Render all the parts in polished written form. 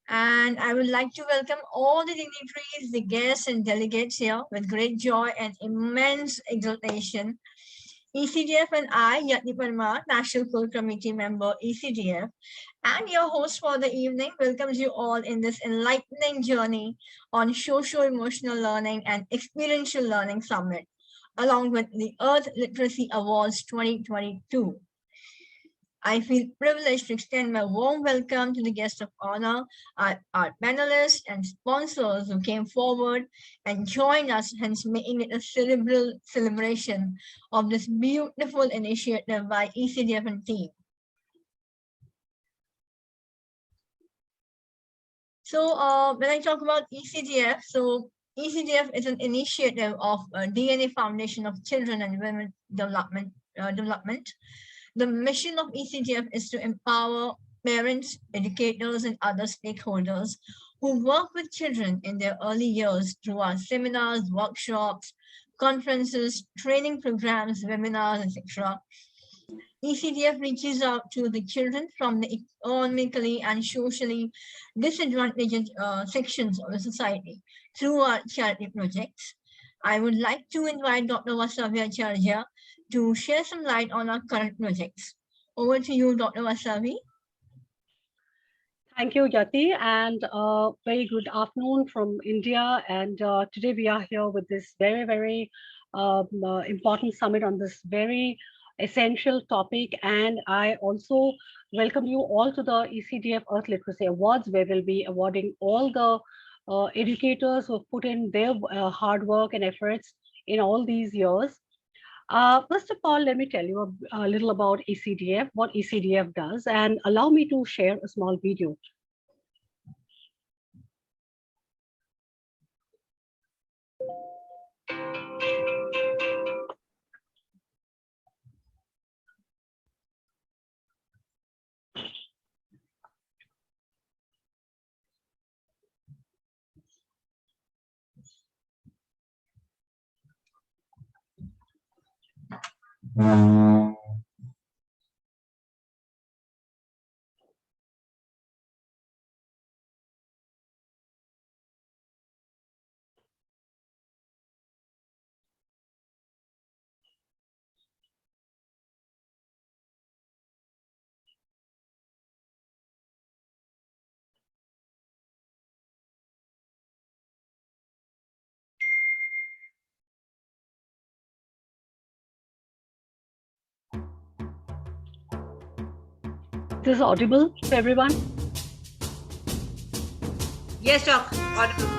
And I would like to welcome all the dignitaries, the guests and delegates here with great joy and immense exultation. ECDF and I, Yatni Parmar, National Core Committee member, ECDF, and your host for the evening welcomes you all in this enlightening journey on Socio-Emotional Learning and Experiential Learning Summit, along with the Earth Literacy Awards 2022. I feel privileged to extend my warm welcome to the guests of honor, our panelists and sponsors who came forward and joined us, hence making it a cerebral celebration of this beautiful initiative by ECDF and team. So when I talk about ECDF, so ECDF is an initiative of DNA Foundation of Children and Women Development. The mission of ECDF is to empower parents, educators, and other stakeholders who work with children in their early years through our seminars, workshops, conferences, training programs, webinars, etc. ECDF reaches out to the children from the economically and socially disadvantaged sections of the society through our charity projects. I would like to invite Dr. Vasavi Acharya to share some light on our current projects. Over to you, Dr. Vasavi. Thank you, Yati, and very good afternoon from India. And today we are here with this very important summit on this very essential topic. And I also welcome you all to the ECDF Earth Literacy Awards, where we'll be awarding all the educators who have put in their hard work and efforts in all these years. First of all, let me tell you a little about ECDF, what ECDF does, and allow me to share a small video. This is audible to everyone? Yes, Doc. Audible.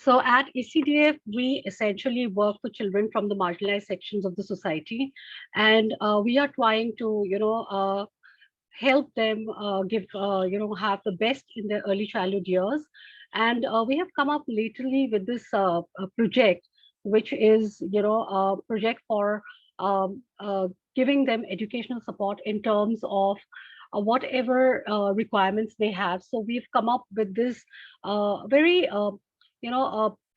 So at ECDF, we essentially work with children from the marginalized sections of the society. And we are trying to, help them give have the best in their early childhood years. And we have come up lately with this project, which is a project for giving them educational support in terms of whatever requirements they have. So we've come up with this very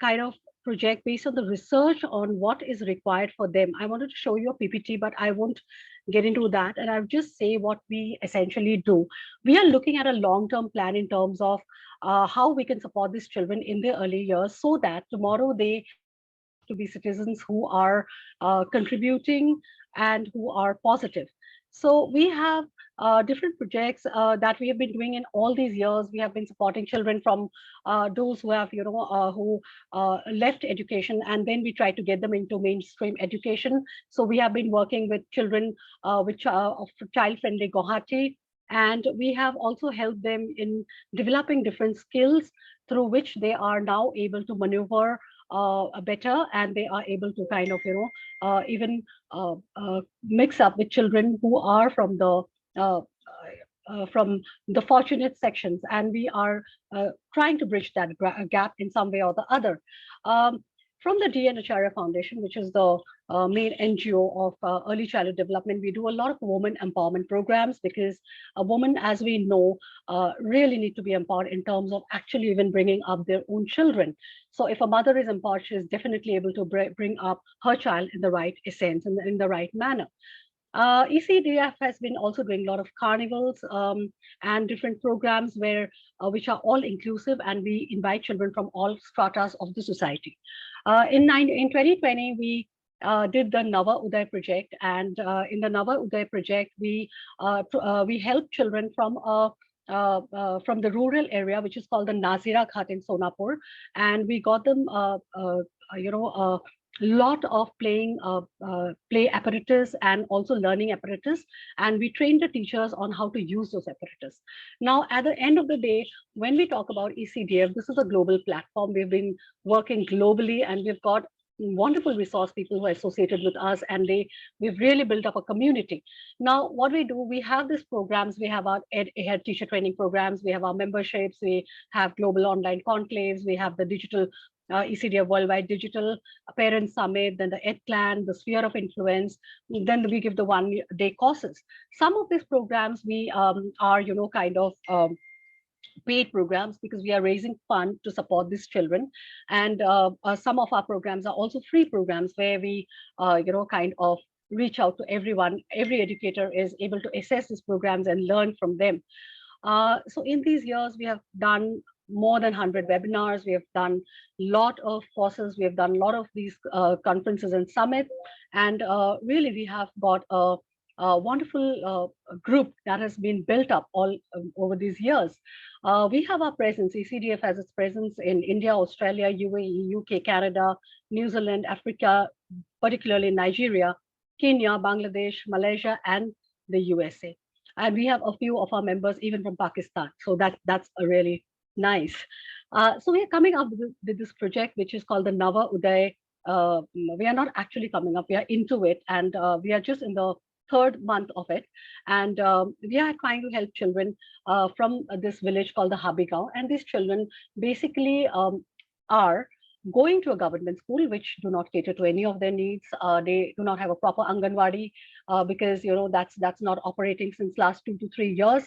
kind of project based on the research on what is required for them. I wanted to show you a PPT, but I won't get into that. And I'll just say what we essentially do. We are looking at a long-term plan in terms of how we can support these children in their early years so that tomorrow they grow up to be citizens who are contributing and who are positive. So we have different projects that we have been doing in all these years. We have been supporting children from those who have, who left education, and then we try to get them into mainstream education. So we have been working with children which are of child-friendly Guwahati, and we have also helped them in developing different skills through which they are now able to maneuver better, and they are able to kind of even mix up with children who are uh, from the fortunate sections, and we are trying to bridge that gap in some way or the other. Um, from the DNHRA Foundation, which is the main NGO of early childhood development, we do a lot of women empowerment programs because a woman, as we know, really need to be empowered in terms of actually even bringing up their own children. So if a mother is empowered, she is definitely able to bring up her child in the right essence and in the right manner. ECDF has been also doing a lot of carnivals and different programs where which are all inclusive, and we invite children from all stratas of the society. In 2020, we did the Nava Uday project, and in the Nava Uday project, we helped children from the rural area, which is called the Nazira Ghat in Sonapur, and we got them, lot of play apparatus and also learning apparatus, and we train the teachers on how to use those apparatus. Now at the end of the day, when we talk about ECDF, this is a global platform. We've been working globally, and we've got wonderful resource people who are associated with us, and we've really built up a community. Now what we do, we have these programs, we have our head teacher training programs, we have our memberships, we have global online conclaves, we have the digital ECDF Worldwide Digital Parent Summit, then the EdClan, the Sphere of Influence, then we give the one-day courses. Some of these programs we are, kind of paid programs because we are raising fund to support these children. And some of our programs are also free programs where we, kind of reach out to everyone. Every educator is able to assess these programs and learn from them. So in these years, we have done more than 100 webinars. We have done a lot of courses. We have done a lot of these conferences and summits. And really, we have got a wonderful group that has been built up all over these years. We have our presence. ECDF has its presence in India, Australia, UAE, UK, Canada, New Zealand, Africa, particularly Nigeria, Kenya, Bangladesh, Malaysia, and the USA. And we have a few of our members even from Pakistan. So that's a really nice. So we are coming up with this project, which is called the Nava Uday. We are not actually coming up, we are into it, and we are just in the third month of it. And we are trying to help children from this village called the Habigaon. And these children basically are going to a government school which do not cater to any of their needs. They do not have a proper Anganwadi because that's not operating since last 2 to 3 years.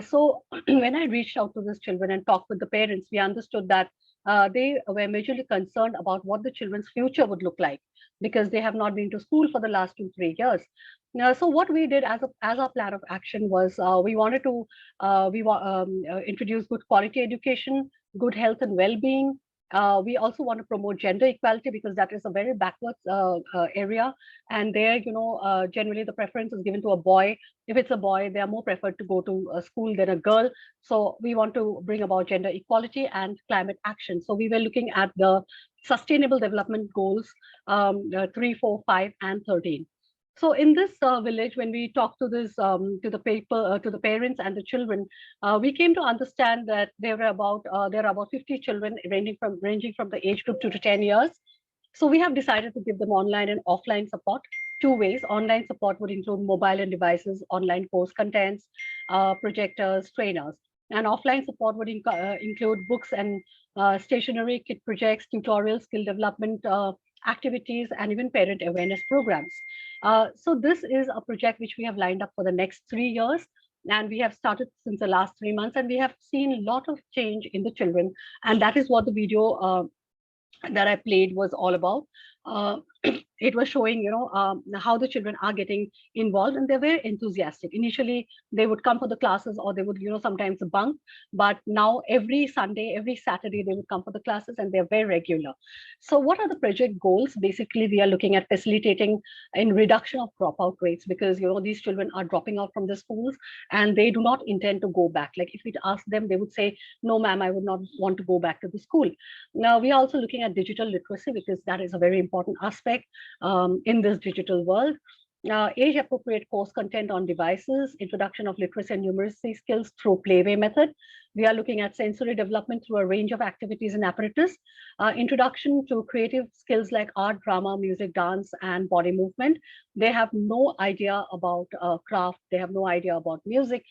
So when I reached out to these children and talked with the parents, we understood that they were majorly concerned about what the children's future would look like because they have not been to school for the last 2-3 years. So what we did as our plan of action was we wanted to introduce good quality education, good health and well-being. We also want to promote gender equality because that is a very backwards area. And there, generally the preference is given to a boy. If it's a boy, they are more preferred to go to a school than a girl. So we want to bring about gender equality and climate action. So we were looking at the Sustainable Development Goals 3, 4, 5, and 13. So in this village, when we talked to this to the parents and the children, we came to understand that there are about 50 children ranging from the age group 2 to 10 years. So we have decided to give them online and offline support two ways. Online support would include mobile and devices, online course contents, projectors, trainers. And offline support would include books and stationery, kit projects, tutorials, skill development activities, and even parent awareness programs. So this is a project which we have lined up for the next 3 years. And we have started since the last 3 months, and we have seen a lot of change in the children. And that is what the video that I played was all about. It was showing, how the children are getting involved, and they're very enthusiastic. Initially, they would come for the classes, or they would, sometimes bunk. But now every Sunday, every Saturday, they would come for the classes, and they're very regular. So what are the project goals? Basically, we are looking at facilitating in reduction of dropout rates, because, these children are dropping out from the schools and they do not intend to go back. Like if we'd ask them, they would say, no, ma'am, I would not want to go back to the school. Now, we are also looking at digital literacy, because that is a very important aspect in this digital world. Age-appropriate course content on devices, introduction of literacy and numeracy skills through playway method. We are looking at sensory development through a range of activities and apparatus. Introduction to creative skills like art, drama, music, dance, and body movement. They have no idea about craft. They have no idea about music.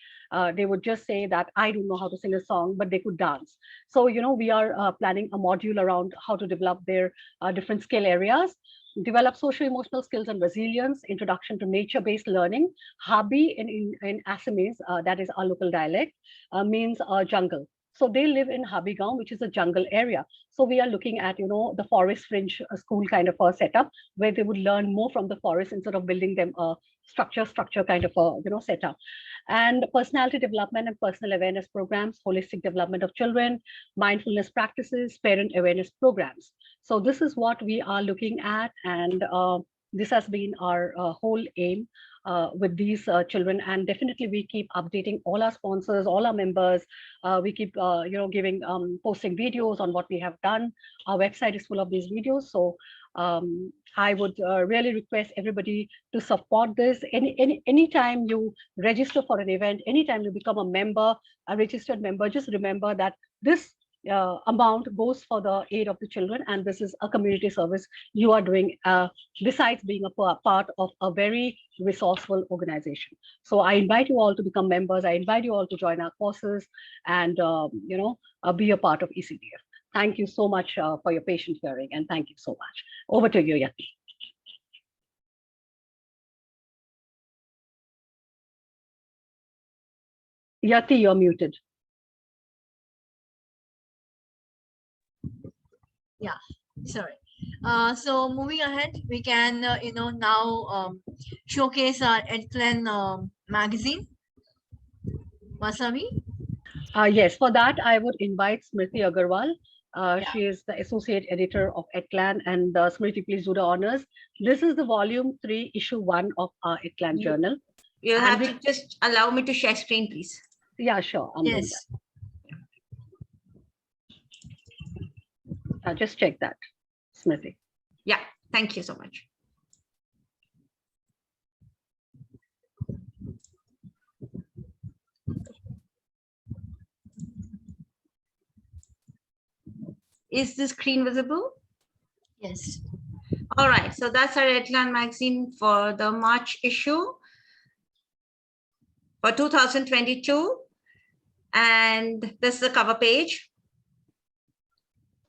They would just say that I don't know how to sing a song, but they could dance. So, we are planning a module around how to develop their different skill areas. Develop socio-emotional skills and resilience, introduction to nature-based learning. Habi in Assamese, that is our local dialect, means jungle. So they live in Habigaon, which is a jungle area. So we are looking at, the forest fringe school kind of a setup, where they would learn more from the forest instead of building them a structure kind of a, setup. And personality development and personal awareness programs, holistic development of children, mindfulness practices, parent awareness programs. So this is what we are looking at, and this has been our whole aim with these children. And definitely we keep updating all our sponsors, all our members. We keep, giving, posting videos on what we have done. Our website is full of these videos. So I would really request everybody to support this. Anytime you register for an event, anytime you become a member, a registered member, just remember that this amount goes for the aid of the children, and this is a community service you are doing besides being a part of a very resourceful organization. So I invite you all to become members. I invite you all to join our courses and be a part of ECDF. Thank you so much for your patient hearing, and thank you so much. Over to you, Yati. Yati, you're muted. Yeah, sorry. So moving ahead, we can now showcase our Ecdf magazine. Wasabi. Yes, for that I would invite Smriti Agarwal. She is the associate editor of Ecdf, and Smriti, please do the honors. This is the volume 3, issue 1 of our Ecdf journal. You'll have to just allow me to share screen, please. Yeah, sure. Yes. Just check that, Smriti. Yeah, thank you so much. Is the screen visible? Yes. All right, so that's our Ecdf magazine for the March issue for 2022. And this is the cover page.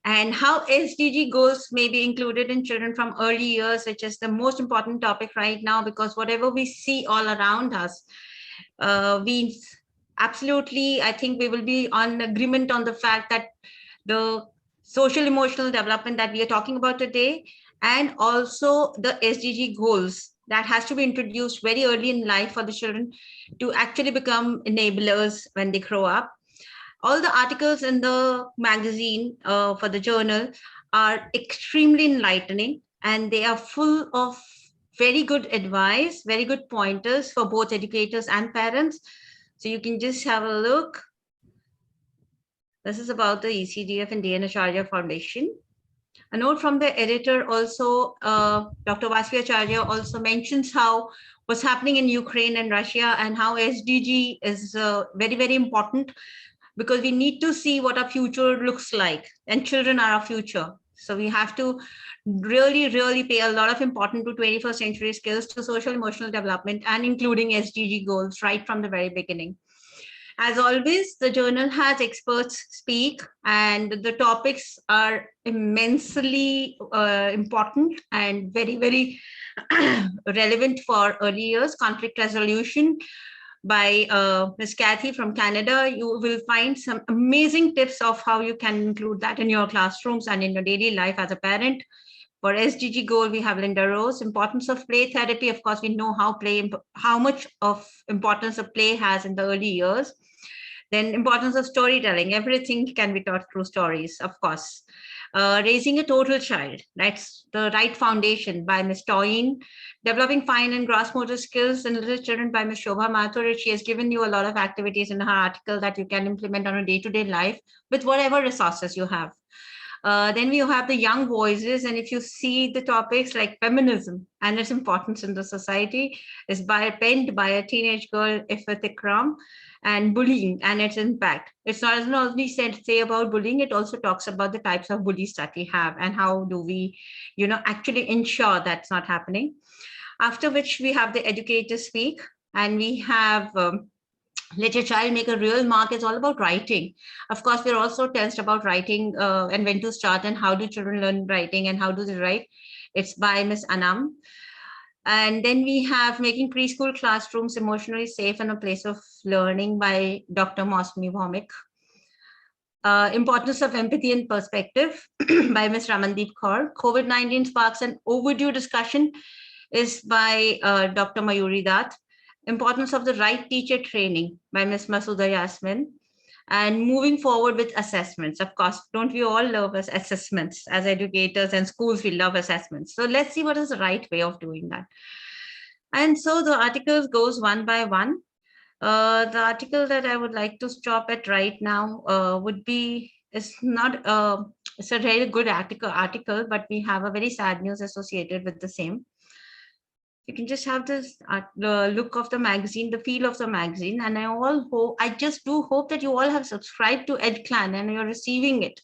And how SDG goals may be included in children from early years, which is the most important topic right now, because whatever we see all around us, we absolutely, I think we will be on agreement on the fact that the social emotional development that we are talking about today, and also the SDG goals that has to be introduced very early in life for the children to actually become enablers when they grow up. All the articles in the magazine for the journal are extremely enlightening, and they are full of very good advice, very good pointers for both educators and parents. So you can just have a look. This is about the ECDF and DN Foundation. A note from the editor also, Dr. Vasvi Acharya also mentions how what's happening in Ukraine and Russia, and how SDG is very, very important, because we need to see what our future looks like, and children are our future. So we have to really, really pay a lot of importance to 21st century skills, to social emotional development, and including SDG goals right from the very beginning. As always, the journal has experts speak, and the topics are immensely important and very, very relevant for early years. Conflict resolution by Ms. Kathy from Canada. You will find some amazing tips of how you can include that in your classrooms and in your daily life as a parent. For SDG goal, we have Linda Rose. Importance of play therapy. Of course, we know how much of importance of play has in the early years. Then importance of storytelling. Everything can be taught through stories, of course. Raising a total child. That's the right foundation by Ms. Toyin. Developing fine and gross motor skills in little children by Ms. Shobha Mathur. She has given you a lot of activities in her article that you can implement on a day-to-day life with whatever resources you have. Then we have the young voices, and if you see the topics like feminism and its importance in the society is penned by a teenage girl, Ifat Ikram, and bullying and its impact. It's not only say about bullying, it also talks about the types of bullies that we have and how do we, actually ensure that's not happening. After which we have the educators speak, and we have let your child make a real mark. It's all about writing. Of course, we're also tensed about writing and when to start and how do children learn writing and how do they write. It's by Miss Anam. And then we have making preschool classrooms emotionally safe and a place of learning by Dr. Mosmi Bhaumik. Importance of empathy and perspective by Ms. Ramandeep Kaur. COVID-19 sparks an overdue discussion is by Dr. Mayuri Datt. Importance of the right teacher training by Ms. Masuda Yasmin. And moving forward with assessments. Of course, don't we all love assessments as educators and schools? We love assessments. So let's see what is the right way of doing that. And so the articles goes one by one. The article that I would like to stop at right now would be, it's a very good article, but we have a very sad news associated with the same. You can just have this look of the magazine, the feel of the magazine. And I just do hope that you all have subscribed to EdClan and you're receiving it.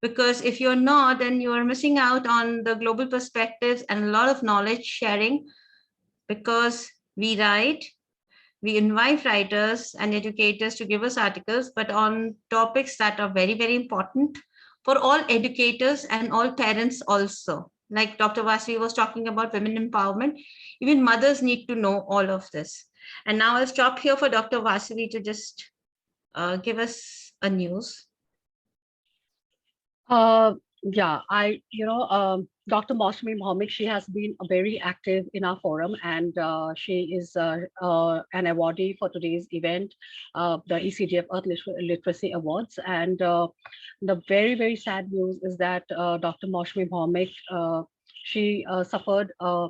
Because if you're not, then you're missing out on the global perspectives and a lot of knowledge sharing, because we write, we invite writers and educators to give us articles, but on topics that are very, very important for all educators and all parents also. Like Dr. Vasi was talking about women empowerment, even mothers need to know all of this. And now I'll stop here for Dr. Vasavi to just give us a news. Dr. Mosmi Bhaumik, she has been very active in our forum, and she is an awardee for today's event, the Ecdf Earth Literacy Awards. And the very, very sad news is that Dr. Mosmi Bhaumik, she suffered a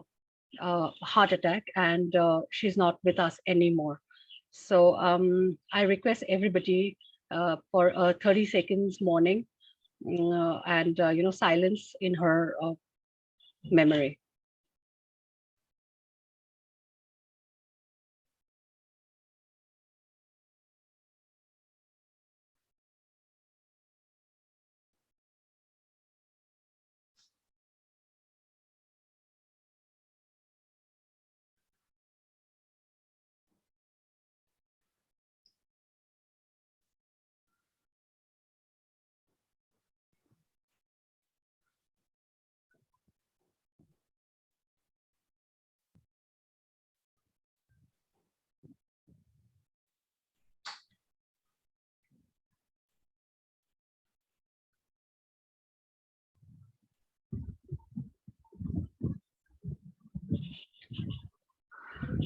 heart attack, and she's not with us anymore. So I request everybody for a 30 seconds mourning and silence in her memory.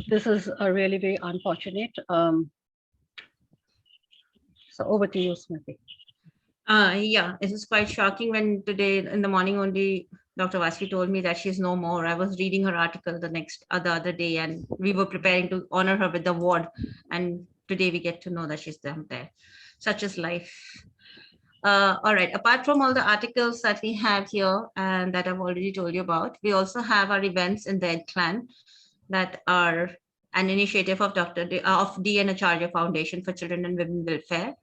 This is really very unfortunate. So over to you, Smriti. Yeah, it was quite shocking when today in the morning only Dr. Vasi told me that she's no more. I was reading her article the other day, and we were preparing to honor her with the award. And today we get to know that she's there. Such is life. All right, apart from all the articles that we have here and that I've already told you about, we also have our events in the EdClan that are an initiative of D.N. Acharya Foundation for Children and Women Welfare.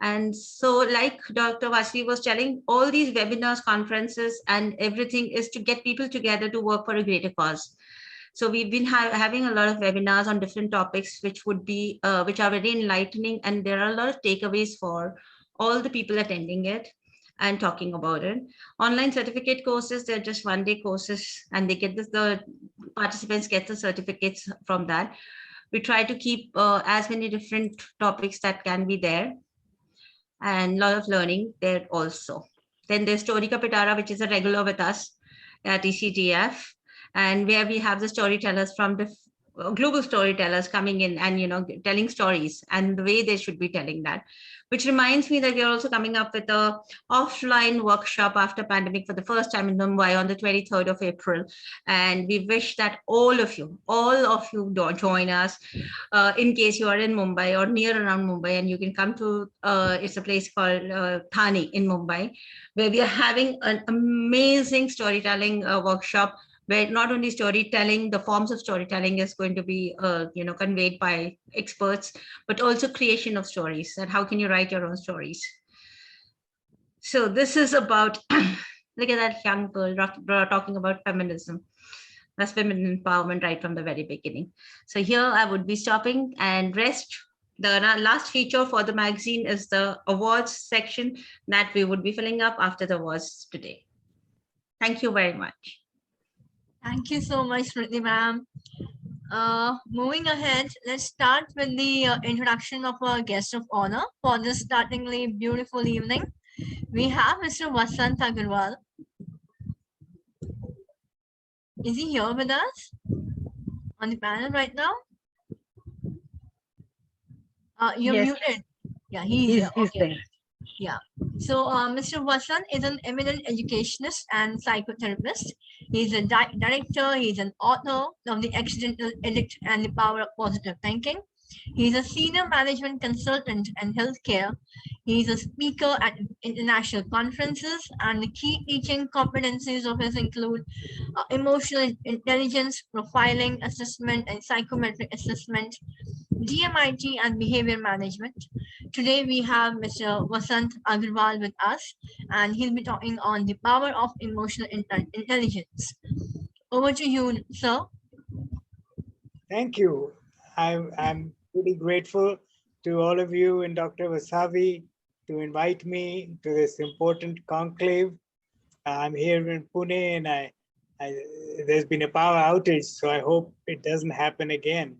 And so like Dr. Vasi was telling, all these webinars, conferences, and everything is to get people together to work for a greater cause. So we've been having a lot of webinars on different topics, which would be which are very enlightening, and there are a lot of takeaways for all the people attending it and talking about it. Online certificate courses, they're just one-day courses, and they get the participants get the certificates from that. We try to keep as many different topics that can be there, and a lot of learning there also. Then there's Story Ka Pitara, which is a regular with us at ECDF, and where we have the storytellers from the global storytellers coming in and telling stories and the way they should be telling that. Which reminds me that we are also coming up with a offline workshop after pandemic for the first time in Mumbai on the 23rd of April, and we wish that all of you join us in case you are in Mumbai or near around Mumbai, and you can come to it's a place called Thane in Mumbai, where we are having an amazing storytelling workshop, where not only storytelling, the forms of storytelling is going to be conveyed by experts, but also creation of stories, and how can you write your own stories. So this is about look at that young girl talking about feminism. That's women empowerment right from the very beginning. So here I would be stopping and rest. The last feature for the magazine is the awards section that we would be filling up after the awards today. Thank you very much. Thank you so much, Smriti ma'am. Moving ahead, let's start with the introduction of our guest of honor for this startlingly beautiful evening. We have Mr. Vasant Agarwal. Is he here with us on the panel right now? You're Yes. muted. Yeah, he's here. He's Okay. there. Yeah. So Mr. Vasant is an eminent educationist and psychotherapist. He's a director, he's an author of The Accidental Addict and the Power of Positive Thinking. He's a senior management consultant in healthcare. He's a speaker at international conferences, and the key teaching competencies of his include emotional intelligence, profiling, assessment, and psychometric assessment, DMIT, and behavior management. Today we have Mr. Vasant Agarwal with us, and he'll be talking on the power of emotional intelligence. Over to you, sir. Thank you. I'm really grateful to all of you and Dr. Wasabi to invite me to this important conclave. I'm here in Pune, and there's been a power outage, so I hope it doesn't happen again.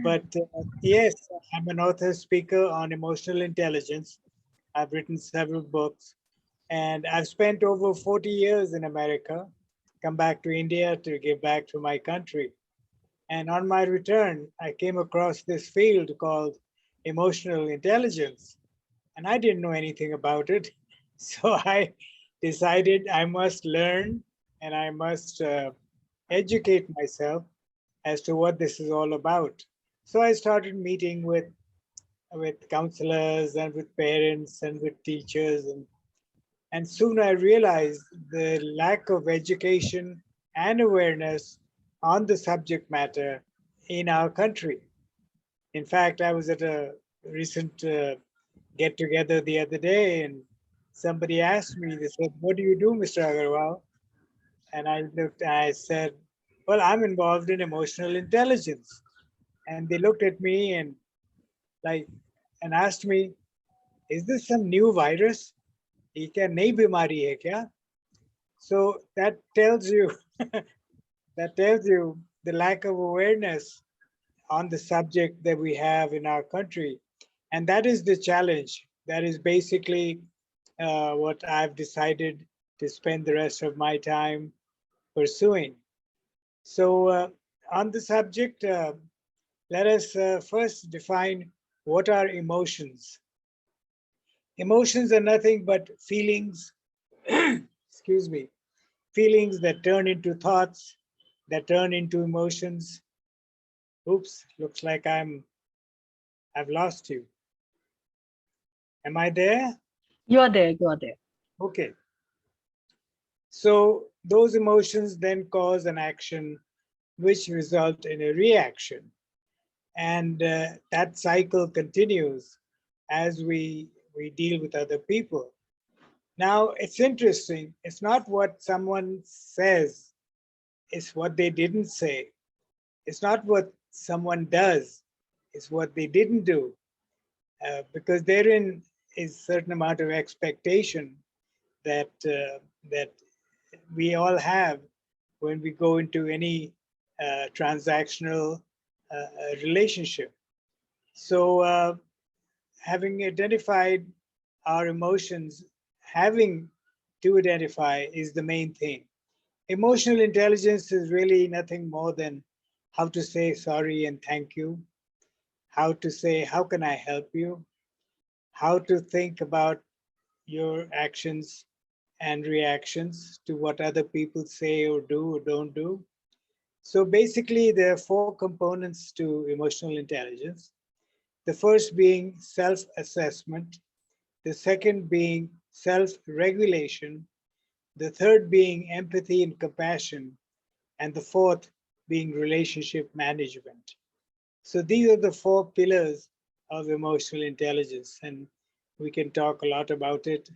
But yes, I'm an author speaker on emotional intelligence. I've written several books, and I've spent over 40 years in America, come back to India to give back to my country. And on my return, I came across this field called emotional intelligence, and I didn't know anything about it. So I decided I must learn and I must educate myself as to what this is all about. So I started meeting with counselors and with parents and with teachers, and soon I realized the lack of education and awareness on the subject matter in our country. In fact, I was at a recent get together the other day, and somebody asked me, they said, "What do you do, Mr. Agarwal?" And I said, "Well, I'm involved in emotional intelligence." And they looked at me and asked me, "Is this some new virus? ये क्या नई बीमारी है क्या?" So that tells you the lack of awareness on the subject that we have in our country. And that is the challenge. That is basically what I've decided to spend the rest of my time pursuing. So on the subject, let us first define what are emotions. Emotions are nothing but feelings, excuse me, feelings that turn into thoughts, that turn into emotions. Oops, looks like I've lost you. Am I there? You're there. Okay. So those emotions then cause an action which result in a reaction. And that cycle continues as we deal with other people. Now, it's interesting. It's not what someone says, it's what they didn't say. It's not what someone does, it's what they didn't do. Because therein is a certain amount of expectation that that we all have when we go into any transactional relationship. So having identified our emotions, having to identify is the main thing. Emotional intelligence is really nothing more than how to say sorry and thank you, how to say, how can I help you, how to think about your actions and reactions to what other people say or do or don't do. So basically, there are four components to emotional intelligence. The first being self-assessment, the second being self-regulation, the third being empathy and compassion, and the fourth being relationship management. So these are the four pillars of emotional intelligence, and we can talk a lot about it.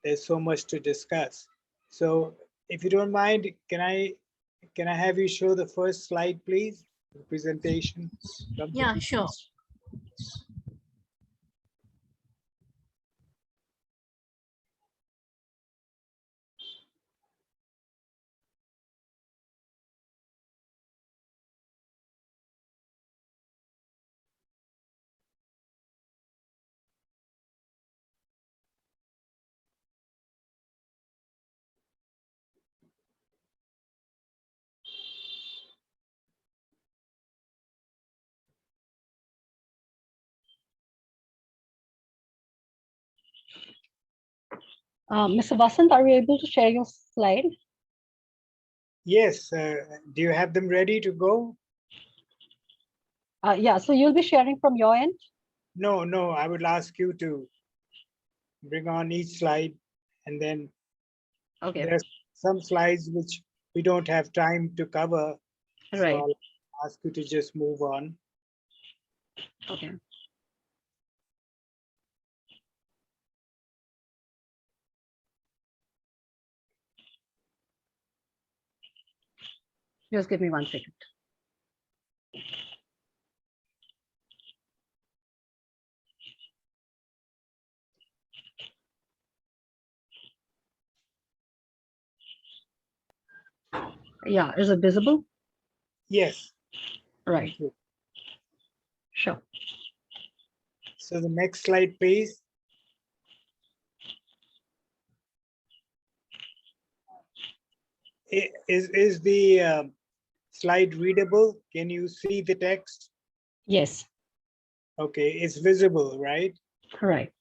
There's so much to discuss. So if you don't mind, can I have you show the first slide, please? The presentation. Yeah, sure. Mr. Vasant, are you able to share your slide? Yes. Do you have them ready to go? Yeah, so you'll be sharing from your end? No, no. I would ask you to bring on each slide, and then Okay, there's some slides which we don't have time to cover. So right. I'll ask you to just move on. Okay. Just give me 1 second. Yeah, is it visible? Yes. Right, Thank you. sure. So the next slide, please. Is the slide readable? Can you see the text? Yes, Okay, it's visible, right? right.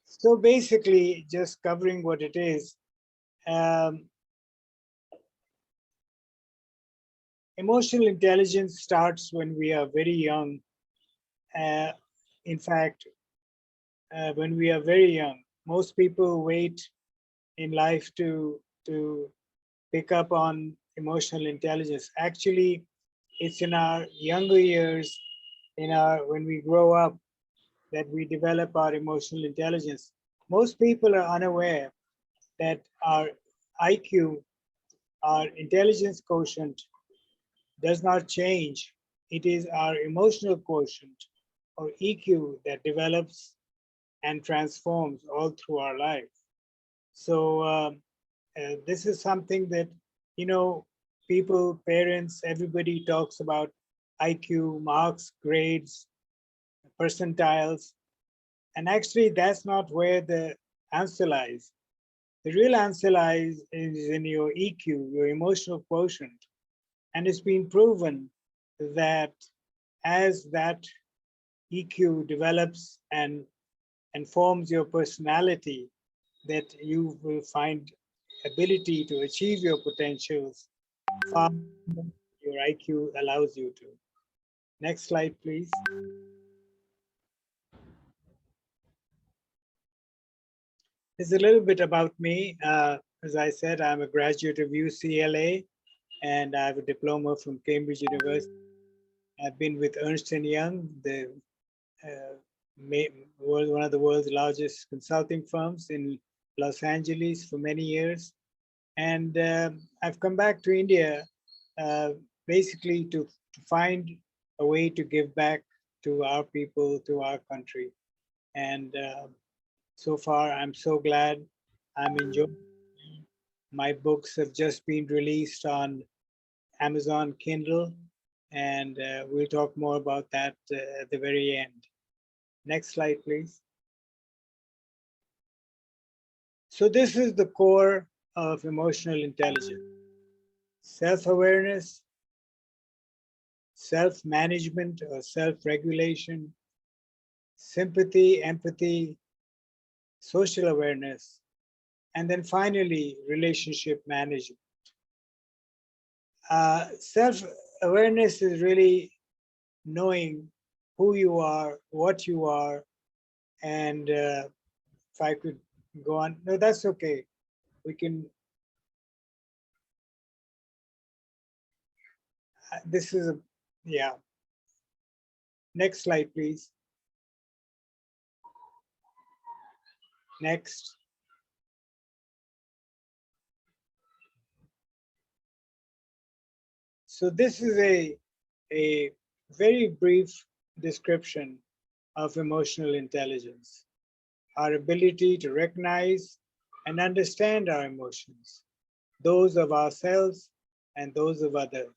So basically, just covering what it is, emotional intelligence starts when we are very young. In fact, when we are very young, most people wait in life to pick up on emotional intelligence. Actually, it's in our younger years, when we grow up, that we develop our emotional intelligence. Most people are unaware that our IQ, our intelligence quotient, does not change. It is our emotional quotient, or EQ, that develops and transforms all through our life. So this is something that, people, parents, everybody talks about IQ, marks, grades, percentiles. And actually, that's not where the answer lies. The real answer lies is in your EQ, your emotional quotient. And it's been proven that as that EQ develops and forms your personality, that you will find ability to achieve your potentials far more than your IQ allows you to. Next slide, please. This is a little bit about me. As I said, I'm a graduate of UCLA, and I have a diploma from Cambridge University. I've been with Ernst & Young, the one of the world's largest consulting firms in Los Angeles for many years. And I've come back to India basically to find a way to give back to our people, to our country. And so far, I'm so glad. I'm enjoying. My books have just been released on Amazon Kindle, and we'll talk more about that at the very end. Next slide, please. So this is the core of emotional intelligence: self-awareness, self-management or self-regulation, sympathy, empathy, social awareness, and then finally, relationship management. Self-awareness is really knowing who you are, what you are, and if I could go on, no, that's okay. We can, this is a, yeah. Next slide, please. Next. So this is a very brief description of emotional intelligence: our ability to recognize and understand our emotions, those of ourselves and those of others,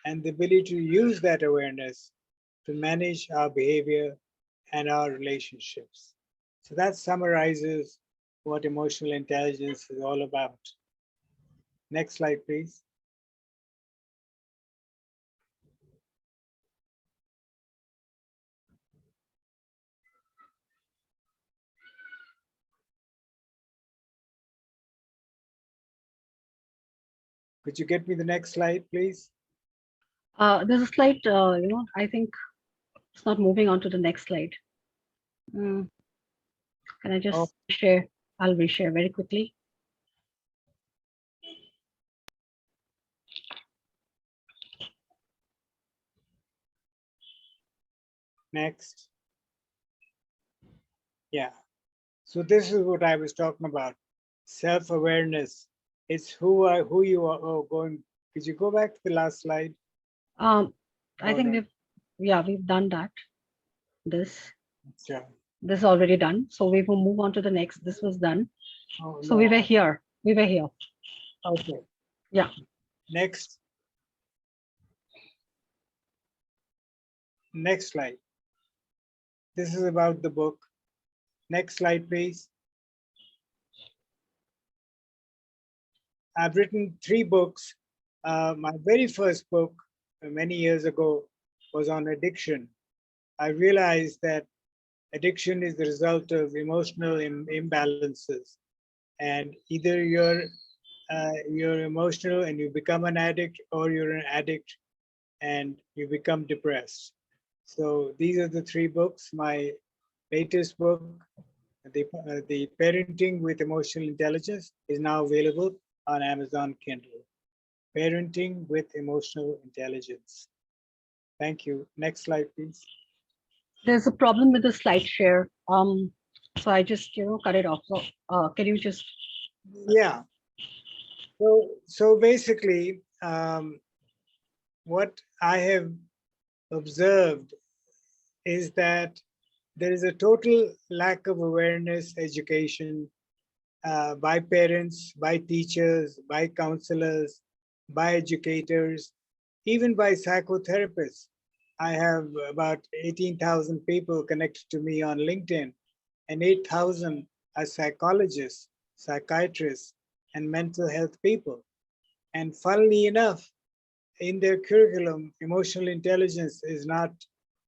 and the ability to use that awareness to manage our behavior and our relationships. So that summarizes what emotional intelligence is all about. Next slide, please. Could you get me the next slide, please? There's a slide, I think it's not moving on to the next slide. Can I just share? I'll reshare very quickly. Next. Yeah. So this is what I was talking about. Self-awareness. It's who you are. Oh, could you go back to the last slide? I think we've done that. This is already done. So we will move on to the next. This was done. Oh, so no. we were here. Okay. Yeah. Next. Next slide. This is about the book. Next slide, please. I've written 3 books. My very first book many years ago was on addiction. I realized that addiction is the result of emotional imbalances, and either you're emotional and you become an addict, or you're an addict and you become depressed. So these are the 3 books. My latest book, the Parenting with Emotional Intelligence, is now available on Amazon Kindle. Parenting with Emotional Intelligence. Thank you. Next slide, please. There's a problem with the slide share. So I just cut it off. So can you just? Yeah. So basically, what I have observed is that there is a total lack of awareness, education by parents, by teachers, by counselors, by educators, even by psychotherapists. I have about 18,000 people connected to me on LinkedIn, and 8,000 are psychologists, psychiatrists, and mental health people. And funnily enough, in their curriculum, emotional intelligence is not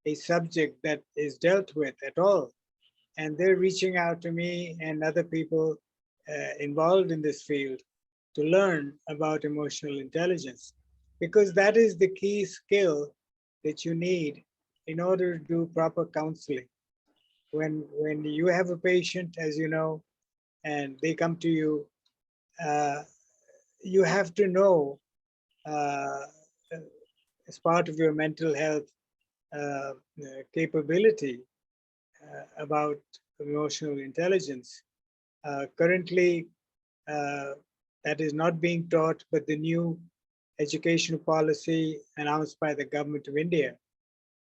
a subject that is dealt with at all. And they're reaching out to me and other people involved in this field to learn about emotional intelligence, because that is the key skill that you need in order to do proper counseling. When you have a patient, as you know, and they come to you, you have to know uh, as part of your mental health capability about emotional intelligence. Currently, that is not being taught, but the new education policy announced by the government of India.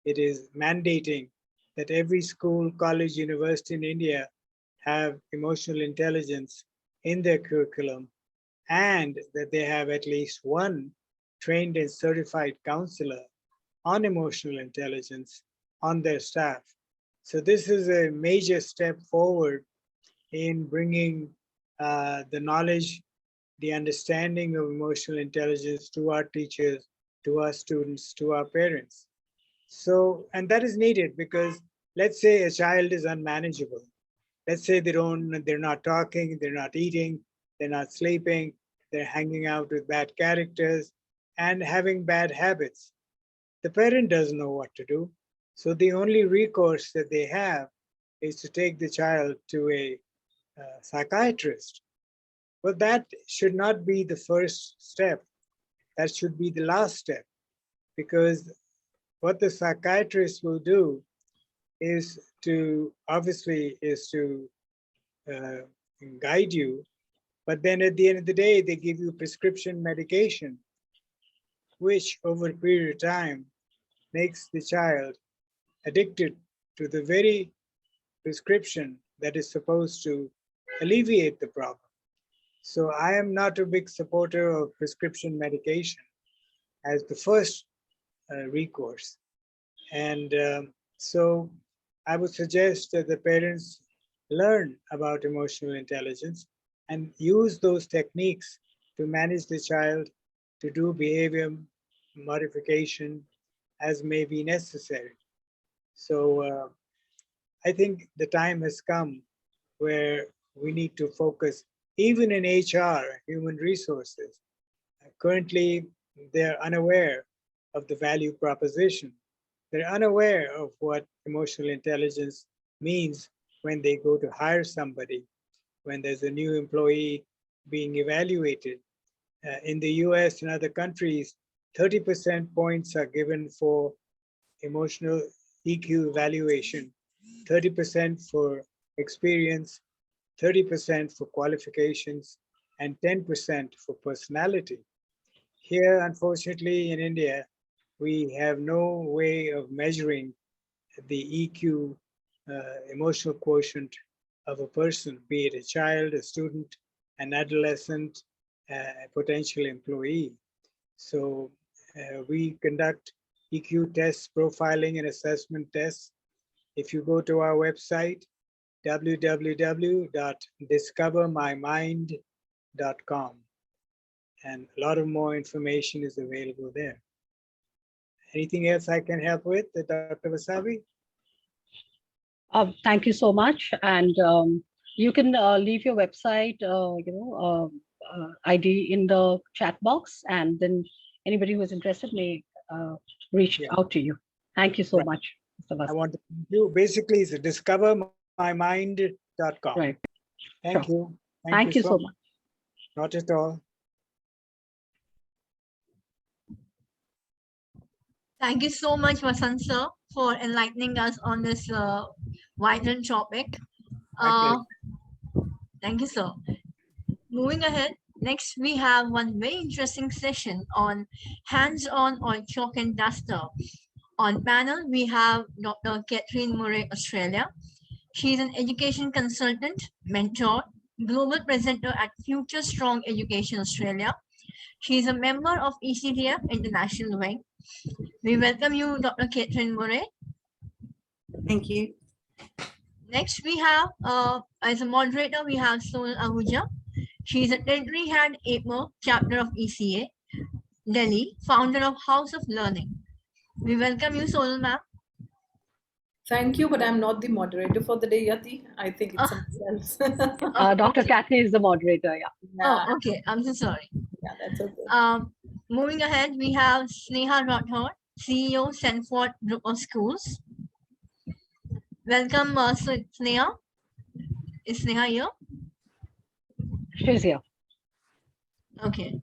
It is mandating that every school, college, university in India have emotional intelligence in their curriculum, and that they have at least one trained and certified counselor on emotional intelligence on their staff. So this is a major step forward in bringing the knowledge, the understanding of emotional intelligence to our teachers, to our students, to our parents. So, and that is needed because let's say a child is unmanageable. Let's say they're not talking, they're not eating, they're not sleeping, they're hanging out with bad characters and having bad habits. The parent doesn't know what to do. So the only recourse that they have is to take the child to a psychiatrist. But that should not be the first step. That should be the last step, because what the psychiatrist will do is to guide you, but then at the end of the day, they give you prescription medication, which over a period of time makes the child addicted to the very prescription that is supposed to alleviate the problem. So I am not a big supporter of prescription medication as the first recourse. And so I would suggest that the parents learn about emotional intelligence and use those techniques to manage the child, to do behavior modification as may be necessary. So I think the time has come where we need to focus, even in HR, human resources. Currently, they're unaware of the value proposition. They're unaware of what emotional intelligence means when they go to hire somebody, when there's a new employee being evaluated. In the US and other countries, 30% points are given for emotional EQ evaluation, 30% for experience, 30% for qualifications, and 10% for personality. Here, unfortunately, in India, we have no way of measuring the EQ, emotional quotient of a person, be it a child, a student, an adolescent, a potential employee. So we conduct EQ tests, profiling and assessment tests. If you go to our website, www.discovermymind.com, and a lot of more information is available there. Anything else I can help with, Dr. Wasabi? Thank you so much. And you can leave your website, ID in the chat box, and then anybody who is interested may reach out to you. Thank you so much, Mr. Wasabi. I want to thank you. Basically, it's discovermymind.com. Right. Thank Sure. you. Thank you so much. Not at all. Thank you so much, Vasant sir, for enlightening us on this vital topic. Thank you, sir. Moving ahead, next we have one very interesting session on hands-on or chalk and duster. On panel, we have Dr. Catherine Murray, Australia. She is an education consultant, mentor, global presenter at Future Strong Education Australia. She is a member of Ecdf International Wing. We welcome you, Dr. Catherine Murray. Thank you. Next, we have, as a moderator, we have Sonal Ahuja. She is a territory head APMO chapter of ECA, Delhi, founder of House of Learning. We welcome you, Sonal ma'am. Thank you, but I'm not the moderator for the day, Yati. I think it's something else. Dr. Kathy is the moderator, yeah. Oh, okay. I'm so sorry. Yeah, that's okay. Moving ahead, we have Sneha Rathod, CEO, Sanford Group of Schools. Welcome, Sneha. Is Sneha here? She's here. Okay.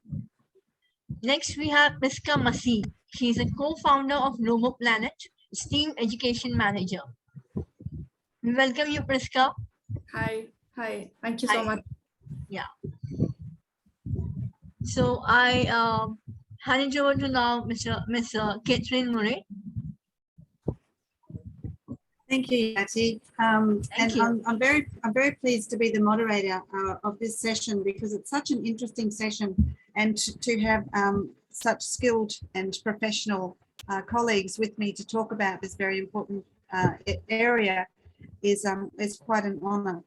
Next, we have Priska Masih. She is a co-founder of RoboPlanet, STEAM Education Manager. We welcome you, Priska. Hi. Thank you so much. Yeah. So I hand it over to now Miss Catherine Murray. Thank you, Yati. Thank you. I'm very pleased to be the moderator of this session because it's such an interesting session, and to have such skilled and professional colleagues with me to talk about this very important area is quite an honour.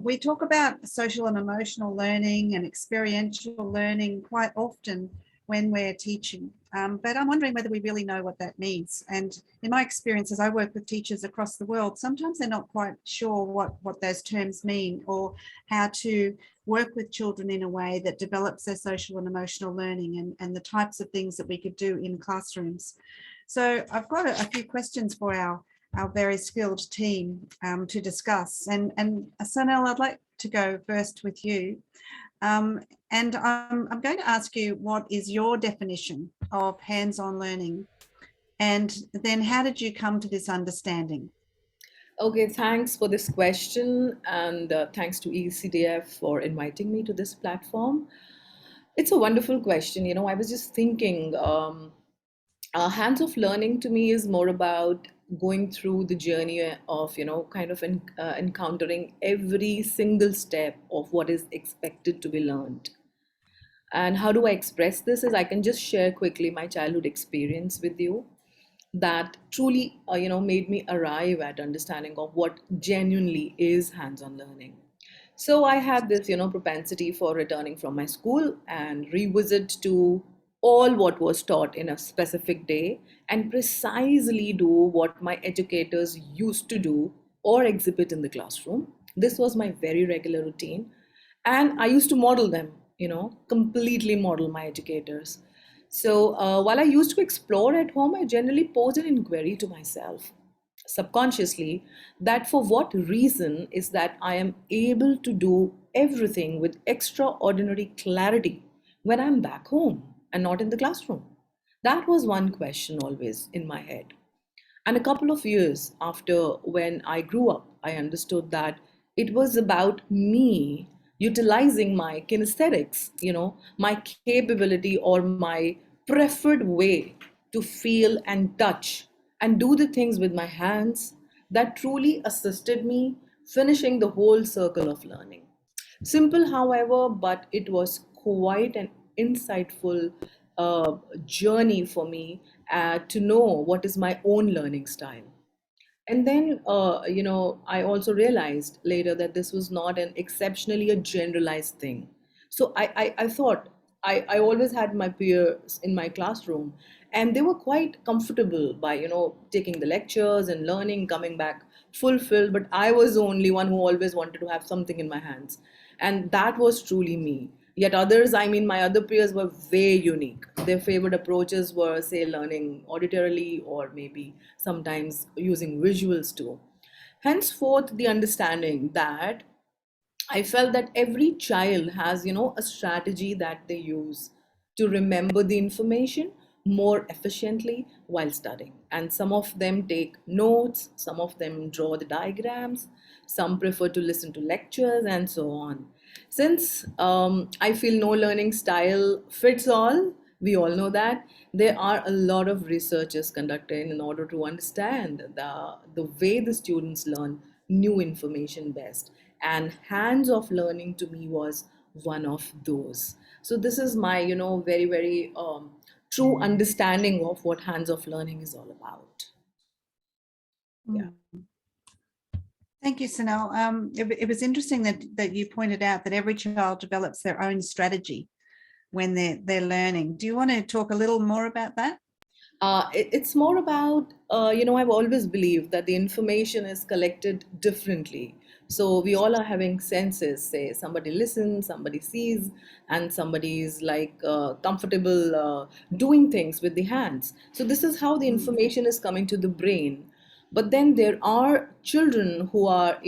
We talk about social and emotional learning and experiential learning quite often when we're teaching, but I'm wondering whether we really know what that means. And in my experience, as I work with teachers across the world, sometimes they're not quite sure what those terms mean or how to work with children in a way that develops their social and emotional learning and the types of things that we could do in classrooms. So I've got a few questions for our very skilled team to discuss. And Sanel, I'd like to go first with you. And I'm going to ask you, what is your definition of hands-on learning? And then how did you come to this understanding? Okay, thanks for this question, and thanks to ECDF for inviting me to this platform. It's a wonderful question. You know, I was just thinking, hands-off learning to me is more about going through the journey of, you know, kind of encountering every single step of what is expected to be learned. And how do I express this is I can just share quickly my childhood experience with you that truly, made me arrive at understanding of what genuinely is hands-on learning. So I had this, propensity for returning from my school and revisit to all what was taught in a specific day and precisely do what my educators used to do or exhibit in the classroom. This was my very regular routine. And I used to model them, completely model my educators. So while I used to explore at home, I generally posed an inquiry to myself subconsciously that for what reason is that I am able to do everything with extraordinary clarity when I'm back home and not in the classroom. That was one question always in my head. And a couple of years after, when I grew up, I understood that it was about me utilizing my kinesthetics, my capability or my preferred way to feel and touch and do the things with my hands that truly assisted me finishing the whole circle of learning. Simple, however, but it was quite an insightful journey for me to know what is my own learning style. And then, I also realized later that this was not an exceptionally a generalized thing. So I thought I always had my peers in my classroom, and they were quite comfortable by, taking the lectures and learning, coming back fulfilled. But I was the only one who always wanted to have something in my hands. And that was truly me. Yet others, I mean, my other peers were very unique. Their favorite approaches were, say, learning auditorily or maybe sometimes using visuals too. Henceforth, the understanding that I felt that every child has, a strategy that they use to remember the information more efficiently while studying. And some of them take notes, some of them draw the diagrams, some prefer to listen to lectures, and so on. Since I feel no learning style fits all, we all know that there are a lot of researches conducted in order to understand the way the students learn new information best. And hands-off learning to me was one of those. So this is my, very, very true understanding of what hands-off learning is all about. Yeah. Thank you, Sanel. It was interesting that you pointed out that every child develops their own strategy when they're learning. Do you want to talk a little more about that? It's more about, I've always believed that the information is collected differently. So we all are having senses, say somebody listens, somebody sees, and somebody is like comfortable doing things with the hands. So this is how the information is coming to the brain. But then there are children who are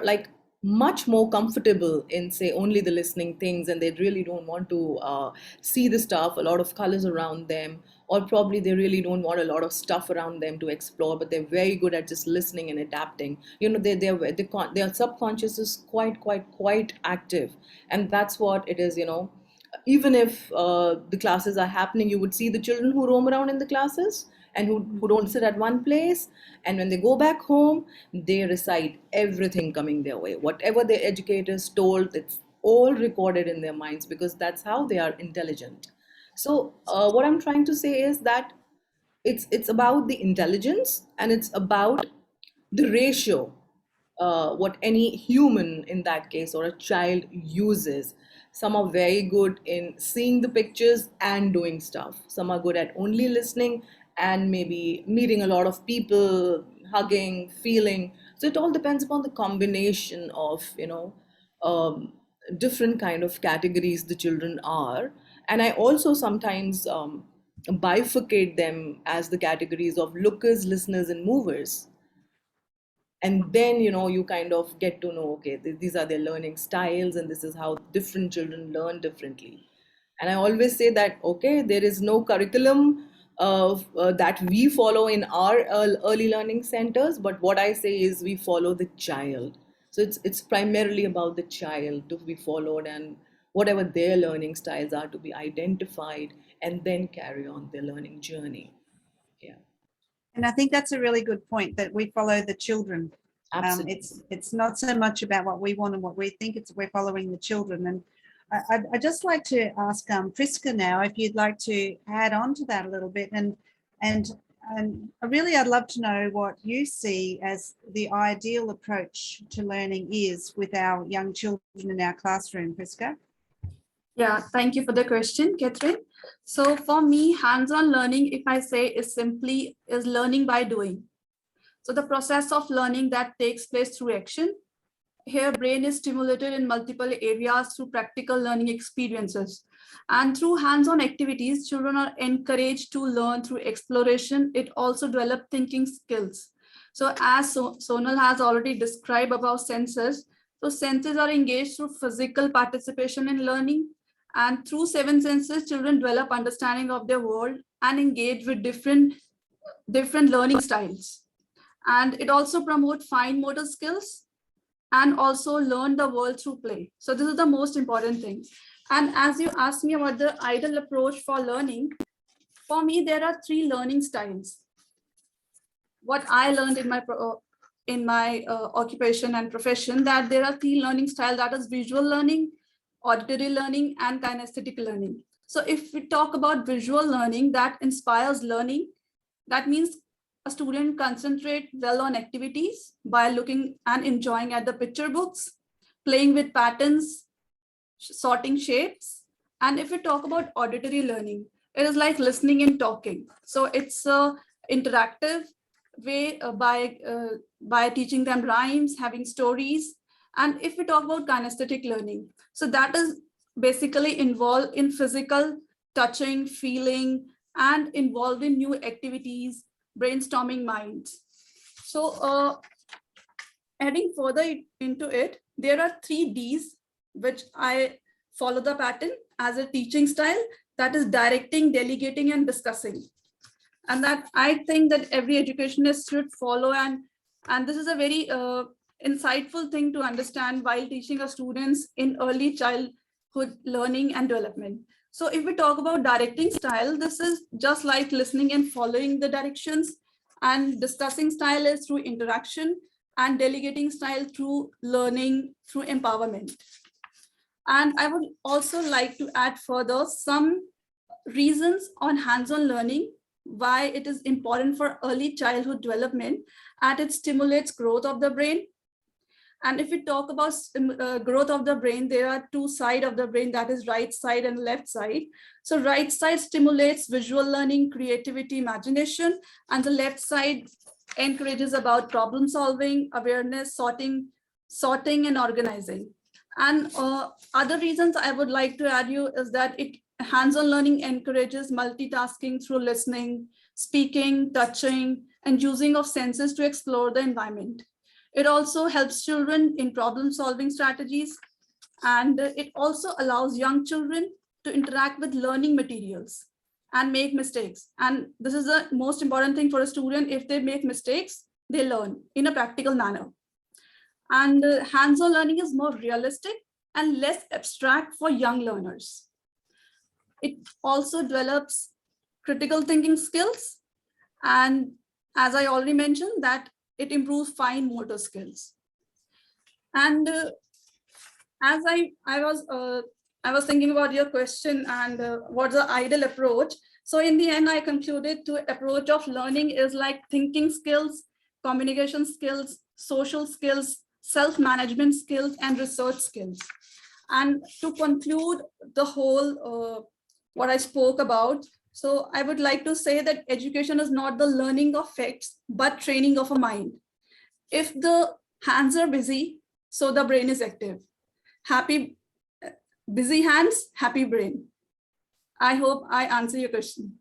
like much more comfortable in say only the listening things, and they really don't want to see the stuff, a lot of colors around them, or probably they really don't want a lot of stuff around them to explore, but they're very good at just listening and adapting. Their subconscious is quite active, and that's what it is. even if the classes are happening, you would see the children who roam around in the classes and who don't sit at one place. And when they go back home, they recite everything coming their way. Whatever their educators told, it's all recorded in their minds because that's how they are intelligent. So what I'm trying to say is that it's about the intelligence, and it's about the ratio, what any human in that case or a child uses. Some are very good in seeing the pictures and doing stuff. Some are good at only listening and maybe meeting a lot of people, hugging, feeling. So it all depends upon the combination of, different kind of categories the children are. And I also sometimes bifurcate them as the categories of lookers, listeners, and movers. And then you kind of get to know, okay, these are their learning styles, and this is how different children learn differently. And I always say that, okay, there is no curriculum that we follow in our early learning centers, but what I say is we follow the child. So it's primarily about the child to be followed, and whatever their learning styles are to be identified, and then carry on their learning journey. Yeah, And I think that's a really good point, that we follow the children. absolutely. It's not so much about what we want and what we think, it's we're following the children. And I'd just like to ask Priska now, if you'd like to add on to that a little bit. And really, I'd love to know what you see as the ideal approach to learning is with our young children in our classroom, Priska. Yeah, thank you for the question, Catherine. So for me, hands-on learning, if I say, is learning by doing. So the process of learning that takes place through action. Here, brain is stimulated in multiple areas through practical learning experiences. And through hands-on activities, children are encouraged to learn through exploration. It also develops thinking skills. So as Sonal has already described about senses, so senses are engaged through physical participation in learning. And through 7 senses, children develop understanding of their world and engage with different learning styles. And it also promotes fine motor skills and also learn the world through play. So this is the most important thing. And as you asked me about the ideal approach for learning, for me, there are 3 learning styles. What I learned in my occupation and profession, that there are 3 learning styles, that is visual learning, auditory learning, and kinesthetic learning. So if we talk about visual learning, that inspires learning, that means a student concentrate well on activities by looking and enjoying at the picture books, playing with patterns, sorting shapes. And if we talk about auditory learning, it is like listening and talking. So it's a interactive way by teaching them rhymes, having stories. And if we talk about kinesthetic learning, so that is basically involved in physical touching, feeling, and involved in new activities, brainstorming minds. So adding further into it, there are 3 Ds, which I follow the pattern as a teaching style, that is directing, delegating, and discussing. And that I think that every educationist should follow, and this is a very insightful thing to understand while teaching our students in early childhood learning and development. So if we talk about directing style, this is just like listening and following the directions, and discussing style is through interaction, and delegating style through learning, through empowerment. And I would also like to add further some reasons on hands-on learning, why it is important for early childhood development, and it stimulates growth of the brain. And if we talk about growth of the brain, there are 2 sides of the brain, that is right side and left side. So right side stimulates visual learning, creativity, imagination, and the left side encourages about problem solving, awareness, sorting and organizing. And other reasons I would like to add you is that hands-on learning encourages multitasking through listening, speaking, touching, and using of senses to explore the environment. It also helps children in problem-solving strategies, and it also allows young children to interact with learning materials and make mistakes. And this is the most important thing for a student. If they make mistakes, they learn in a practical manner. And hands-on learning is more realistic and less abstract for young learners. it also develops critical thinking skills. And as I already mentioned, that it improves fine motor skills. And as I was thinking about your question and what's the ideal approach. So in the end, I concluded to approach of learning is like thinking skills, communication skills, social skills, self-management skills, and research skills. And to conclude the whole what I spoke about, so I would like to say that education is not the learning of facts, but training of a mind. If the hands are busy, so the brain is active. Happy, busy hands, happy brain. I hope I answer your question.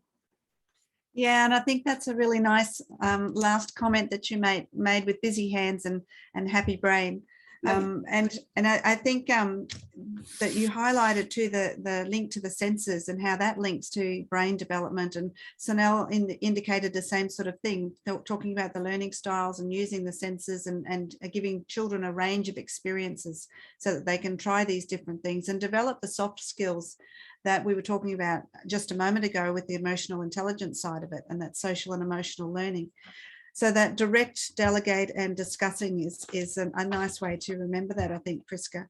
Yeah, and I think that's a really nice last comment that you made with busy hands and happy brain. And I think that you highlighted too the link to the senses and how that links to brain development. And Sunil indicated the same sort of thing, talking about the learning styles and using the senses and giving children a range of experiences so that they can try these different things and develop the soft skills that we were talking about just a moment ago with the emotional intelligence side of it and that social and emotional learning. So that direct, delegate and discussing is a nice way to remember that, I think, Priska.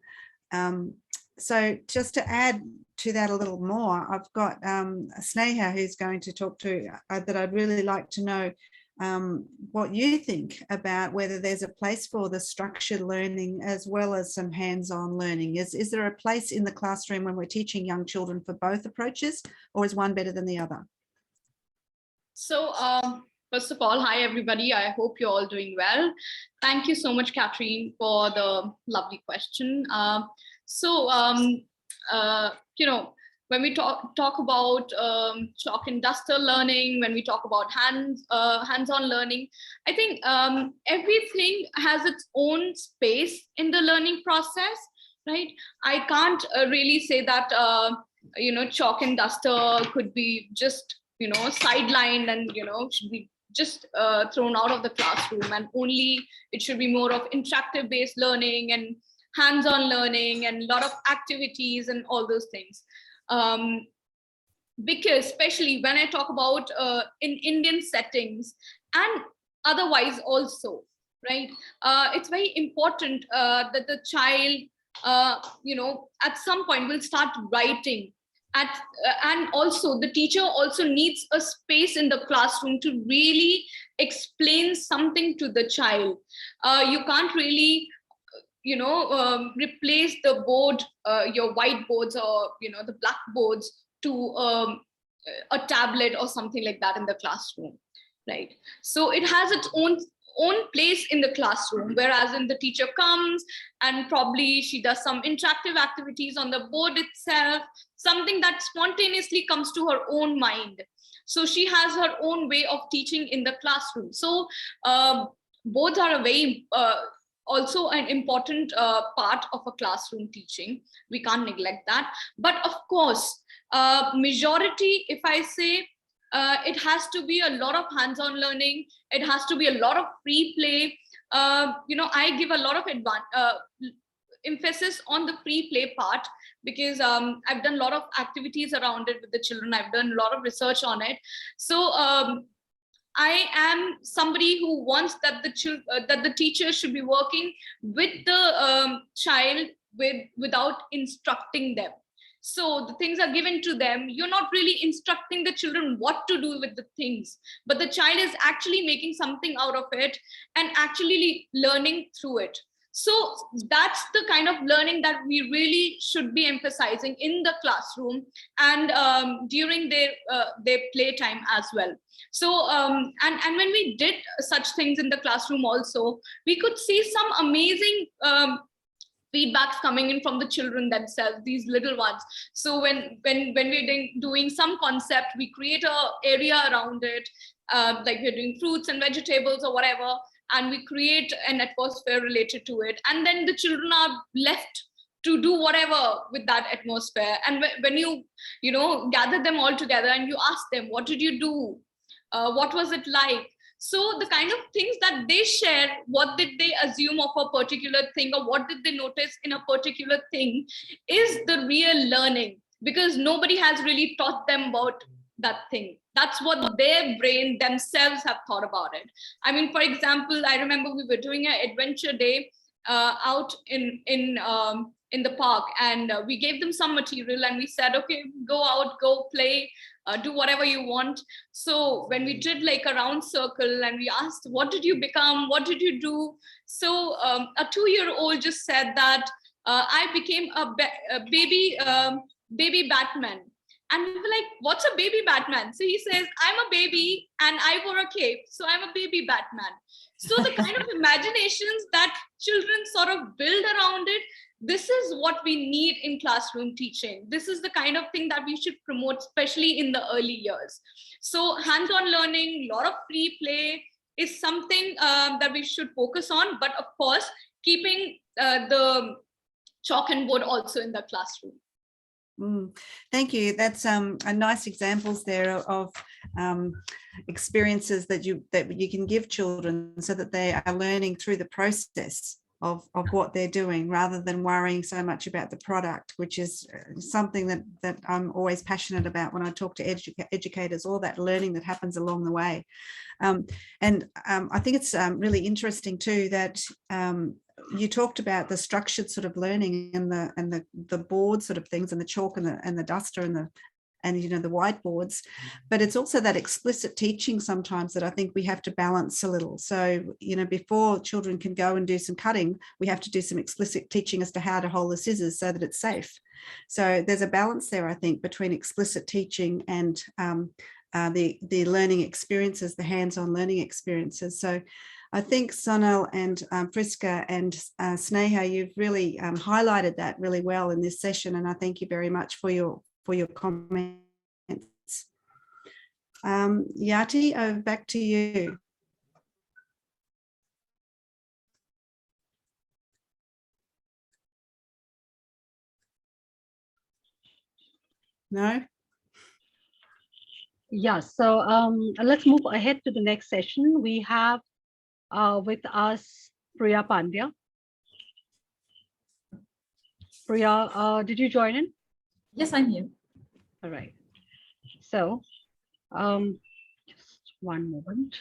So just to add to that a little more, I've got Sneha who's going to talk to that I'd really like to know what you think about whether there's a place for the structured learning as well as some hands-on learning. Is there a place in the classroom when we're teaching young children for both approaches, or is one better than the other? So first of all, hi everybody. I hope you're all doing well. Thank you so much, Catherine, for the lovely question. You know, when we talk about chalk and duster learning, when we talk about hands-on learning, I think everything has its own space in the learning process, right? I can't really say that you know, chalk and duster could be just, you know, sidelined and, you know, should be just thrown out of the classroom, and only it should be more of interactive based learning and hands-on learning and a lot of activities and all those things. Because especially when I talk about in Indian settings and otherwise also, right, it's very important that the child you know, at some point will start writing. And also the teacher also needs a space in the classroom to really explain something to the child. You can't really, you know, replace the board, your whiteboards or, you know, the blackboards to a tablet or something like that in the classroom, right? So it has its own place in the classroom, whereas in the teacher comes and probably she does some interactive activities on the board itself, something that spontaneously comes to her own mind. So she has her own way of teaching in the classroom. So both are a very also an important part of a classroom teaching. We can't neglect that. But of course, majority, if I say, it has to be a lot of hands-on learning. It has to be a lot of free play. You know, I give a lot of emphasis on the free play part, because I've done a lot of activities around it with the children. I've done a lot of research on it. So I am somebody who wants that the teacher should be working with the child without instructing them. So the things are given to them. You're not really instructing the children what to do with the things, but the child is actually making something out of it and actually learning through it. So that's the kind of learning that we really should be emphasizing in the classroom and during their playtime as well. So and when we did such things in the classroom also, we could see some amazing feedbacks coming in from the children themselves, these little ones. So when we're doing some concept, we create a area around it, like we're doing fruits and vegetables or whatever, and we create an atmosphere related to it. And then the children are left to do whatever with that atmosphere. And when you know, gather them all together and you ask them, what did you do? What was it like? So the kind of things that they share, what did they assume of a particular thing, or what did they notice in a particular thing, is the real learning because nobody has really taught them about that thing. That's what their brain themselves have thought about it. I mean, for example, I remember we were doing an adventure day out in the park, and we gave them some material and we said, okay, go out, go play, do whatever you want. So when we did like a round circle and we asked, what did you become, what did you do? So a 2-year-old just said that I became a baby Batman. And we were like, what's a baby Batman? So he says, I'm a baby and I wore a cape, so I'm a baby Batman. So the kind of imaginations that children sort of build around it, this is what we need in classroom teaching. This is the kind of thing that we should promote, especially in the early years. So hands-on learning, a lot of free play is something that we should focus on, but of course, keeping the chalk and board also in the classroom. Thank you. That's a nice examples there of experiences that you can give children so that they are learning through the process of what they're doing, rather than worrying so much about the product, which is something that I'm always passionate about when I talk to educators, all that learning that happens along the way. I think it's really interesting too that you talked about the structured sort of learning and the board sort of things, and the chalk and the duster and you know, the whiteboards, but it's also that explicit teaching sometimes that I think we have to balance a little. So, you know, before children can go and do some cutting, we have to do some explicit teaching as to how to hold the scissors so that it's safe. So there's a balance there, I think, between explicit teaching and the learning experiences, the hands-on learning experiences. So I think Sonal and Priska and Sneha, you've really highlighted that really well in this session, and I thank you very much for your comments. Yati, back to you. No? Yeah, so let's move ahead to the next session. We have with us Priya Pandya. Priya, did you join in? Yes, I'm here. All right. So just one moment.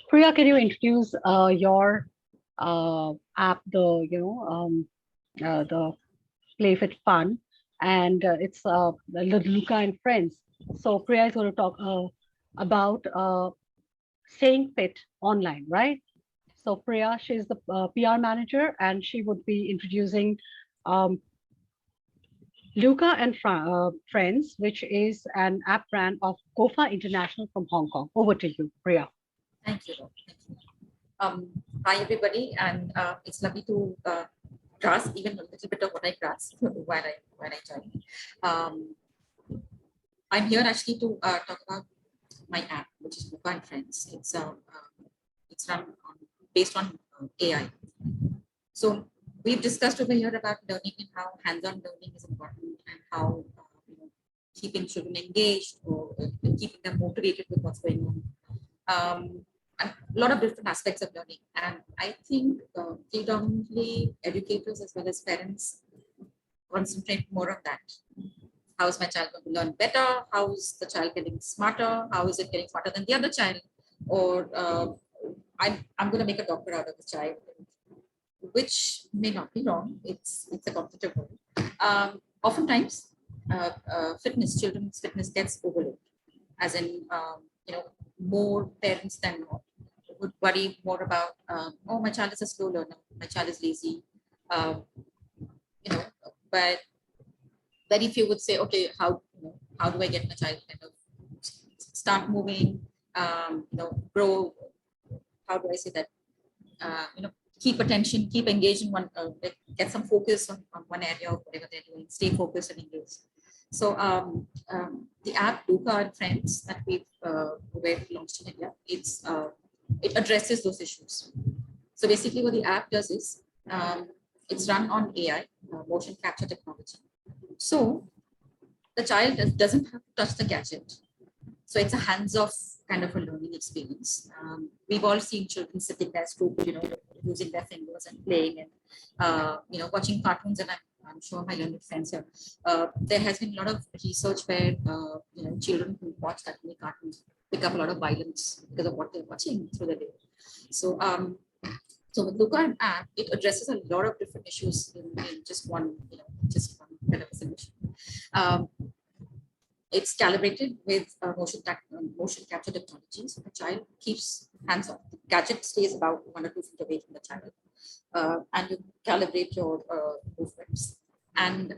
Priya, can you introduce your app, the Play Fit Fun, and it's Luca and Friends. So Priya is going to talk about staying fit online, right? So Priya, she's the PR manager, and she would be introducing Luca and Friends, which is an app brand of Gofa International from Hong Kong. Over to you, Priya. Thank you. Thank you. Hi, everybody, and it's lovely to grasp even a little bit of what I grasped when I joined. I'm here actually to talk about my app, which is Luca and Friends. It's run based on AI. So we've discussed over here about learning and how hands-on learning is important, and how keeping children engaged or keeping them motivated with what's going on. A lot of different aspects of learning, and I think predominantly educators as well as parents concentrate more on that. How is my child going to learn better? How is the child getting smarter? How is it getting smarter than the other child? Or I'm going to make a doctor out of the child, which may not be wrong. It's a competitive world. Oftentimes, children's fitness gets overlooked, as in more parents than not would worry more about oh, my child is a slow learner, my child is lazy, but very few would say, okay, how do I get my child kind of start moving, grow, how do I say that, keep attention, keep engaged in one, get some focus on one area of whatever they're doing, stay focused and engaged. So the app Luca and Friends that we've launched in India, it addresses those issues. So basically what the app does is, it's run on AI, motion capture technology. So the child doesn't have to touch the gadget. So it's a hands-off kind of a learning experience. We've all seen children sitting there, using their fingers and playing and watching cartoons, and I'm sure my learned friends here, there has been a lot of research where children who watch that many cartoons pick up a lot of violence because of what they're watching through the day. So so with Luca and app, it addresses a lot of different issues in just one kind of a solution. It's calibrated with motion capture technology. So the child keeps hands off. The gadget stays about 1 or 2 feet away from the child, and you calibrate your movements. And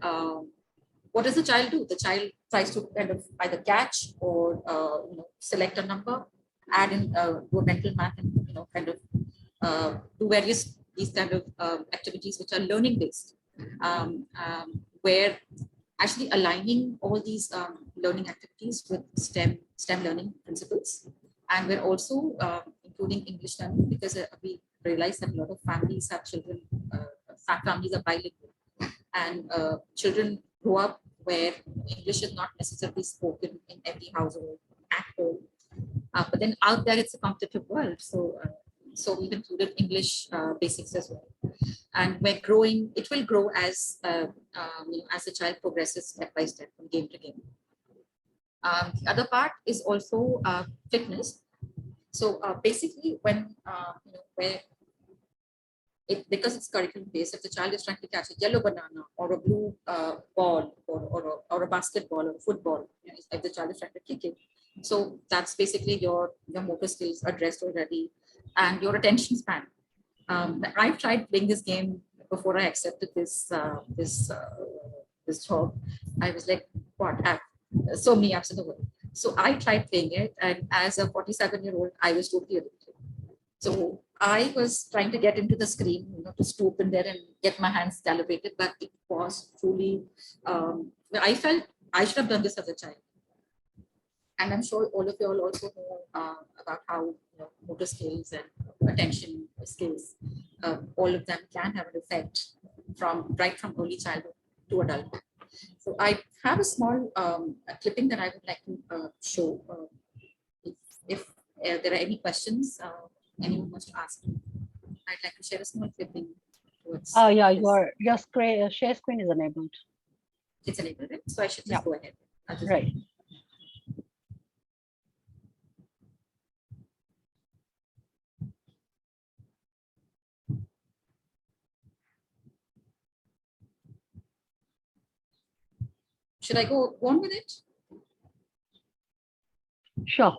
what does the child do? The child tries to kind of either catch or select a number, add in do a mental math, and kind of do various these kind of activities which are learning based, where actually aligning all these learning activities with STEM learning principles. And we're also including English learning, because we realize that a lot of families have children, families are bilingual, and children grow up where English is not necessarily spoken in every household at home. But then out there, it's a competitive world. So we've included English basics as well. And we're growing, it will grow as the child progresses step by step from game to game. The other part is also fitness. So basically, when because it's curriculum based, if the child is trying to catch a yellow banana or a blue ball or a basketball or a football, if the child is trying to kick it, so that's basically your motor skills addressed already, and your attention span. I've tried playing this game before I accepted this job. I was like, what? So many apps in the world. So I tried playing it, and as a 47-year-old, I was totally addicted. So I was trying to get into the screen, to stoop in there and get my hands calibrated, but it was truly, I felt I should have done this as a child. And I'm sure all of you all also know about how motor skills and attention skills, all of them can have an effect right from early childhood to adulthood. So I have a small clipping that I would like to show. If there are any questions anyone wants to ask, I'd like to share a small clipping. Yeah, your share screen is enabled. It's enabled, right? So I should just go ahead. Right. Should I go on with it? Sure.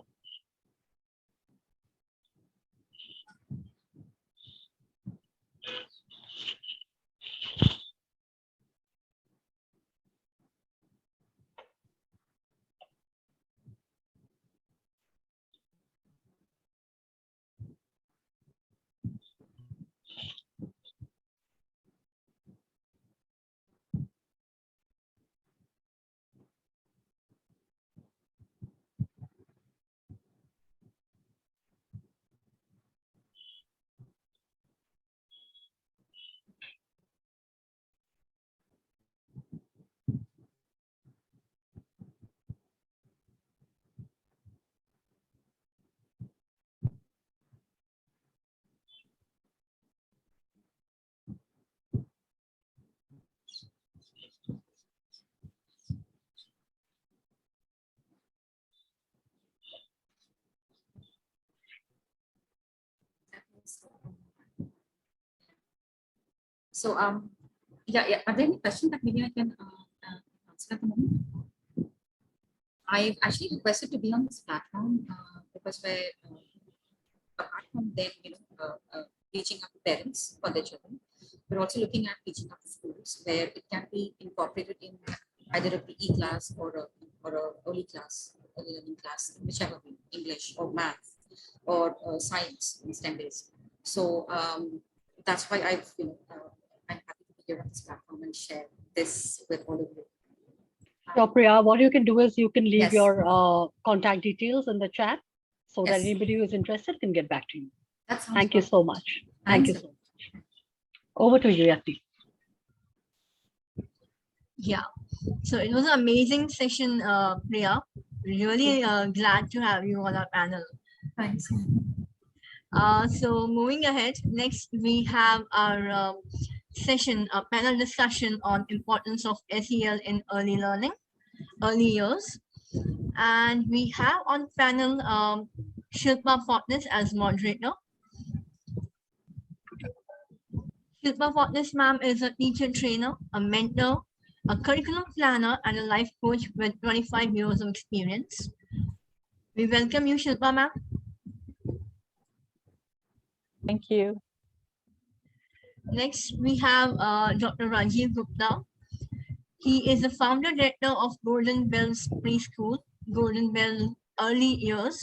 So yeah. Are there any questions that maybe I can answer at the moment? I've actually requested to be on this platform because we're apart from them, reaching out to parents for their children, we're also looking at reaching out to schools where it can be incorporated in either a PE class or a early learning class, whichever way, English or math or science in STEM based. So that's why I'm happy to be here on this platform and share this with all of you. So Priya, what you can do is you can leave your contact details in the chat so that anybody who is interested can get back to you. Thank you so much. Thank you so much. Over to you, Yati. Yeah, so it was an amazing session, Priya. Really glad to have you on our panel. Thanks. So moving ahead, next we have our session, a panel discussion on importance of SEL in early learning, early years. And we have on panel Shilpa Fortness as moderator. Shilpa Fortness ma'am is a teacher trainer, a mentor, a curriculum planner, and a life coach with 25 years of experience. We welcome you, Shilpa ma'am. Thank you. Next, we have Dr. Rajiv Gupta. He is the founder director of Golden Bells Preschool, Golden Bell Early Years,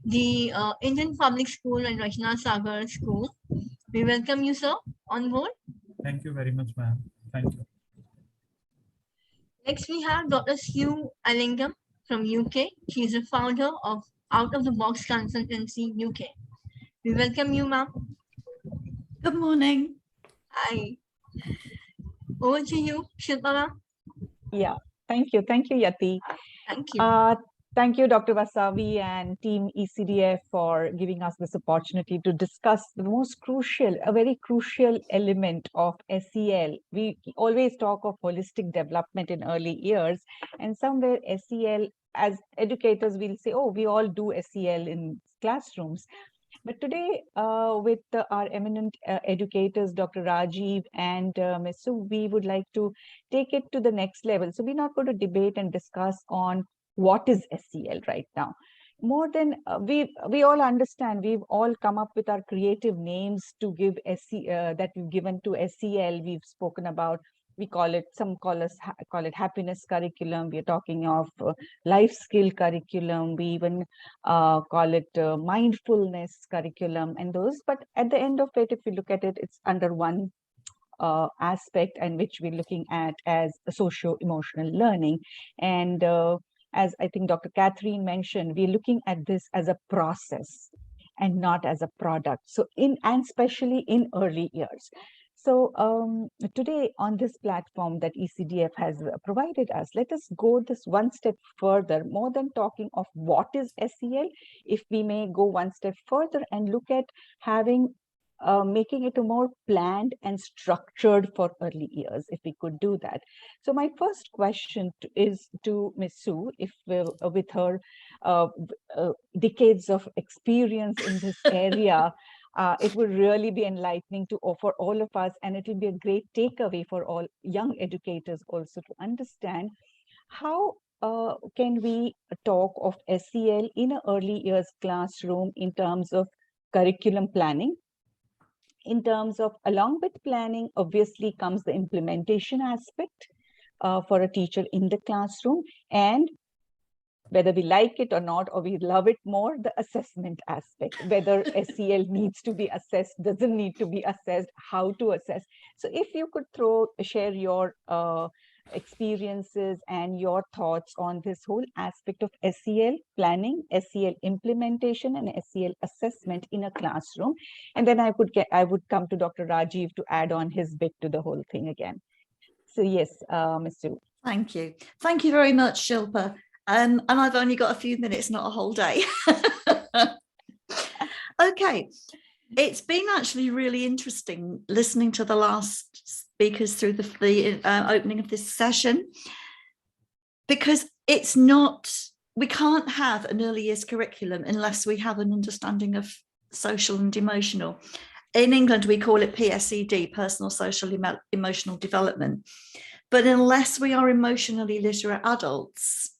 the Indian Public School and Rachna Sagar School. We welcome you, sir, on board. Thank you very much, ma'am. Thank you. Next, we have Dr. Sue Allingam from UK. She is the founder of Out of the Box Consultancy UK. We welcome you, ma'am. Good morning. Hi. Over to you, Shilpa ma'am. Yeah, thank you. Thank you, Yati. Thank you. Thank you, Dr. Vasavi and team ECDF for giving us this opportunity to discuss the most crucial, a very crucial element of SEL. We always talk of holistic development in early years, and somewhere SEL, as educators, we'll say, oh, we all do SEL in classrooms. But today, with our eminent educators, Dr. Rajiv and Ms. Sue, we would like to take it to the next level. So we're not going to debate and discuss on what is SEL right now. More than we all understand, we've all come up with our creative names to give that we've given to SEL. We've spoken about, we call it, some call it happiness curriculum. We're talking of life skill curriculum. We even call it mindfulness curriculum and those. But at the end of it, if you look at it, it's under one aspect, and which we're looking at as socio-emotional learning. And as I think Dr. Catherine mentioned, we're looking at this as a process and not as a product. So and especially in early years. So today on this platform that ECDF has provided us, let us go this one step further, more than talking of what is SEL, if we may go one step further and look at having making it a more planned and structured for early years, if we could do that. So my first question is to Ms. Sue, if with her decades of experience in this area, it would really be enlightening to offer all of us, and it will be a great takeaway for all young educators also to understand how can we talk of SEL in an early years classroom in terms of curriculum planning. In terms of, along with planning, obviously comes the implementation aspect for a teacher in the classroom, and whether we like it or not, or we love it more, the assessment aspect, whether SEL needs to be assessed, doesn't need to be assessed, how to assess. So if you could share your experiences and your thoughts on this whole aspect of SEL planning, SEL implementation, and SEL assessment in a classroom. And then I would come to Dr. Rajiv to add on his bit to the whole thing again. So yes, Mr. Thank you. Thank you very much, Shilpa. And I've only got a few minutes, not a whole day. Okay. It's been actually really interesting listening to the last speakers through the opening of this session, because it's not, we can't have an early years curriculum unless we have an understanding of social and emotional. In England, we call it PSED, personal, social, emotional development. But unless we are emotionally literate adults,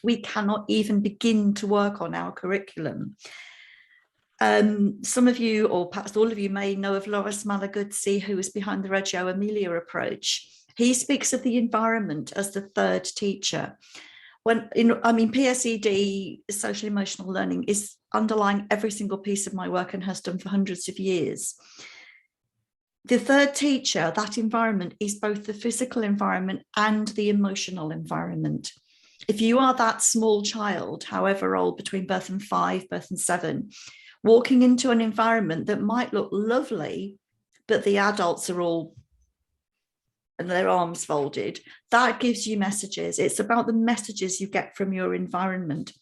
we cannot even begin to work on our curriculum. Some of you, or perhaps all of you, may know of Loris Malaguzzi, who is behind the Reggio Emilia approach. He speaks of the environment as the third teacher. PSED, social emotional learning, is underlying every single piece of my work and has done for hundreds of years. The third teacher, that environment, is both the physical environment and the emotional environment. If you are that small child, however old, between birth and 5, birth and 7, walking into an environment that might look lovely, but the adults are all and their arms folded, that gives you messages. It's about the messages you get from your environment.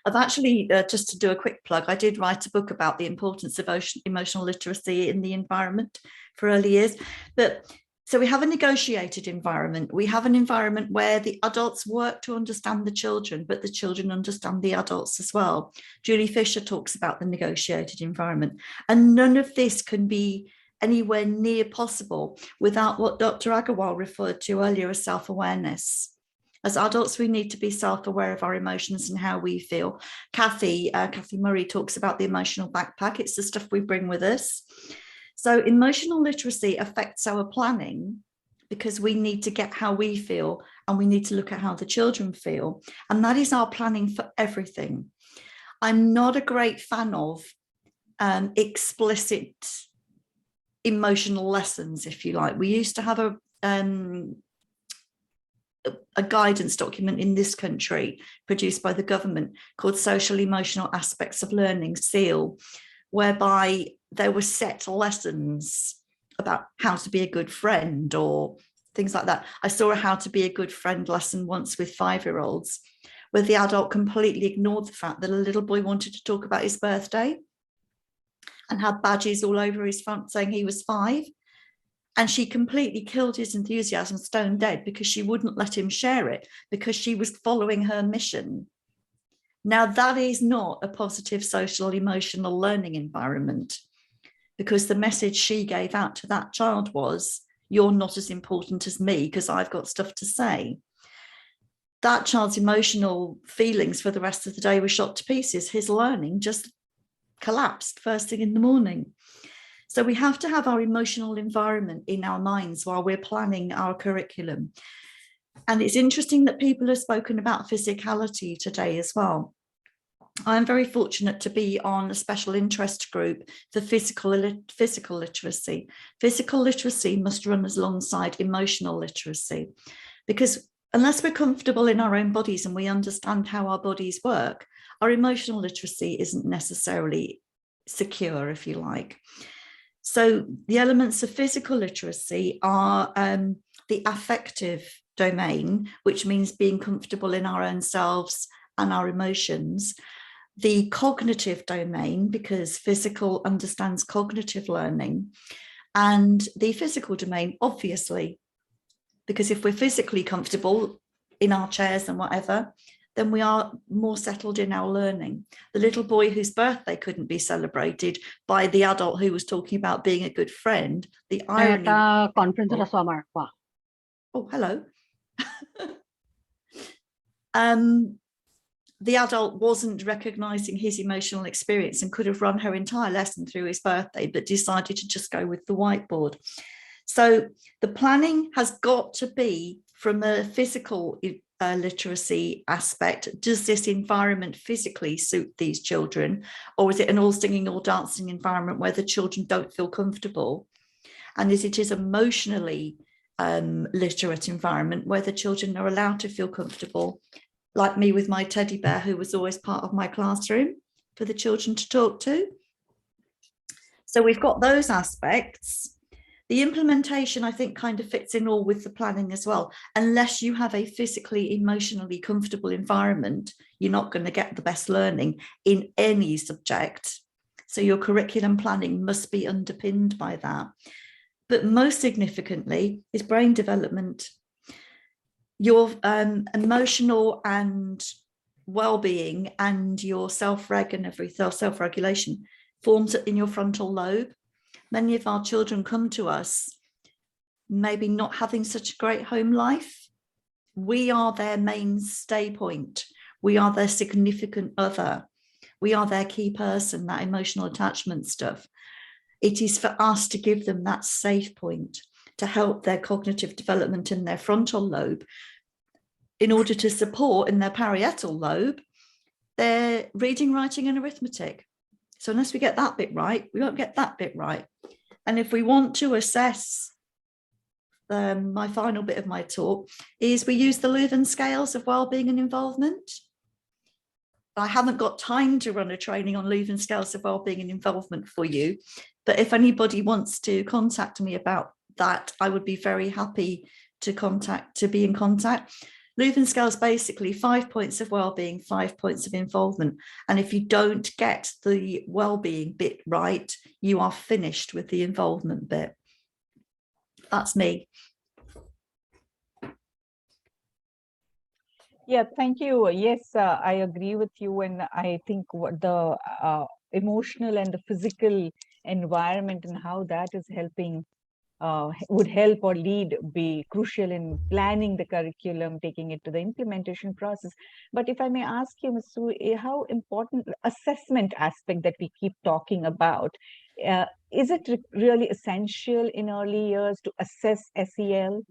I've actually, just to do a quick plug, I did write a book about the importance of emotional literacy in the environment for early years. But so we have a negotiated environment. We have an environment where the adults work to understand the children, but the children understand the adults as well. Julie Fisher talks about the negotiated environment, and none of this can be anywhere near possible without what Dr. Agarwal referred to earlier as self-awareness. As adults, we need to be self-aware of our emotions and how we feel. Kathy Murray talks about the emotional backpack. It's the stuff we bring with us. So emotional literacy affects our planning because we need to get how we feel and we need to look at how the children feel. And that is our planning for everything. I'm not a great fan of explicit emotional lessons, if you like. We used to have a guidance document in this country produced by the government called Social Emotional Aspects of Learning, SEAL, whereby there were set lessons about how to be a good friend or things like that. I saw a how to be a good friend lesson once with 5-year-olds where the adult completely ignored the fact that a little boy wanted to talk about his birthday and had badges all over his front saying he was 5. And she completely killed his enthusiasm stone dead because she wouldn't let him share it because she was following her mission. Now, that is not a positive social emotional learning environment, because the message she gave out to that child was, you're not as important as me because I've got stuff to say. That child's emotional feelings for the rest of the day were shot to pieces. His learning just collapsed first thing in the morning. So we have to have our emotional environment in our minds while we're planning our curriculum. And it's interesting that people have spoken about physicality today as well. I'm very fortunate to be on a special interest group for physical literacy. Physical literacy must run alongside emotional literacy, because unless we're comfortable in our own bodies and we understand how our bodies work, our emotional literacy isn't necessarily secure, if you like. So the elements of physical literacy are the affective domain, which means being comfortable in our own selves and our emotions. The cognitive domain, because physical understands cognitive learning, and the physical domain, obviously, because if we're physically comfortable in our chairs and whatever, then we are more settled in our learning. The little boy whose birthday couldn't be celebrated by the adult who was talking about being a good friend, the irony. Oh, hello. The adult wasn't recognizing his emotional experience and could have run her entire lesson through his birthday, but decided to just go with the whiteboard. So the planning has got to be from a physical literacy aspect. Does this environment physically suit these children, or is it an all singing, all dancing environment where the children don't feel comfortable? And is it emotionally literate environment where the children are allowed to feel comfortable, like me with my teddy bear, who was always part of my classroom for the children to talk to? So we've got those aspects. The implementation, I think, kind of fits in all with the planning as well. Unless you have a physically, emotionally comfortable environment, you're not going to get the best learning in any subject. So your curriculum planning must be underpinned by that. But most significantly is brain development. Your emotional and well-being and your self-reg and everything, self-regulation forms in your frontal lobe. Many of our children come to us maybe not having such a great home life. We are their mainstay point. We are their significant other. We are their key person, that emotional attachment stuff. It is for us to give them that safe point to help their cognitive development in their frontal lobe in order to support in their parietal lobe their reading, writing and arithmetic. So unless we get that bit right, we won't get that bit right. And if we want to assess, my final bit of my talk is we use the Leuven scales of wellbeing and involvement. I haven't got time to run a training on Leuven scales of wellbeing and involvement for you, but if anybody wants to contact me about that, I would be very happy to be in contact. Leuven scales basically 5 points of well-being, 5 points of involvement. And if you don't get the well-being bit right, you are finished with the involvement bit. That's me. Yeah, thank you. Yes, I agree with you. And I think what the emotional and the physical environment and how that is helping would help or lead be crucial in planning the curriculum, taking it to the implementation process. But if I may ask you, Ms. Su, how important the assessment aspect that we keep talking about, is it really essential in early years to assess SEL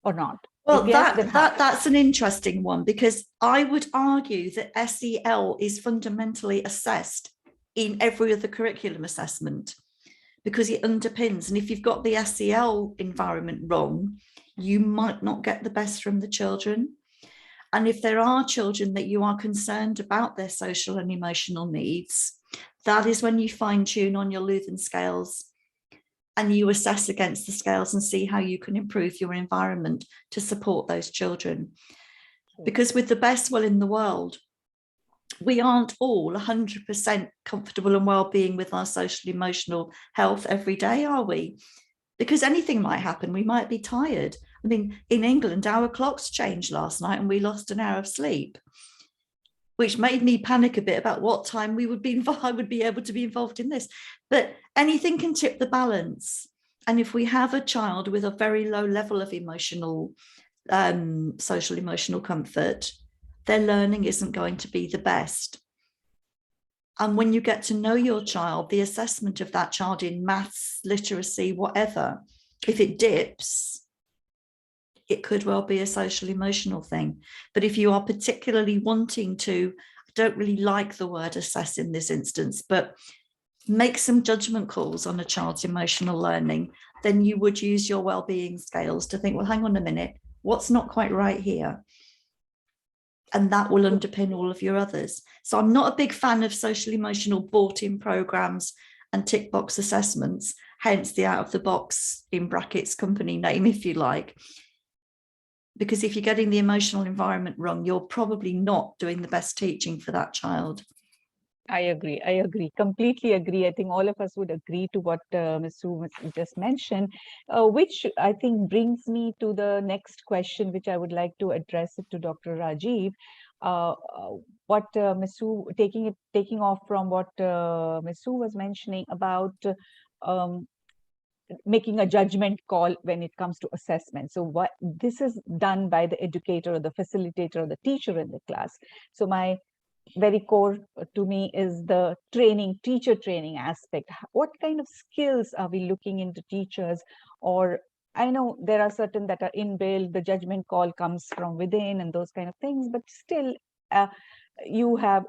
or not? Well, If yes, then how? that's an interesting one, because I would argue that SEL is fundamentally assessed in every other curriculum assessment, because it underpins. And if you've got the SEL environment wrong, you might not get the best from the children. And if there are children that you are concerned about their social and emotional needs, that is when you fine tune on your Leuven scales and you assess against the scales and see how you can improve your environment to support those children. Because with the best will in the world, we aren't all 100% comfortable and well-being with our social emotional health every day, are we? Because anything might happen. We might be tired. I mean, in England, our clocks changed last night and we lost an hour of sleep, which made me panic a bit about what time we would be I would be able to be involved in this. But anything can tip the balance. And if we have a child with a very low level of emotional, social emotional comfort, their learning isn't going to be the best. And when you get to know your child, the assessment of that child in maths, literacy, whatever, if it dips, it could well be a social emotional thing. But if you are particularly wanting to, I don't really like the word assess in this instance, but make some judgment calls on a child's emotional learning, then you would use your well-being scales to think, well, hang on a minute, what's not quite right here? And that will underpin all of your others. So I'm not a big fan of social emotional bought-in programs and tick box assessments, hence the out of the box, in brackets, company name, if you like. Because if you're getting the emotional environment wrong, you're probably not doing the best teaching for that child. I agree, completely agree. I think all of us would agree to what Ms. Su just mentioned, which I think brings me to the next question, which I would like to address it to Dr. Rajiv. What Ms. Su, taking off from what Ms. Su was mentioning about making a judgment call when it comes to assessment. So what this is done by the educator or the facilitator or the teacher in the class. So my very core to me is the teacher training aspect. What kind of skills are we looking into teachers? Or I know there are certain that are inbuilt, the judgment call comes from within and those kind of things, but still you have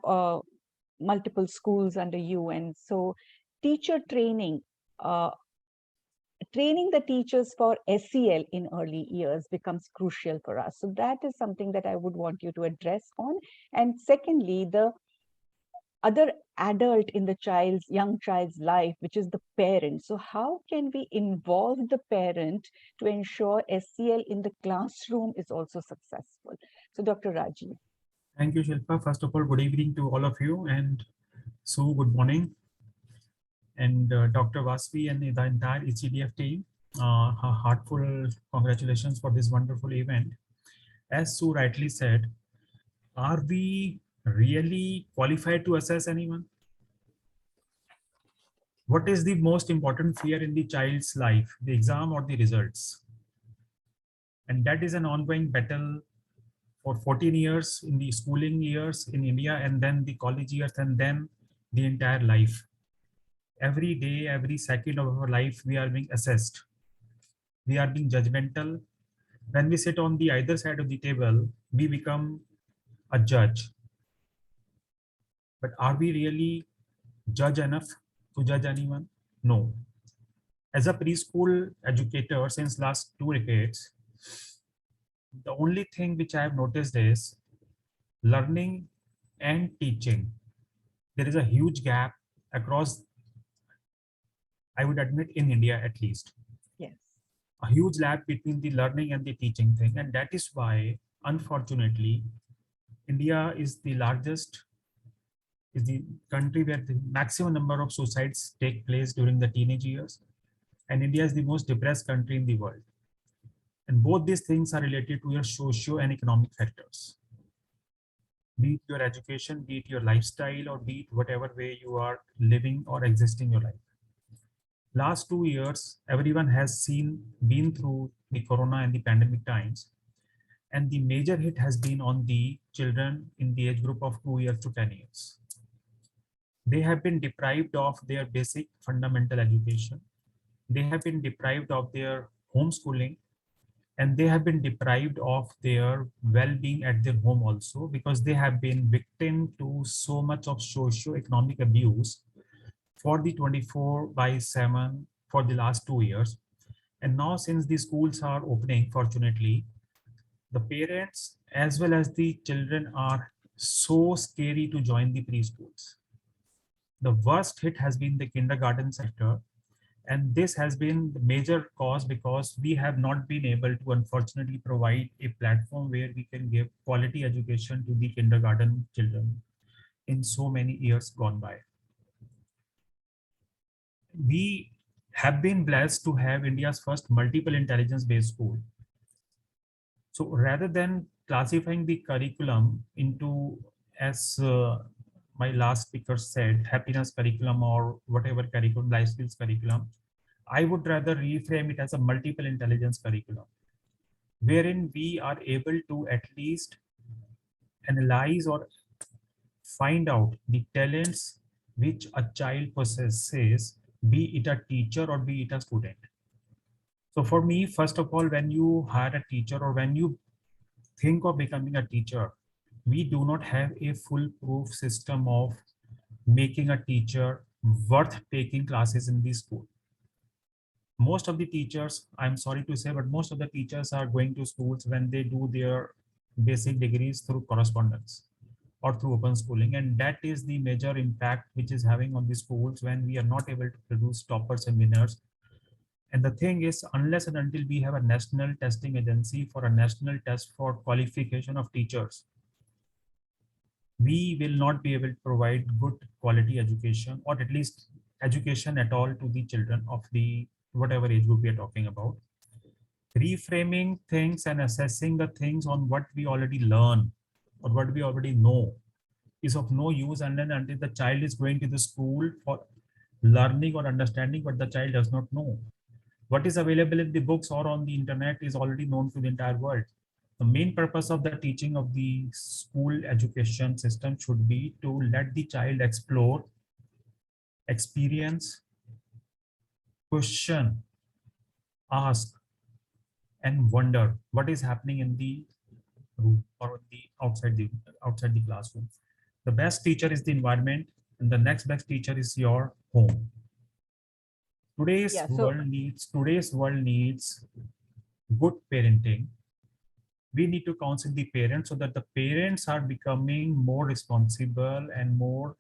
multiple schools under you. And so teacher training, training the teachers for SEL in early years becomes crucial for us. So that is something that I would want you to address on. And secondly, the other adult in the young child's life, which is the parent. So how can we involve the parent to ensure SEL in the classroom is also successful? So Dr. Rajiv. Thank you, Shilpa. First of all, good evening to all of you, and Sue, good morning. And Dr. Vasvi and the entire Ecdf team, heartful congratulations for this wonderful event. As Sue rightly said, are we really qualified to assess anyone? What is the most important fear in the child's life, the exam or the results? And that is an ongoing battle for 14 years in the schooling years in India, and then the college years, and then the entire life. Every day, every second of our life, we are being assessed. We are being judgmental. When we sit on the either side of the table, we become a judge. But are we really judge enough to judge anyone? No. As a preschool educator since last 2 decades, the only thing which I have noticed is learning and teaching. There is a huge gap across, I would admit, in India at least. Yes. A huge gap between the learning and the teaching thing. And that is why unfortunately, India is the largest, is the country where the maximum number of suicides take place during the teenage years. And India is the most depressed country in the world. And both these things are related to your socio and economic factors. Be it your education, be it your lifestyle, or be it whatever way you are living or existing your life. Last 2 years, everyone has been through the corona and the pandemic times. And the major hit has been on the children in the age group of 2 years to 10 years. They have been deprived of their basic fundamental education. They have been deprived of their homeschooling, and they have been deprived of their well-being at their home also, because they have been victim to so much of socio-economic abuse for the 24/7 for the last 2 years. And now, since the schools are opening, fortunately, the parents as well as the children are so scary to join the preschools. The worst hit has been the kindergarten sector. And this has been the major cause because we have not been able to, unfortunately, provide a platform where we can give quality education to the kindergarten children in so many years gone by. We have been blessed to have India's first multiple intelligence-based school. So rather than classifying the curriculum into, as my last speaker said, happiness curriculum or whatever curriculum, life skills curriculum, I would rather reframe it as a multiple intelligence curriculum, wherein we are able to at least analyze or find out the talents which a child possesses, be it a teacher or be it a student. So for me, first of all, when you hire a teacher or when you think of becoming a teacher, we do not have a foolproof system of making a teacher worth taking classes in the school. Most of the teachers, I'm sorry to say, but most of the teachers are going to schools when they do their basic degrees through correspondence or through open schooling. And that is the major impact which is having on the schools when we are not able to produce toppers and winners. And the thing is, unless and until we have a national testing agency for a national test for qualification of teachers, we will not be able to provide good quality education, or at least education at all, to the children of the whatever age group we are talking about. Reframing things and assessing the things on what we already learn or what we already know is of no use until the child is going to the school for learning or understanding what the child does not know. What is available in the books or on the internet is already known to the entire world. The main purpose of the teaching of the school education system should be to let the child explore, experience, question, ask, and wonder what is happening in the room or outside the classroom. The best teacher is the environment, and the next best teacher is your home. Today's world needs good parenting. We need to counsel the parents so that the parents are becoming more responsible and more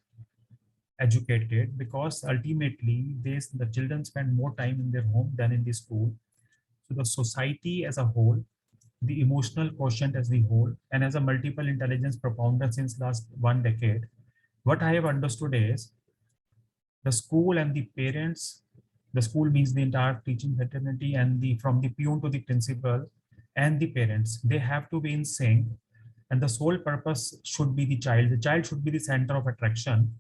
educated, because ultimately the children spend more time in their home than in the school. So the society as a whole, the emotional quotient as the whole, and as a multiple intelligence propounder since last 1 decade, what I have understood is the school and the parents, the school means the entire teaching fraternity, and from the peon to the principal and the parents, they have to be in sync. And the sole purpose should be the child. The child should be the center of attraction.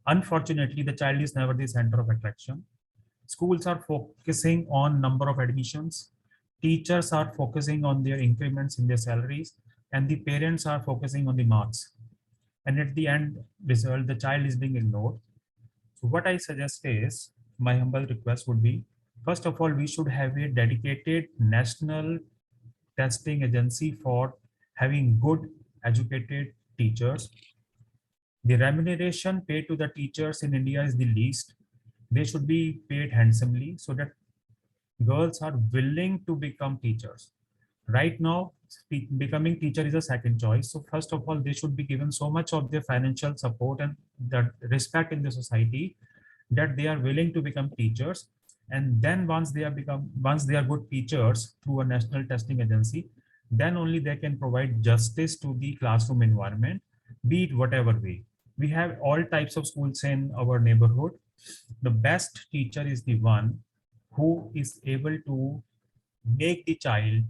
Unfortunately, the child is never the center of attraction. Schools are focusing on number of admissions. Teachers are focusing on their increments in their salaries, and the parents are focusing on the marks. And at the end result, the child is being ignored. So what I suggest is, my humble request would be, first of all, we should have a dedicated national testing agency for having good educated teachers. The remuneration paid to the teachers in India is the least. They should be paid handsomely so that girls are willing to become teachers. Right now, becoming teacher is a second choice. So first of all, they should be given so much of their financial support and the respect in the society that they are willing to become teachers. And then once they are good teachers through a national testing agency, then only they can provide justice to the classroom environment, be it whatever way. We have all types of schools in our neighborhood. The best teacher is the one who is able to make the child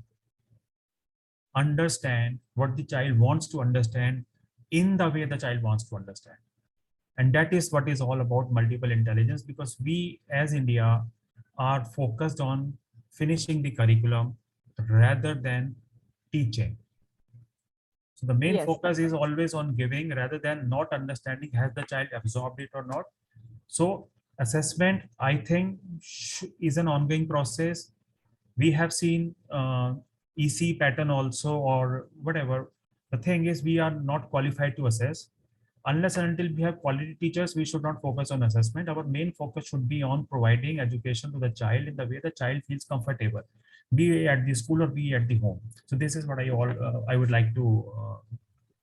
understand what the child wants to understand in the way the child wants to understand. And that is what is all about multiple intelligence, because we as India are focused on finishing the curriculum rather than teaching. So the main focus is always on giving rather than not understanding has the child absorbed it or not. So assessment, I think, is an ongoing process. We have seen EC pattern also, or whatever. The thing is, we are not qualified to assess. Unless and until we have quality teachers, we should not focus on assessment. Our main focus should be on providing education to the child in the way the child feels comfortable, be at the school or be at the home. So this is what I would like to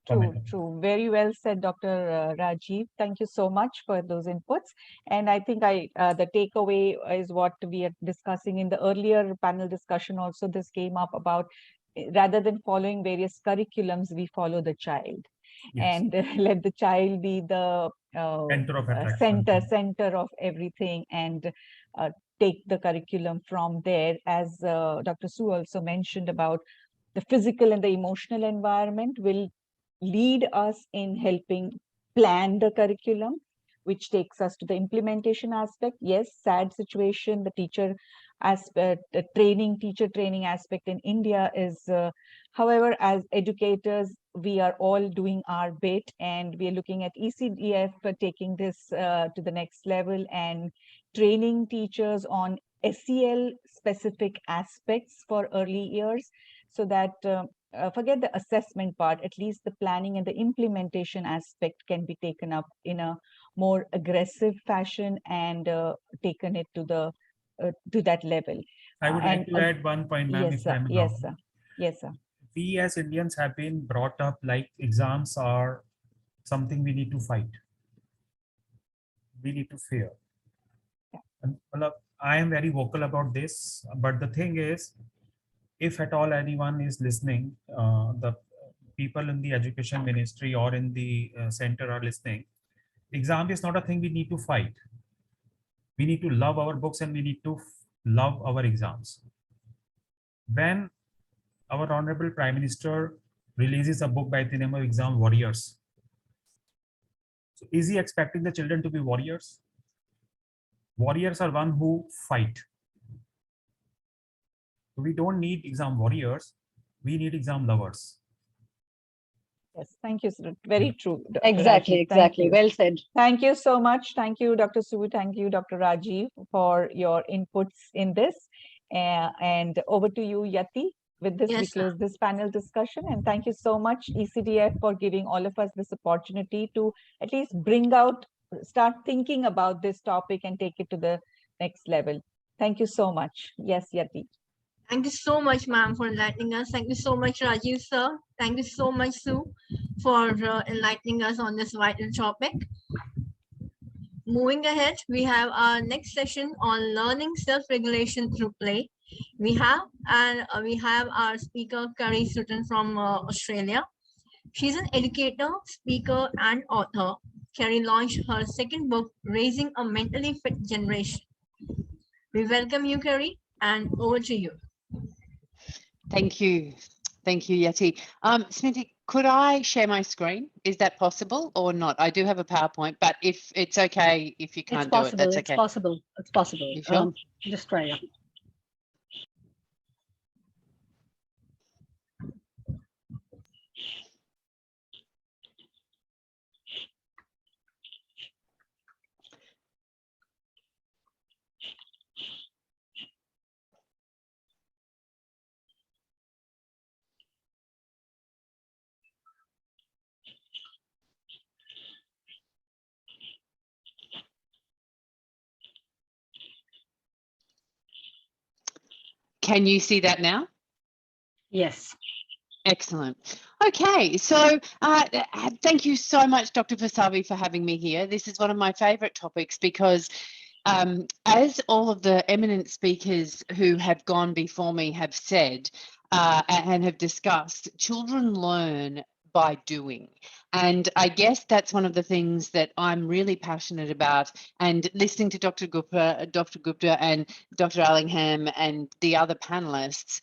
comment on. True. Very well said, Dr. Rajiv. Thank you so much for those inputs. And I think the takeaway is what we are discussing in the earlier panel discussion. Also, this came up about rather than following various curriculums, we follow the child. Yes. And let the child be the center of everything, and take the curriculum from there. As Dr. Su also mentioned about the physical and the emotional environment will lead us in helping plan the curriculum, which takes us to the implementation aspect. Yes, sad situation, the teacher aspect, the teacher training aspect in India is, however, as educators, we are all doing our bit, and we are looking at ECDF taking this to the next level and training teachers on SEL specific aspects for early years, so that forget the assessment part, at least the planning and the implementation aspect can be taken up in a more aggressive fashion and taken it to the to that level. I would like to add one point, ma'am, yes, if sir. I'm Yes, wrong. sir. Yes, sir. We as Indians have been brought up like exams are something we need to fight. We need to fear. Yeah. And I am very vocal about this, but the thing is, if at all anyone is listening, the people in the education ministry or in the center are listening, exam is not a thing we need to fight. We need to love our books and we need to love our exams. When our Honorable Prime Minister releases a book by the name of Exam Warriors, so is he expecting the children to be warriors? Warriors are one who fight. So we don't need exam warriors, we need exam lovers. Yes, thank you, sir. Very true. Dr. Exactly, Rajiv. exactly. Well said. Thank you so much. Thank you, Dr. Su. Thank you, Dr. Rajiv, for your inputs in this. And over to you, Yati. With this, we close this panel discussion. And thank you so much, ECDF, for giving all of us this opportunity to at least start thinking about this topic and take it to the next level. Thank you so much. Yes, Yati. Thank you so much, ma'am, for enlightening us. Thank you so much, Rajiv, sir. Thank you so much, Sue, for enlightening us on this vital topic. Moving ahead, we have our next session on learning self-regulation through play. We have our speaker, Carrie Sutton from Australia. She's an educator, speaker, and author. Carrie launched her second book, Raising a Mentally Fit Generation. We welcome you, Carrie, and over to you. Thank you. Thank you, Yati. Smithy, could I share my screen? Is that possible or not? I do have a PowerPoint, but if it's okay, if you can't do it, that's okay. It's possible. It's possible. You sure? Just try it. Can you see that now? Yes. Excellent. Okay, so thank you so much, Dr. Vasavi, for having me here. This is one of my favourite topics because as all of the eminent speakers who have gone before me have said, and have discussed, children learn by doing. And I guess that's one of the things that I'm really passionate about. And listening to Dr. Gupta and Dr. Allingham and the other panelists,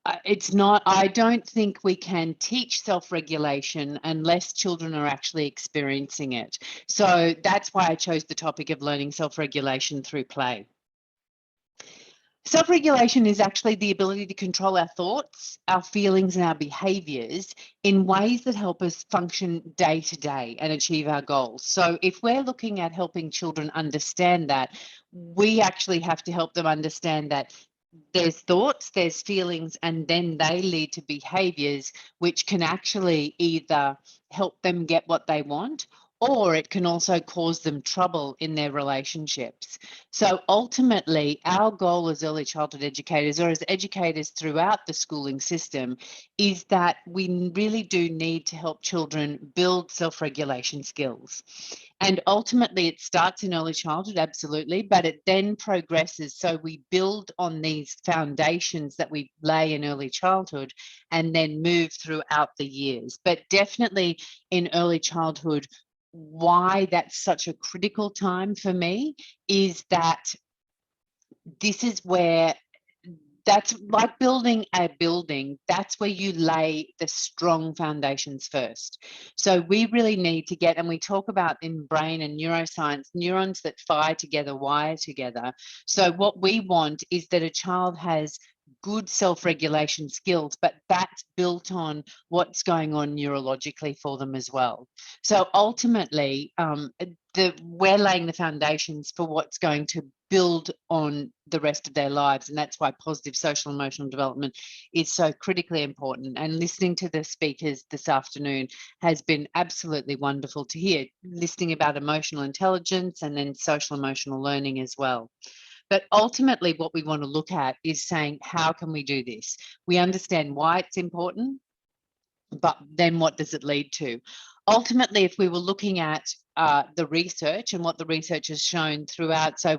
I don't think we can teach self-regulation unless children are actually experiencing it. So that's why I chose the topic of learning self-regulation through play. Self-regulation is actually the ability to control our thoughts, our feelings, and our behaviors in ways that help us function day to day and achieve our goals. So if we're looking at helping children understand that, we actually have to help them understand that there's thoughts, there's feelings, and then they lead to behaviors which can actually either help them get what they want, or it can also cause them trouble in their relationships. So ultimately, our goal as early childhood educators, or as educators throughout the schooling system, is that we really do need to help children build self-regulation skills. And ultimately, it starts in early childhood, absolutely, but it then progresses. So we build on these foundations that we lay in early childhood and then move throughout the years. But definitely in early childhood, why that's such a critical time for me is that this is where, that's like building a building, that's where you lay the strong foundations first. So we really need to get, and we talk about in brain and neuroscience, neurons that fire together wire together. So what we want is that a child has good self-regulation skills, but that's built on what's going on neurologically for them as well. So ultimately, we're laying the foundations for what's going to build on the rest of their lives. And that's why positive social emotional development is so critically important. And listening to the speakers this afternoon has been absolutely wonderful to hear, listening about emotional intelligence and then social emotional learning as well. But ultimately, what we want to look at is saying, how can we do this? We understand why it's important, but then what does it lead to? Ultimately, if we were looking at the research and what the research has shown throughout, so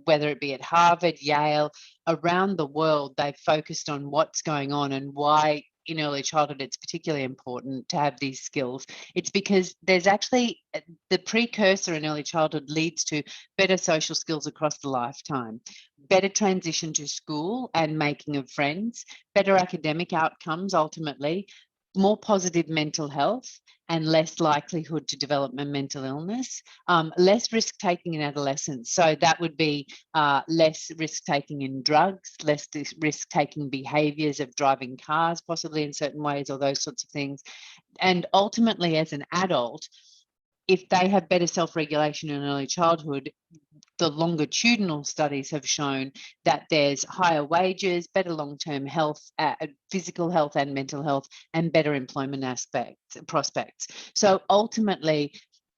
whether it be at Harvard, Yale, around the world, they've focused on what's going on and why in early childhood it's particularly important to have these skills. It's because there's actually the precursor in early childhood leads to better social skills across the lifetime, better transition to school and making of friends, better academic outcomes ultimately, more positive mental health and less likelihood to develop a mental illness, less risk-taking in adolescence. So that would be less risk-taking in drugs, less risk-taking behaviours of driving cars, possibly in certain ways, or those sorts of things. And ultimately, as an adult, if they have better self-regulation in early childhood, the longitudinal studies have shown that there's higher wages, better long-term health, physical health and mental health, and better employment prospects. So ultimately,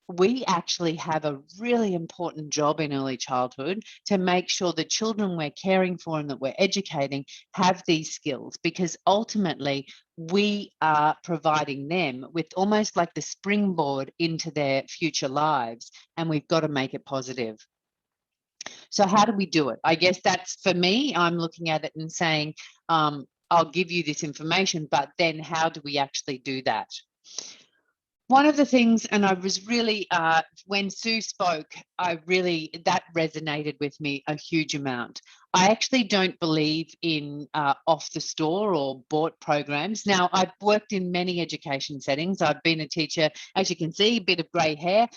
we actually have a really important job in early childhood to make sure the children we're caring for and that we're educating have these skills, because ultimately we are providing them with almost like the springboard into their future lives, and we've got to make it positive. So how do we do it? I guess that's, for me, I'm looking at it and saying, I'll give you this information, but then how do we actually do that? One of the things, and I was really, when Sue spoke, that resonated with me a huge amount. I actually don't believe in off the store or bought programs. Now, I've worked in many education settings. I've been a teacher, as you can see, a bit of grey hair,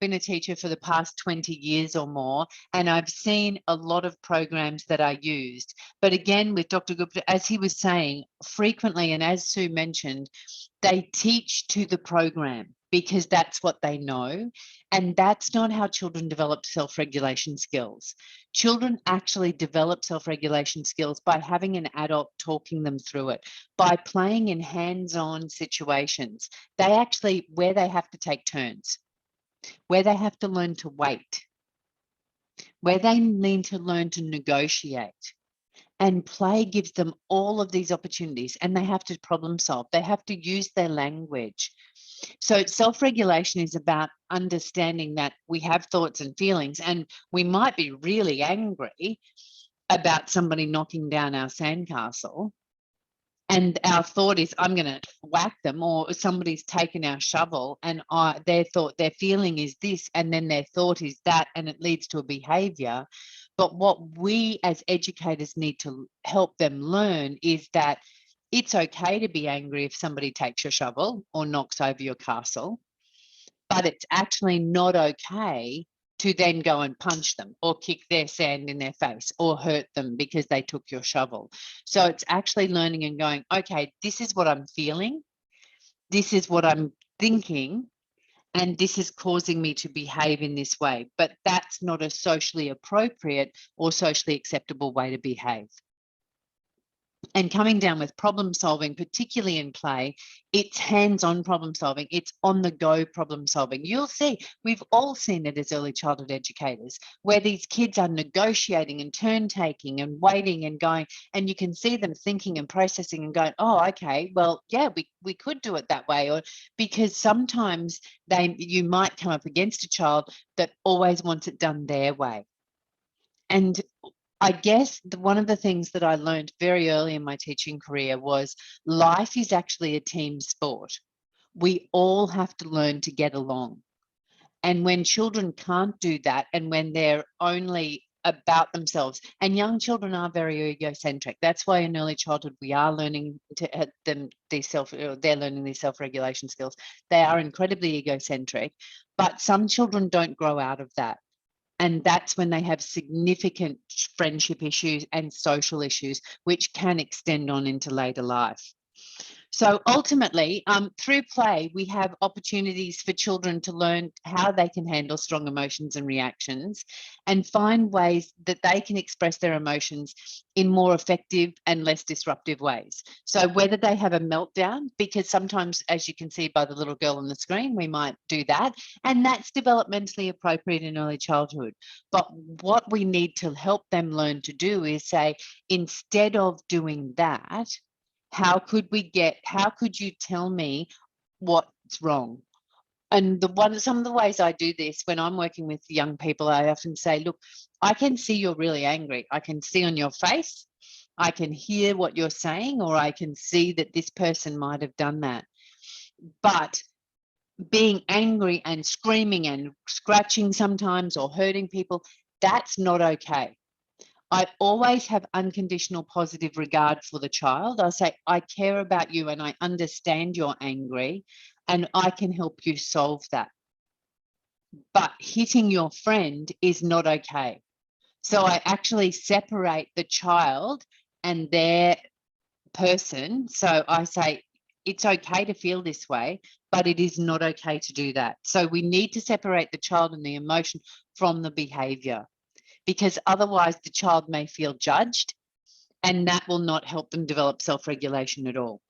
been a teacher for the past 20 years or more, and I've seen a lot of programs that are used. But again, with Dr. Gupta, as he was saying, frequently, and as Sue mentioned, they teach to the program because that's what they know. And that's not how children develop self-regulation skills. Children actually develop self-regulation skills by having an adult talking them through it, by playing in hands-on situations. They actually, where they have to take turns, where they have to learn to wait, where they need to learn to negotiate. And play gives them all of these opportunities, and they have to problem solve. They have to use their language. So self-regulation is about understanding that we have thoughts and feelings, and we might be really angry about somebody knocking down our sandcastle. And our thought is, I'm going to whack them, or somebody's taken our shovel, and their feeling is this, and then their thought is that, and it leads to a behavior. But what we as educators need to help them learn is that it's okay to be angry if somebody takes your shovel or knocks over your castle, but it's actually not okay to then go and punch them or kick their sand in their face or hurt them because they took your shovel. So it's actually learning and going, okay, this is what I'm feeling, this is what I'm thinking, and this is causing me to behave in this way. But that's not a socially appropriate or socially acceptable way to behave. And coming down with problem solving, particularly in play, it's hands-on problem solving. It's on-the-go problem solving. You'll see, we've all seen it as early childhood educators, where these kids are negotiating and turn-taking and waiting and going, and you can see them thinking and processing and going, oh, okay, well, yeah, we could do it that way. Or because sometimes you might come up against a child that always wants it done their way. And I guess one of the things that I learned very early in my teaching career was life is actually a team sport. We all have to learn to get along. And when children can't do that, and when they're only about themselves, and young children are very egocentric. That's why in early childhood we are learning to they're learning these self-regulation skills. They are incredibly egocentric, but some children don't grow out of that. And that's when they have significant friendship issues and social issues, which can extend on into later life. So ultimately, through play, we have opportunities for children to learn how they can handle strong emotions and reactions, and find ways that they can express their emotions in more effective and less disruptive ways. So whether they have a meltdown, because sometimes, as you can see by the little girl on the screen, we might do that, and that's developmentally appropriate in early childhood. But what we need to help them learn to do is say, instead of doing that, how could you tell me what's wrong? And some of the ways I do this when I'm working with young people, I often say, look, I can see you're really angry. I can see on your face, I can hear what you're saying, or I can see that this person might have done that. But being angry and screaming and scratching sometimes or hurting people, that's not okay. I always have unconditional positive regard for the child. I say, I care about you and I understand you're angry and I can help you solve that. But hitting your friend is not okay. So I actually separate the child and their person. So I say, it's okay to feel this way, but it is not okay to do that. So we need to separate the child and the emotion from the behavior, because otherwise the child may feel judged and that will not help them develop self-regulation at all.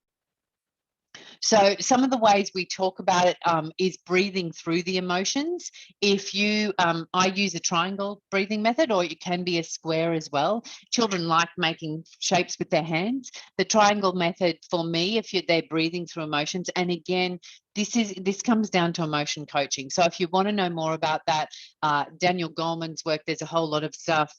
So some of the ways we talk about it is breathing through the emotions. If you, I use a triangle breathing method, or it can be a square as well. Children like making shapes with their hands. The triangle method for me, if they're breathing through emotions, and again, this comes down to emotion coaching. So if you want to know more about that, Daniel Goleman's work, there's a whole lot of stuff.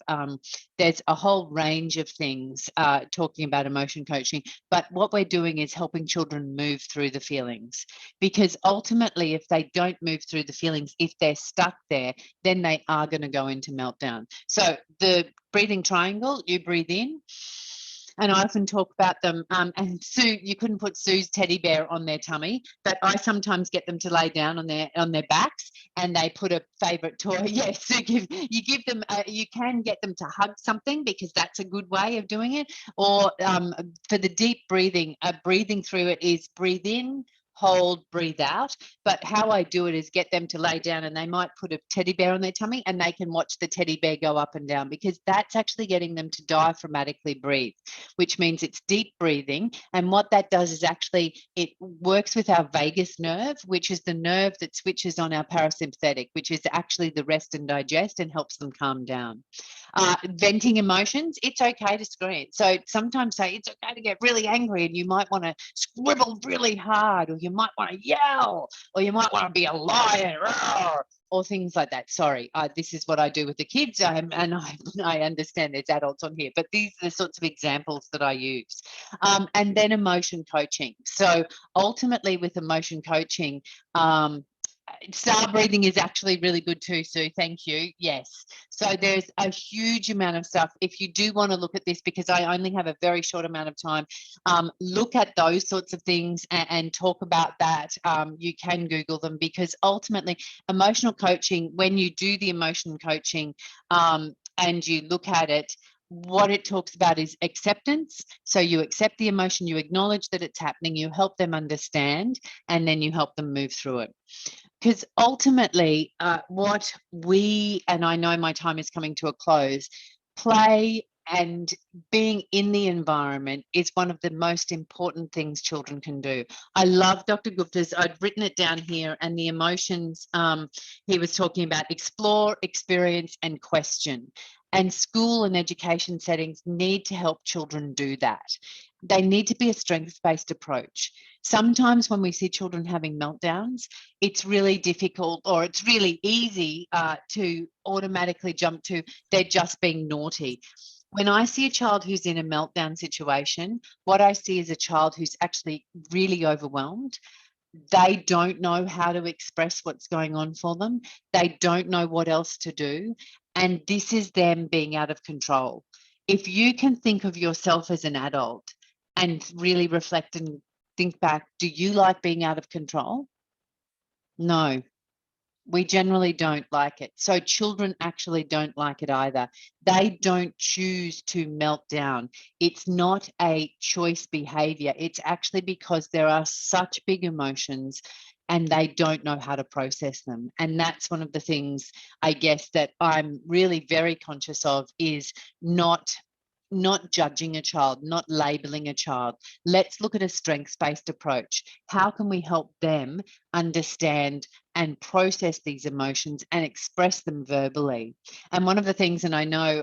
There's a whole range of things talking about emotion coaching. But what we're doing is helping children move through the feelings, because ultimately, if they don't move through the feelings, if they're stuck there, then they are going to go into meltdown. So the breathing triangle, you breathe in. And I often talk about them, and Sue, you couldn't put Sue's teddy bear on their tummy, but I sometimes get them to lay down on their backs, and they put a favorite toy. Yes, so you give them, you can get them to hug something, because that's a good way of doing it. Or for the deep breathing, breathing through it is breathe in, hold, breathe out. But how I do it is get them to lay down, and they might put a teddy bear on their tummy, and they can watch the teddy bear go up and down, because that's actually getting them to diaphragmatically breathe, which means it's deep breathing. And what that does is actually it works with our vagus nerve, which is the nerve that switches on our parasympathetic, which is actually the rest and digest, and helps them calm down. Venting emotions, it's okay to scream. So sometimes say it's okay to get really angry, and you might want to scribble really hard, or you might want to yell, or you might want to be a lion, or things like that. Sorry, this is what I do with the kids, and I understand there's adults on here, but these are the sorts of examples that I use. And then emotion coaching. So ultimately with emotion coaching, star breathing is actually really good too, Sue. Thank you. Yes. So there's a huge amount of stuff. If you do want to look at this, because I only have a very short amount of time, look at those sorts of things and talk about that. You can Google them, because ultimately emotional coaching, when you do the emotion coaching and you look at it, what it talks about is acceptance. So you accept the emotion, you acknowledge that it's happening, you help them understand, and then you help them move through it. Because ultimately, what we, and I know my time is coming to a close, play and being in the environment is one of the most important things children can do. I love Dr. Gupta's, I'd written it down here, and the emotions he was talking about: explore, experience, and question. And school and education settings need to help children do that. They need to be a strengths-based approach. Sometimes when we see children having meltdowns, it's really difficult, or it's really easy to automatically jump to they're just being naughty. When I see a child who's in a meltdown situation, what I see is a child who's actually really overwhelmed. They don't know how to express what's going on for them. They don't know what else to do. And this is them being out of control. If you can think of yourself as an adult and really reflect and think back, do you like being out of control? No. We generally don't like it. So children actually don't like it either. They don't choose to melt down. It's not a choice behavior. It's actually because there are such big emotions and they don't know how to process them. And that's one of the things, I guess, that I'm really very conscious of, is not judging a child, not labeling a child. Let's look at a strengths-based approach. How can we help them understand and process these emotions and express them verbally? And one of the things, and I know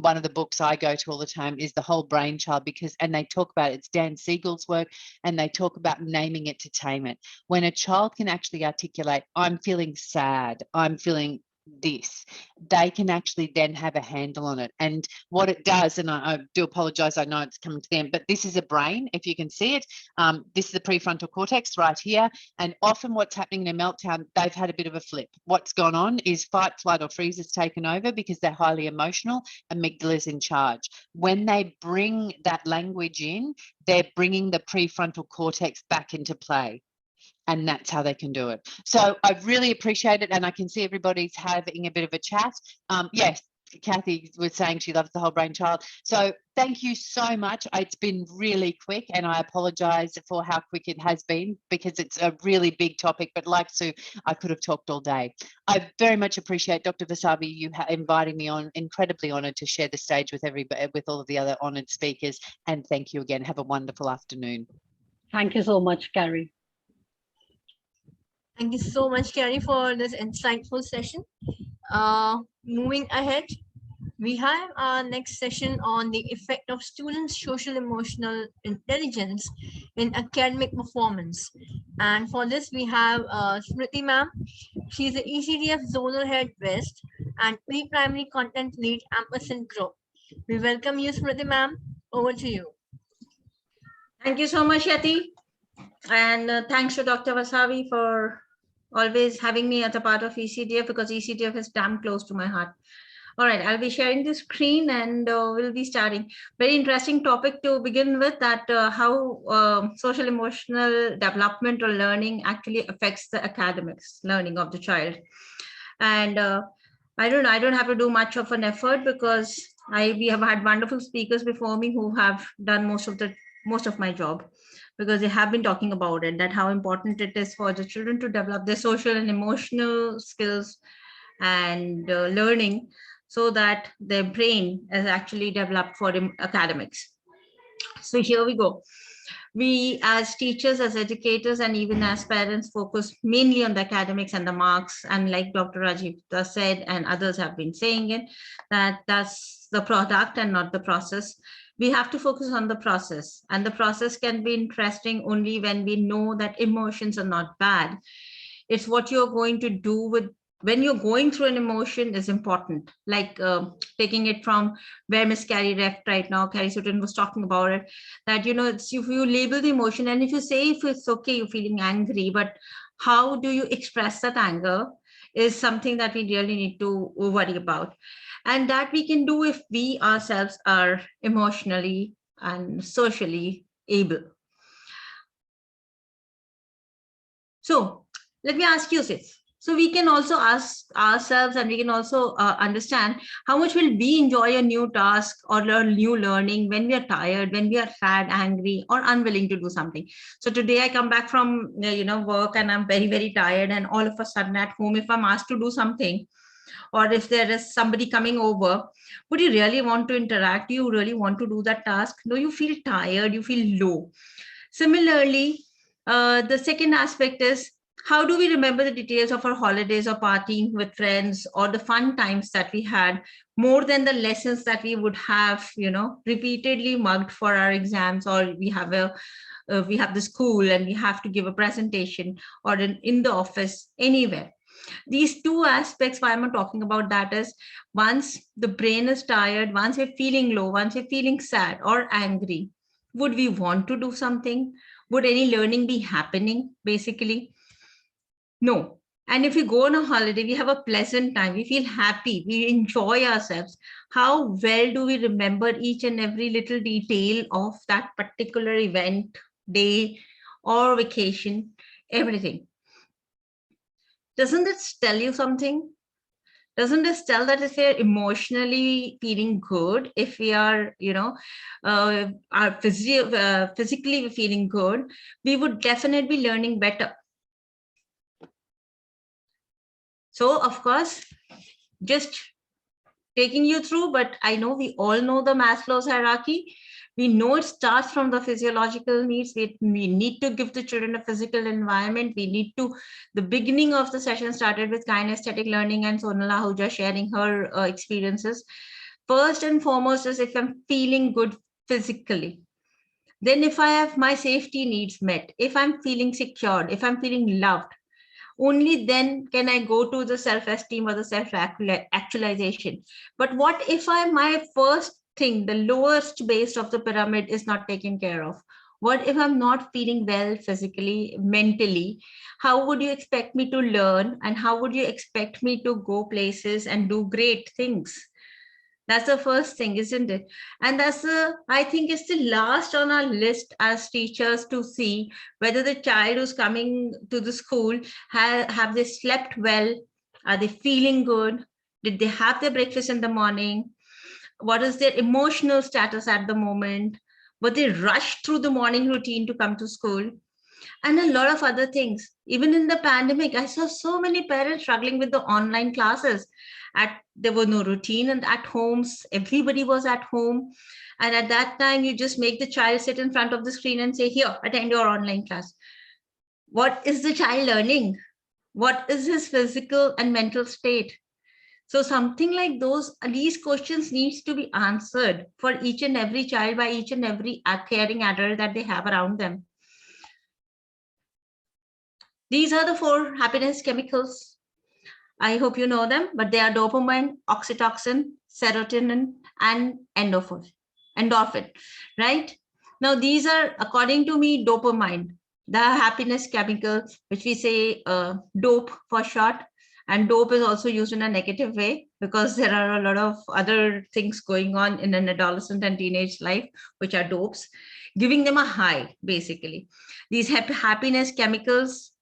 one of the books I go to all the time is The Whole Brain Child, and they talk about, it's Dan Siegel's work, and they talk about naming it to tame it. When a child can actually articulate, I'm feeling sad, I'm feeling this, they can actually then have a handle on it. And what it does, and I do apologize, I know it's coming to the end, but this is a brain, if you can see it. This is the prefrontal cortex right here. And often what's happening in a meltdown, they've had a bit of a flip. What's gone on is fight, flight, or freeze has taken over because they're highly emotional. Amygdala's in charge. When they bring that language in, they're bringing the prefrontal cortex back into play. And that's how they can do it. So I really appreciate it. And I can see everybody's having a bit of a chat. Yes, Kathy was saying she loves The Whole Brain Child. So thank you so much. It's been really quick, and I apologize for how quick it has been, because it's a really big topic, but like Sue, I could have talked all day. I very much appreciate Dr. Vasavi, you inviting me on. Incredibly honored to share the stage with everybody, with all of the other honored speakers. And thank you again. Have a wonderful afternoon. Thank you so much, Carrie. Thank you so much, Carrie, for this insightful session. Moving ahead, we have our next session on the effect of students' social-emotional intelligence in academic performance. And for this, we have Smriti ma'am. She's the ECDF Zonal Head West and Pre-Primary Content Lead Ampersand Group. We welcome you, Smriti ma'am. Over to you. Thank you so much, Yati. And thanks to Dr. Vasavi for always having me as a part of ECDF, because ECDF is damn close to my heart. All right, I'll be sharing the screen and we'll be starting. Very interesting topic to begin with, that how social emotional development or learning actually affects the academics learning of the child. And I don't have to do much of an effort, because we have had wonderful speakers before me who have done most of my job, because they have been talking about it, that how important it is for the children to develop their social and emotional skills and learning, so that their brain is actually developed for academics. So here we go. We as teachers, as educators, and even as parents focus mainly on the academics and the marks. And like Dr. Rajiv said, and others have been saying it, that that's the product and not the process. We have to focus on the process, and the process can be interesting only when we know that emotions are not bad. It's what you're going to do with when you're going through an emotion is important. Like taking it from where Miss Carrie left right now, Carrie Sutton was talking about it, that, you know, it's if you label the emotion, and if you say if it's okay, you're feeling angry, but how do you express that anger is something that we really need to worry about. And that we can do if we ourselves are emotionally and socially able. So let me ask you this. So we can also ask ourselves, and we can also understand how much will we enjoy a new task or learn new learning when we are tired, when we are sad, angry, or unwilling to do something. So today I come back from work, and I'm very, very tired, and all of a sudden at home, if I'm asked to do something, or if there is somebody coming over, would you really want to interact? Do you really want to do that task? No, you feel tired, you feel low. Similarly, the second aspect is, how do we remember the details of our holidays or partying with friends or the fun times that we had more than the lessons that we would have, repeatedly mugged for our exams, or we have the school and we have to give a presentation, or in the office, anywhere. These two aspects, why I'm talking about that is, once the brain is tired, once we're feeling low, once we're feeling sad or angry, would we want to do something? Would any learning be happening, basically? No. And if we go on a holiday, we have a pleasant time, we feel happy, we enjoy ourselves. How well do we remember each and every little detail of that particular event, day, or vacation, everything? Doesn't it tell you something? Doesn't this tell that if we're emotionally feeling good, if we are, are physically feeling good, we would definitely be learning better. So, of course, just taking you through, but I know we all know the Maslow's hierarchy. We know it starts from the physiological needs. We need to give the children a physical environment. We need to, the beginning of the session started with kinesthetic learning and Sonal Ahuja sharing her experiences. First and foremost is if I'm feeling good physically. Then if I have my safety needs met, if I'm feeling secured, if I'm feeling loved, only then can I go to the self-esteem or the self-actualization. But what if my first thing, the lowest base of the pyramid, is not taken care of? What if I'm not feeling well physically, mentally? How would you expect me to learn? And how would you expect me to go places and do great things? That's the first thing, isn't it? And I think it's the last on our list as teachers to see whether the child who's coming to the school, have they slept well? Are they feeling good? Did they have their breakfast in the morning? What is their emotional status at the moment? Were they rushed through the morning routine to come to school? And a lot of other things. Even in the pandemic, I saw so many parents struggling with the online classes. There was no routine, and at homes, everybody was at home. And at that time, you just make the child sit in front of the screen and say, here, attend your online class. What is the child learning? What is his physical and mental state? So something like these questions needs to be answered for each and every child by each and every caring adult that they have around them. These are the 4 happiness chemicals. I hope you know them, but they are dopamine, oxytocin, serotonin, and endorphin, right? Now, these are, according to me, dopamine, the happiness chemical, which we say dope for short. And dope is also used in a negative way because there are a lot of other things going on in an adolescent and teenage life, which are dopes, giving them a high, basically. These happiness chemicals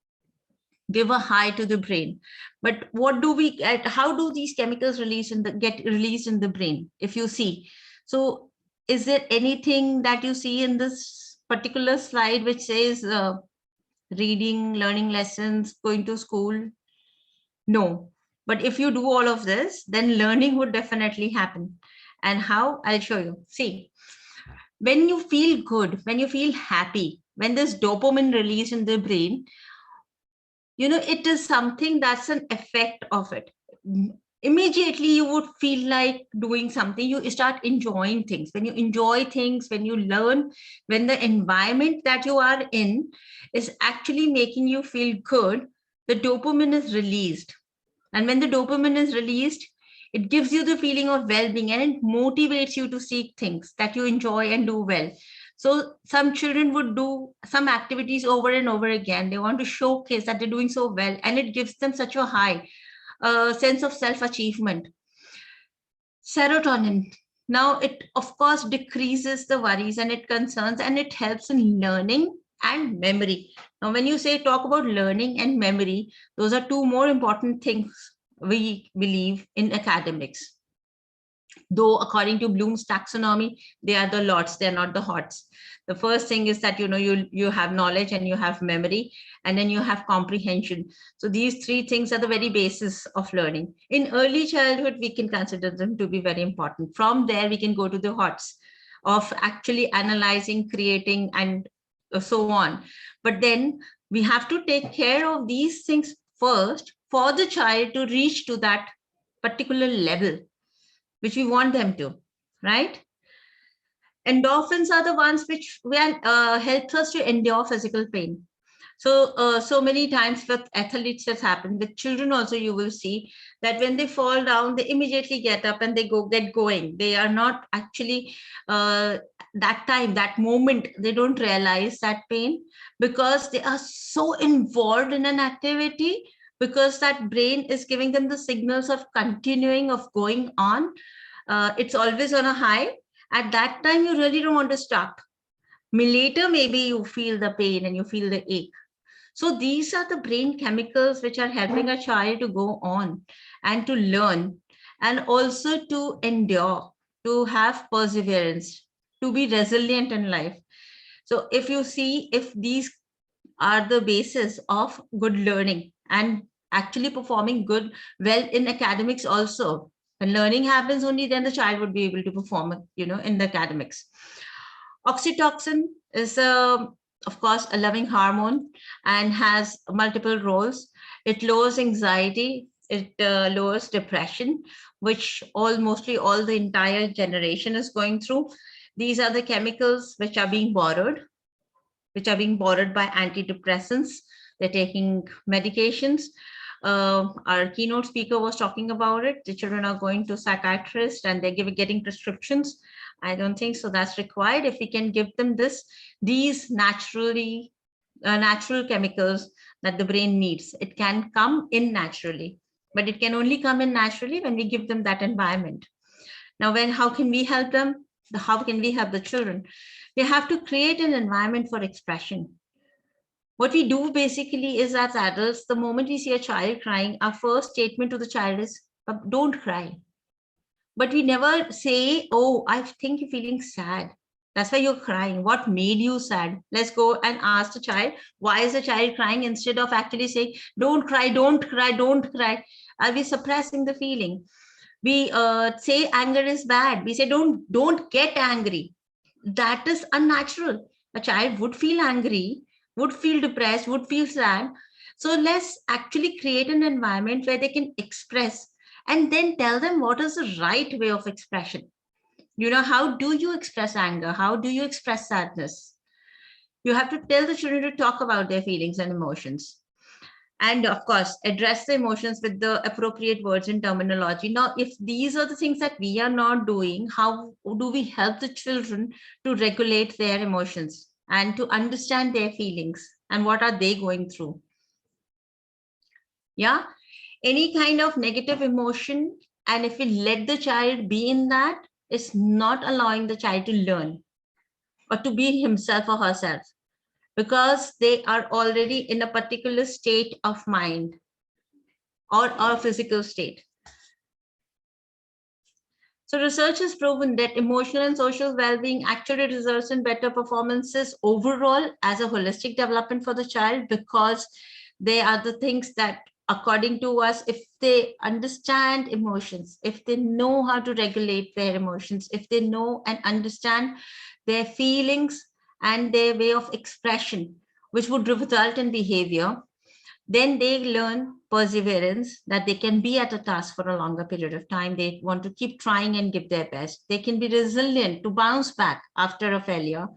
give a high to the brain. But what do we get? How do these chemicals get released in the brain? If you see, so is there anything that you see in this particular slide which says reading, learning lessons, going to school? No. But if you do all of this, then learning would definitely happen. And how? I'll show you. See, when you feel good, when you feel happy, when there's dopamine released in the brain, it is something that's an effect of it. immediately you would feel like doing something. You start enjoying things. When you enjoy things, when you learn, when the environment that you are in is actually making you feel good, the dopamine is released. And when the dopamine is released, it gives you the feeling of well-being, and it motivates you to seek things that you enjoy and do well. So some children would do some activities over and over again. They want to showcase that they're doing so well, and it gives them such a high sense of self-achievement. Serotonin. Now it of course decreases the worries and it concerns, and it helps in learning and memory. Now, when you say talk about learning and memory, those are two more important things we believe in academics. Though according to Bloom's taxonomy, they are the lots, they're not the hots. The first thing is that you have knowledge and you have memory, and then you have comprehension. So these three things are the very basis of learning. In early childhood, we can consider them to be very important. From there, we can go to the hots of actually analyzing, creating, and so on. But then we have to take care of these things first for the child to reach to that particular level which we want them to, right? Endorphins are the ones which helps us to endure physical pain. So many times with athletes has happened, with children also you will see that when they fall down, they immediately get up and they get going. They are not actually, that moment, they don't realize that pain because they are so involved in an activity, because that brain is giving them the signals of continuing, of going on. It's always on a high. At that time, you really don't want to stop. Later, maybe you feel the pain and you feel the ache. So these are the brain chemicals which are helping a child to go on and to learn, and also to endure, to have perseverance, to be resilient in life. So if you see, if these are the basis of good learning and actually performing well in academics also, when learning happens, only then the child would be able to perform, in the academics. Oxytocin is of course a loving hormone and has multiple roles. It lowers anxiety, it lowers depression, which mostly all the entire generation is going through. These are the chemicals which are being borrowed by antidepressants. They're taking medications. Our keynote speaker was talking about it. The children are going to psychiatrists and they're getting prescriptions. I don't think so that's required. If we can give them these natural chemicals that the brain needs, it can come in naturally, but it can only come in naturally when we give them that environment. Now, how can we help them? How can we help the children? They have to create an environment for expression. What we do basically is, as adults, the moment we see a child crying, our first statement to the child is, don't cry. But we never say, oh, I think you're feeling sad. That's why you're crying. What made you sad? Let's go and ask the child, why is the child crying? Instead of actually saying, don't cry, don't cry, don't cry. Are we suppressing the feeling? We say anger is bad. We say, don't get angry. That is unnatural. A child would feel angry, would feel depressed, would feel sad. So let's actually create an environment where they can express, and then tell them what is the right way of expression. How do you express anger? How do you express sadness? You have to tell the children to talk about their feelings and emotions. And of course, address the emotions with the appropriate words and terminology. Now, if these are the things that we are not doing, how do we help the children to regulate their emotions and to understand their feelings and what are they going through? Yeah, any kind of negative emotion, and if we let the child be in that, it's not allowing the child to learn or to be himself or herself, because they are already in a particular state of mind or physical state. So research has proven that emotional and social well-being actually results in better performances overall as a holistic development for the child, because they are the things that, according to us, if they understand emotions, if they know how to regulate their emotions, if they know and understand their feelings and their way of expression, which would result in behavior, then they learn perseverance, that they can be at a task for a longer period of time. They want to keep trying and give their best. They can be resilient to bounce back after a failure.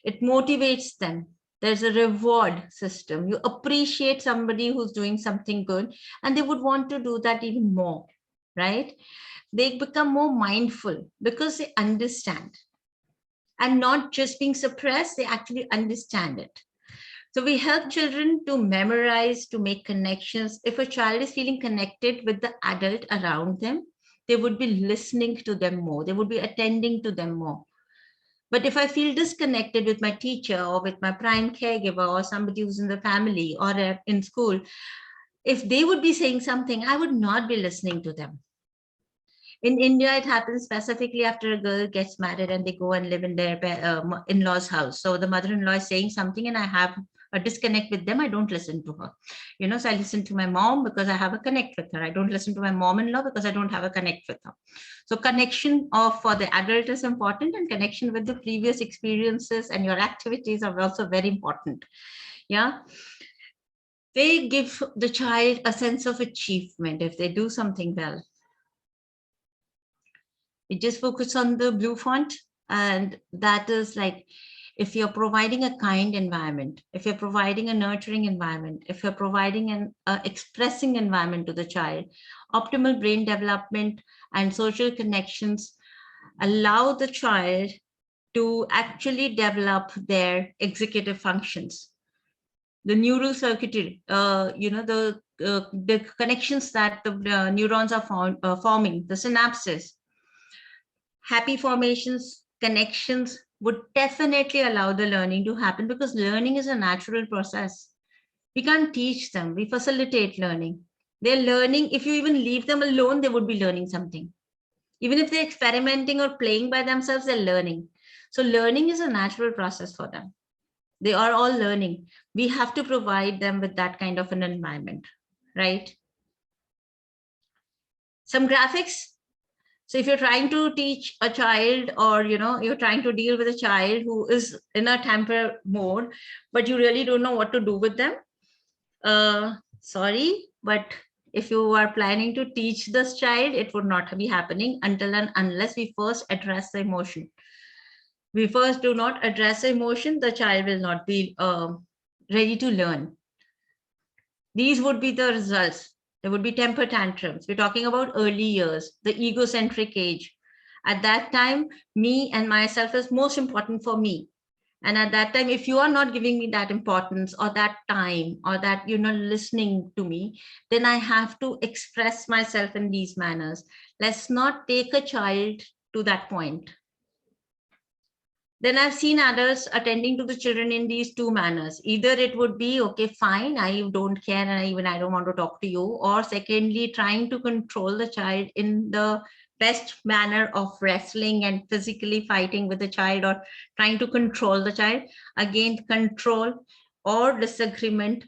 It motivates them. There's a reward system. You appreciate somebody who's doing something good, and they would want to do that even more, right? They become more mindful because they understand. And not just being suppressed, they actually understand it. So we help children to memorize, to make connections. If a child is feeling connected with the adult around them, they would be listening to them more. They would be attending to them more. But if I feel disconnected with my teacher or with my prime caregiver or somebody who's in the family or in school, if they would be saying something, I would not be listening to them. In India, it happens specifically after a girl gets married and they go and live in their in-laws' house. So the mother-in-law is saying something and I have a disconnect with them. I don't listen to her. So I listen to my mom because I have a connect with her. I don't listen to my mom-in-law because I don't have a connect with her. So connection for the adult is important, and connection with the previous experiences and your activities are also very important. Yeah. They give the child a sense of achievement if they do something well. It just focuses on the blue font, and that is like, if you're providing a kind environment, if you're providing a nurturing environment, if you're providing an expressing environment to the child, optimal brain development and social connections allow the child to actually develop their executive functions. The neural circuitry, the connections that the neurons are forming, the synapses, happy formations, connections would definitely allow the learning to happen, because learning is a natural process. We can't teach them, we facilitate learning. They're learning. If you even leave them alone, they would be learning something. Even if they're experimenting or playing by themselves, they're learning. So learning is a natural process for them. They are all learning. We have to provide them with that kind of an environment, right? Some graphics. So if you're trying to teach a child, or you're trying to deal with a child who is in a temper mode, but you really don't know what to do with them, sorry, but if you are planning to teach this child, it would not be happening until and unless we first address the emotion. We first do not address the emotion, the child will not be ready to learn. These would be the results. There would be temper tantrums. We're talking about early years, the egocentric age. At that time, me and myself is most important for me. And at that time, if you are not giving me that importance or that time, or that you're not listening to me, then I have to express myself in these manners. Let's not take a child to that point. Then I've seen others attending to the children in these two manners. Either it would be, okay, fine, I don't care, and I don't want to talk to you. Or secondly, trying to control the child in the best manner of wrestling and physically fighting with the child, or trying to control the child. Again, control or disagreement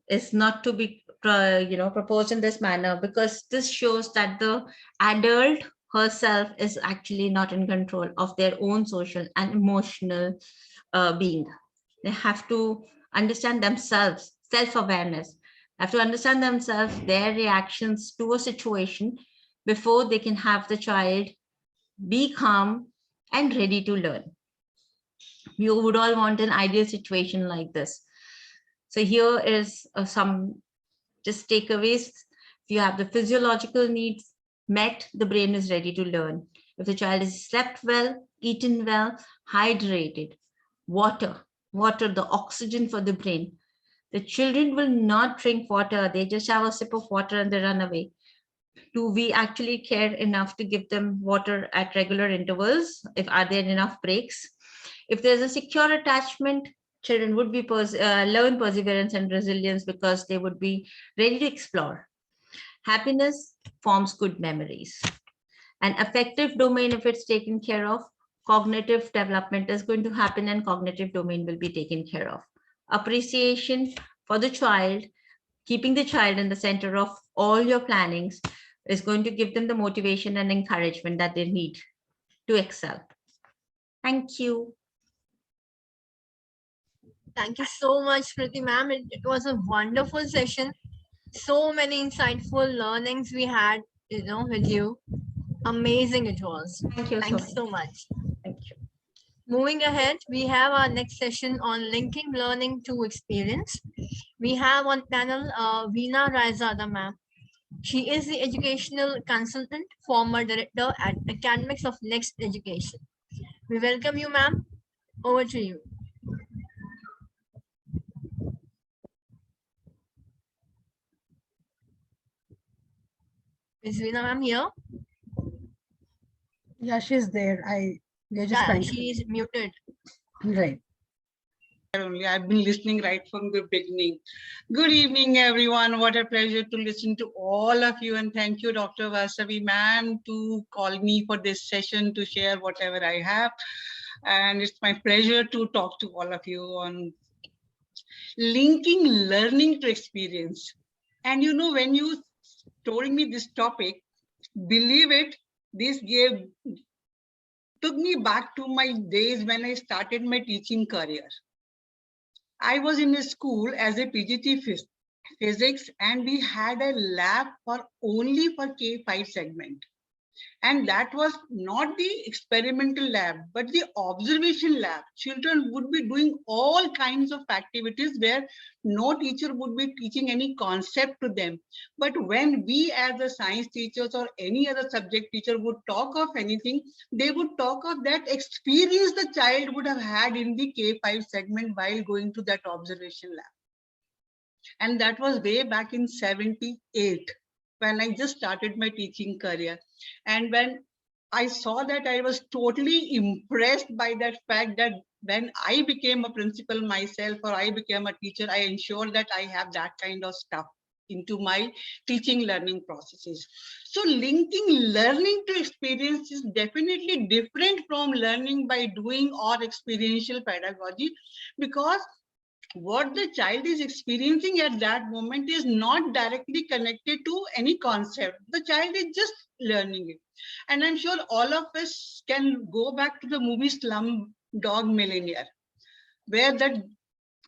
is not to be proposed in this manner, because this shows that the adult herself is actually not in control of their own social and emotional being. They have to understand themselves, self-awareness, have to understand themselves, their reactions to a situation, before they can have the child be calm and ready to learn. You would all want an ideal situation like this. So here is some just takeaways. If you have the physiological needs met, the brain is ready to learn. If the child is slept well, eaten well, hydrated, water, the oxygen for the brain. The children will not drink water. They just have a sip of water and they run away. Do we actually care enough to give them water at regular intervals? Are there enough breaks? If there's a secure attachment, children would be learn perseverance and resilience, because they would be ready to explore. Happiness forms good memories. An affective domain, if it's taken care of, cognitive development is going to happen, and cognitive domain will be taken care of. Appreciation for the child, keeping the child in the center of all your plannings, is going to give them the motivation and encouragement that they need to excel. Thank you. Thank you so much, Priti ma'am. It was a wonderful session. So many insightful learnings we had, with you. Amazing it was. Thank you Thanks so so much. much. Thank you. Moving ahead, we have our next session on linking learning to experience. We have on panel Veena Raizada ma'am. She is the educational consultant, former director at Academics of Next Education. We welcome you, ma'am. Over to you. Is Veena ma'am here? Yeah, she's there. We're just trying to. She is muted. Right. Only I've been listening right from the beginning. Good evening, everyone. What a pleasure to listen to all of you, and thank you, Dr. Vasavi ma'am, to call me for this session to share whatever I have. And it's my pleasure to talk to all of you on linking learning to experience. And when you told me this topic, believe it, this took me back to my days when I started my teaching career. I was in a school as a PGT physics, and we had a lab only for K5 segment. And that was not the experimental lab, but the observation lab. Children would be doing all kinds of activities where no teacher would be teaching any concept to them. But when we as the science teachers or any other subject teacher would talk of anything, they would talk of that experience the child would have had in the K5 segment while going to that observation lab. And that was way back in 78. When I just started my teaching career. And when I saw that, I was totally impressed by that fact that when I became a principal myself or I became a teacher, I ensure that I have that kind of stuff into my teaching learning processes. So linking learning to experience is definitely different from learning by doing or experiential pedagogy, because what the child is experiencing at that moment is not directly connected to any concept. The child is just learning it. And I'm sure all of us can go back to the movie Slumdog Millionaire, where that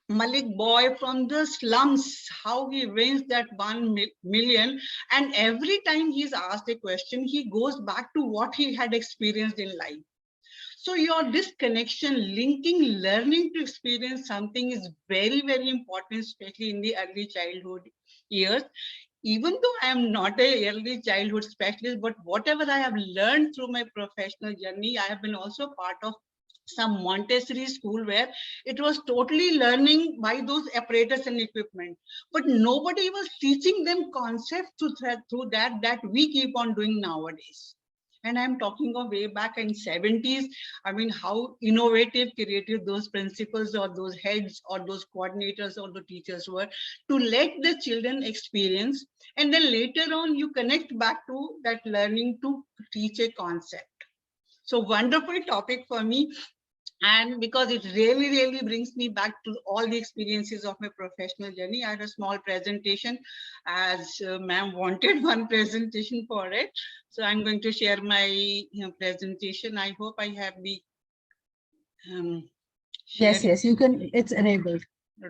Malik boy from the slums, how he wins that 1 million. And every time he's asked a question, he goes back to what he had experienced in life. So your disconnection, linking learning to experience something is very, very important, especially in the early childhood years. Even though I am not a early childhood specialist, but whatever I have learned through my professional journey, I have been also part of some Montessori school where it was totally learning by those apparatus and equipment. But nobody was teaching them concepts through that we keep on doing nowadays. And I'm talking of way back in 70s. I mean, how innovative, creative those principals or those heads or those coordinators or the teachers were to let the children experience. And then later on, you connect back to that learning to teach a concept. So wonderful topic for me. And because it really, really brings me back to all the experiences of my professional journey, I had a small presentation as ma'am wanted one presentation for it. So I'm going to share my presentation. I hope I have the Yes, you can. It's enabled.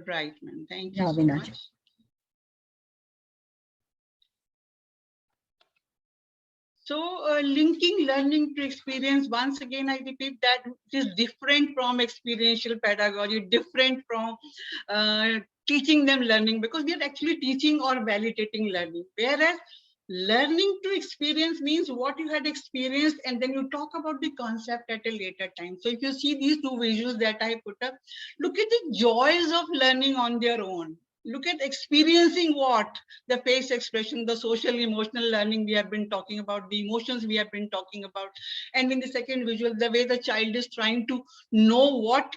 Right, ma'am. Thank you so much. So linking learning to experience, once again, I repeat that it is different from experiential pedagogy, different from teaching them learning, because we are actually teaching or validating learning. Whereas learning to experience means what you had experienced, and then you talk about the concept at a later time. So if you see these two visuals that I put up, look at the joys of learning on their own. Look at experiencing what? The face expression, the social emotional learning we have been talking about, the emotions we have been talking about. And in the second visual, the way the child is trying to know what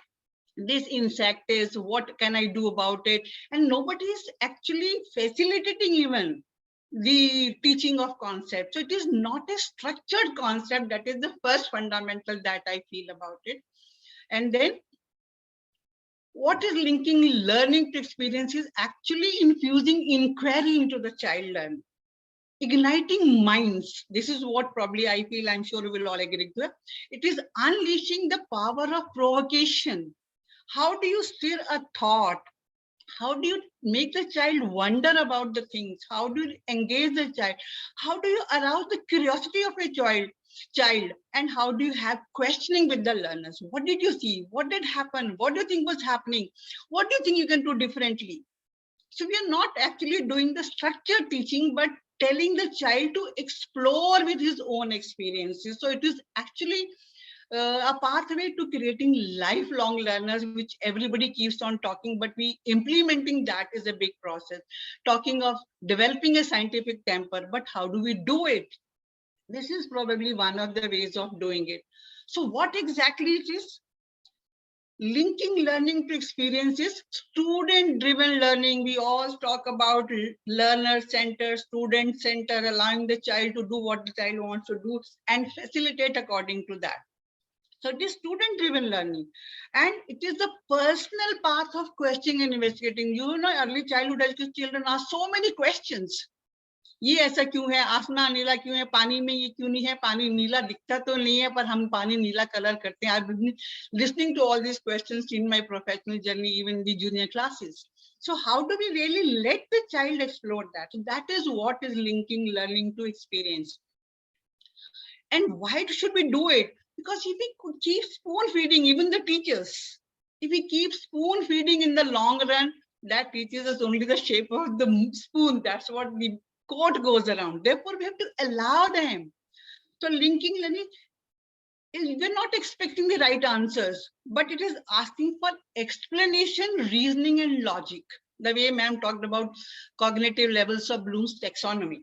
this insect is, what can I do about it? And nobody is actually facilitating even the teaching of concepts. So it is not a structured concept. That is the first fundamental that I feel about it. And then what is linking learning to experience is actually infusing inquiry into the child learning, igniting minds. This is what probably I feel, I'm sure we will all agree to. It is unleashing the power of provocation. How do you stir a thought? How do you make the child wonder about the things? How do you engage the child? How do you arouse the curiosity of a child? And how do you have questioning with the learners? What did you see? What did happen? What do you think was happening? What do you think you can do differently? So we are not actually doing the structured teaching, but telling the child to explore with his own experiences. So it is actually a pathway to creating lifelong learners, which everybody keeps on talking, but we implementing that is a big process. Talking of developing a scientific temper, but how do we do it? This is probably one of the ways of doing it. So what exactly it is? Linking learning to experiences, student-driven learning. We all talk about learner-centered, student-centered, allowing the child to do what the child wants to do and facilitate according to that. So it is student-driven learning, and it is the personal path of questioning and investigating. You know, early childhood education children ask so many questions. ये ऐसा क्यों है, आसमान नीला क्यों है, पानी में ये क्यों नहीं है, पानी नीला दिखता तो नहीं है पर हम पानी नीला कलर करते हैं. I've been listening to all these questions in my professional journey, even the junior classes. So how do we really let the child explore that? So that is what is linking learning to experience. And why should we do it? Because if we keep spoon feeding, even the teachers, if we keep spoon feeding in the long run, that teaches us only the shape of the spoon. That's what the quote goes around. Therefore, we have to allow them. So linking learning is, we're not expecting the right answers, but it is asking for explanation, reasoning, and logic. The way ma'am talked about cognitive levels of Bloom's taxonomy.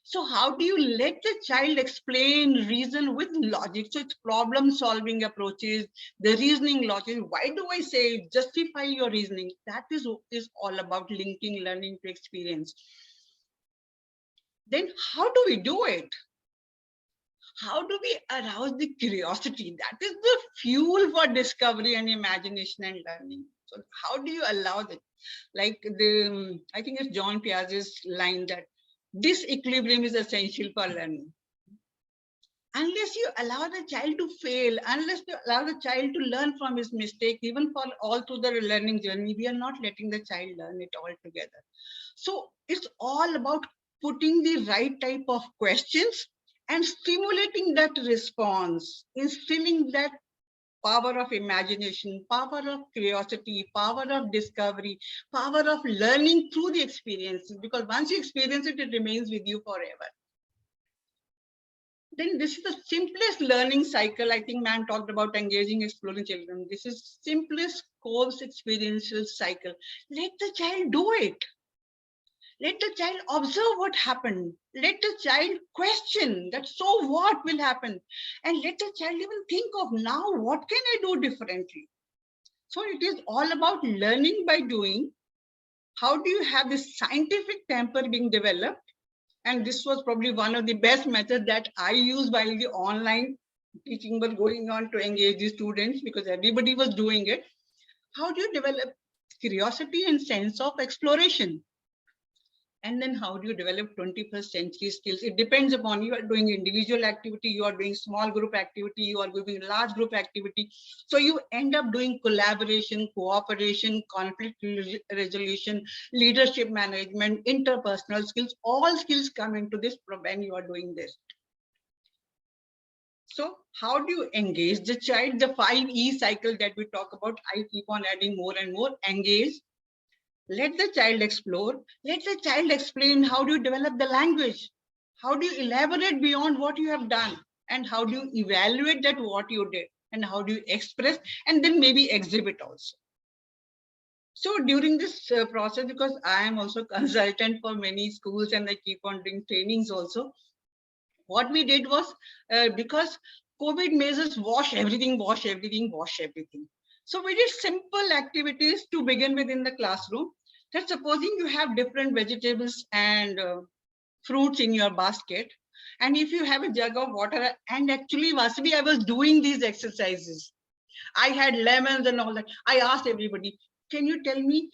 So how do you let the child explain, reason with logic? So it's problem solving approaches, the reasoning logic. Why do I say justify your reasoning? That is all about linking learning to experience. Then how do we do it? How do we arouse the curiosity? That is the fuel for discovery and imagination and learning. So how do you allow that? Like I think it's John Piaget's line that disequilibrium is essential for learning. Unless you allow the child to fail, unless you allow the child to learn from his mistake, even for all through the learning journey, we are not letting the child learn it all together. So it's all about putting the right type of questions and stimulating that response, instilling that power of imagination, power of curiosity, power of discovery, power of learning through the experiences, because once you experience it, it remains with you forever. Then this is the simplest learning cycle. I think ma'am talked about engaging, exploring children. This is simplest course experiential cycle. Let the child do it. Let the child observe what happened. Let the child question that, so what will happen? And let the child even think of, now what can I do differently? So it is all about learning by doing. How do you have this scientific temper being developed? And this was probably one of the best methods that I used while the online teaching was going on to engage the students, because everybody was doing it. How do you develop curiosity and sense of exploration? And then how do you develop 21st century skills? It depends upon you are doing individual activity, you are doing small group activity, you are doing large group activity. So you end up doing collaboration, cooperation, conflict resolution, leadership management, interpersonal skills. All skills come into this when you are doing this. So how do you engage the child? The 5E cycle that we talk about, I keep on adding more and more. Engage. Let the child explore. Let the child explain. How do you develop the language? How do you elaborate beyond what you have done? And how do you evaluate that what you did? And how do you express? And then maybe exhibit also. So during this process, because I am also consultant for many schools and I keep on doing trainings also, what we did was, because COVID made us wash everything, wash everything, wash everything. So we did simple activities to begin with in the classroom. That supposing you have different vegetables and fruits in your basket, and if you have a jug of water, and actually Vasavi, I was doing these exercises. I had lemons and all that. I asked everybody, can you tell me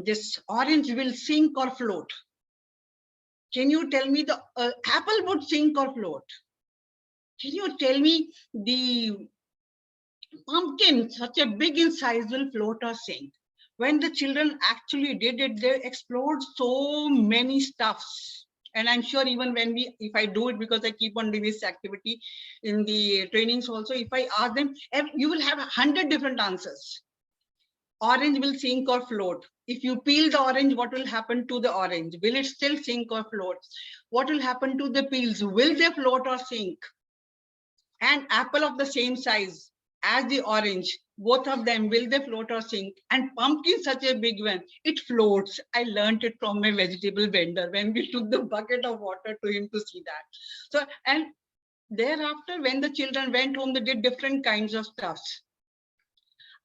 this orange will sink or float? Can you tell me the apple would sink or float? Can you tell me the pumpkin, such a big in size, will float or sink? when the children actually did it, they explored so many stuffs. And I'm sure even when if I do it, because I keep on doing this activity in the trainings also, if I ask them, you will have 100 different answers. Orange will sink or float. If you peel the orange, what will happen to the orange? Will it still sink or float? What will happen to the peels? Will they float or sink? And apple of the same size as the orange, both of them, will they float or sink? And pumpkin, such a big one, it floats. I learned it from my vegetable vendor when we took the bucket of water to him to see that. So, and thereafter, when the children went home, they did different kinds of stuffs.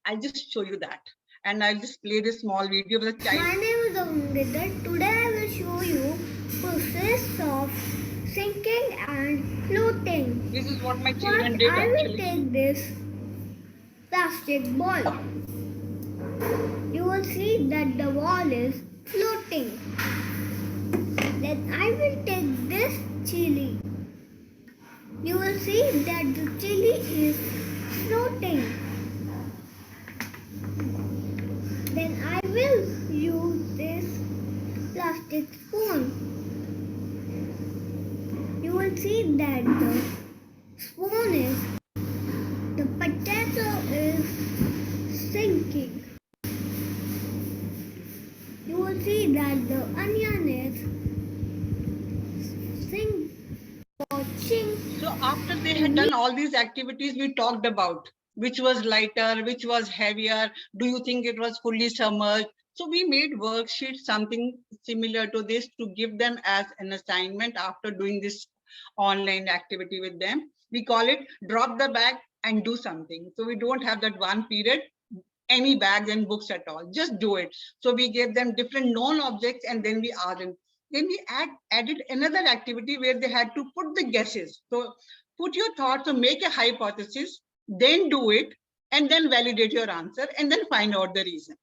I'll just show you that. And I'll just play this small video of the child. My name is Amrita. Today I will show you process of sinking and floating. This is what my children did I will actually. take this plastic ball. You will see that the ball is floating. Then I will take this chili. You will see that the chili is floating. Then I will use this plastic spoon. You will see that the spoon is, the potato is sinking. You will see that the onion is sinking. So after they had done all these activities we talked about, which was lighter, which was heavier, do you think it was fully submerged? So we made worksheets, something similar to this, to give them as an assignment after doing this online activity with them. We call it drop the bag and do something. So we don't have that one period, any bags and books at all, just do it. So we gave them different known objects and then we asked them. Then we added another activity where they had to put the guesses. So put your thoughts or make a hypothesis, then do it, and then validate your answer, and then find out the reason.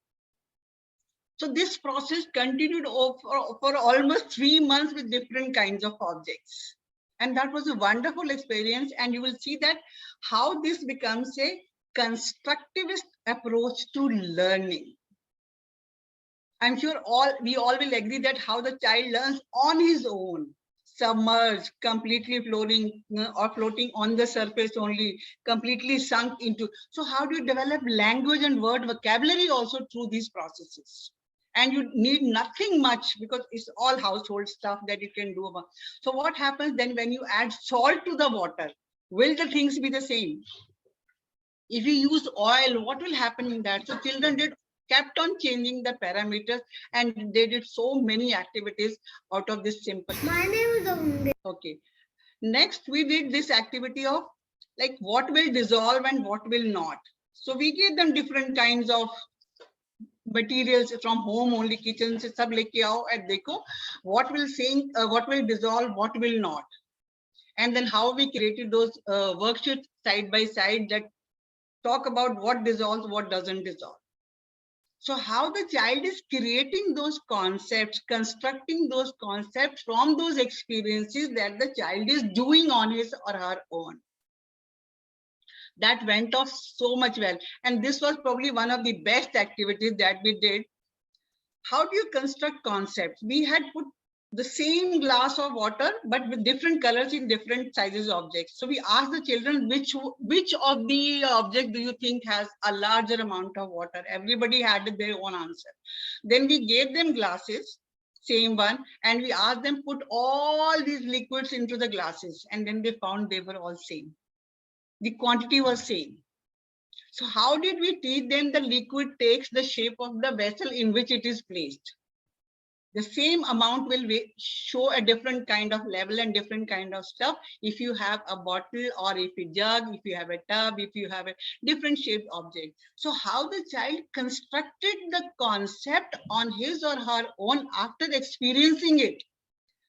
So this process continued for almost 3 months with different kinds of objects. And that was a wonderful experience. And you will see that how this becomes a constructivist approach to learning. I'm sure we all will agree that how the child learns on his own, submerged, completely floating or floating on the surface only, completely sunk into. So how do you develop language and word vocabulary also through these processes? And you need nothing much because it's all household stuff that you can do. So what happens then when you add salt to the water? Will the things be the same? If you use oil, what will happen in that? So children kept on changing the parameters and they did so many activities out of this simple. My name is Amrita. Okay. Next, we did this activity of like what will dissolve and what will not. So we gave them different kinds of materials from home only, kitchen se sab leke aao and dekho what will sink, what will dissolve, what will not. And then how we created those worksheets side by side that talk about what dissolves, what doesn't dissolve. So how the child is creating those concepts, constructing those concepts from those experiences that the child is doing on his or her own. That went off so much well. And this was probably one of the best activities that we did. How do you construct concepts? We had put the same glass of water, but with different colors in different sizes objects. So we asked the children, which of the object do you think has a larger amount of water? Everybody had their own answer. Then we gave them glasses, same one, and we asked them put all these liquids into the glasses, and then they found they were all same. The quantity was same. So how did we teach them? The liquid takes the shape of the vessel in which it is placed. The same amount will show a different kind of level and different kind of stuff. If you have a bottle or if a jug, if you have a tub, if you have a different shaped object. So how the child constructed the concept on his or her own after experiencing it.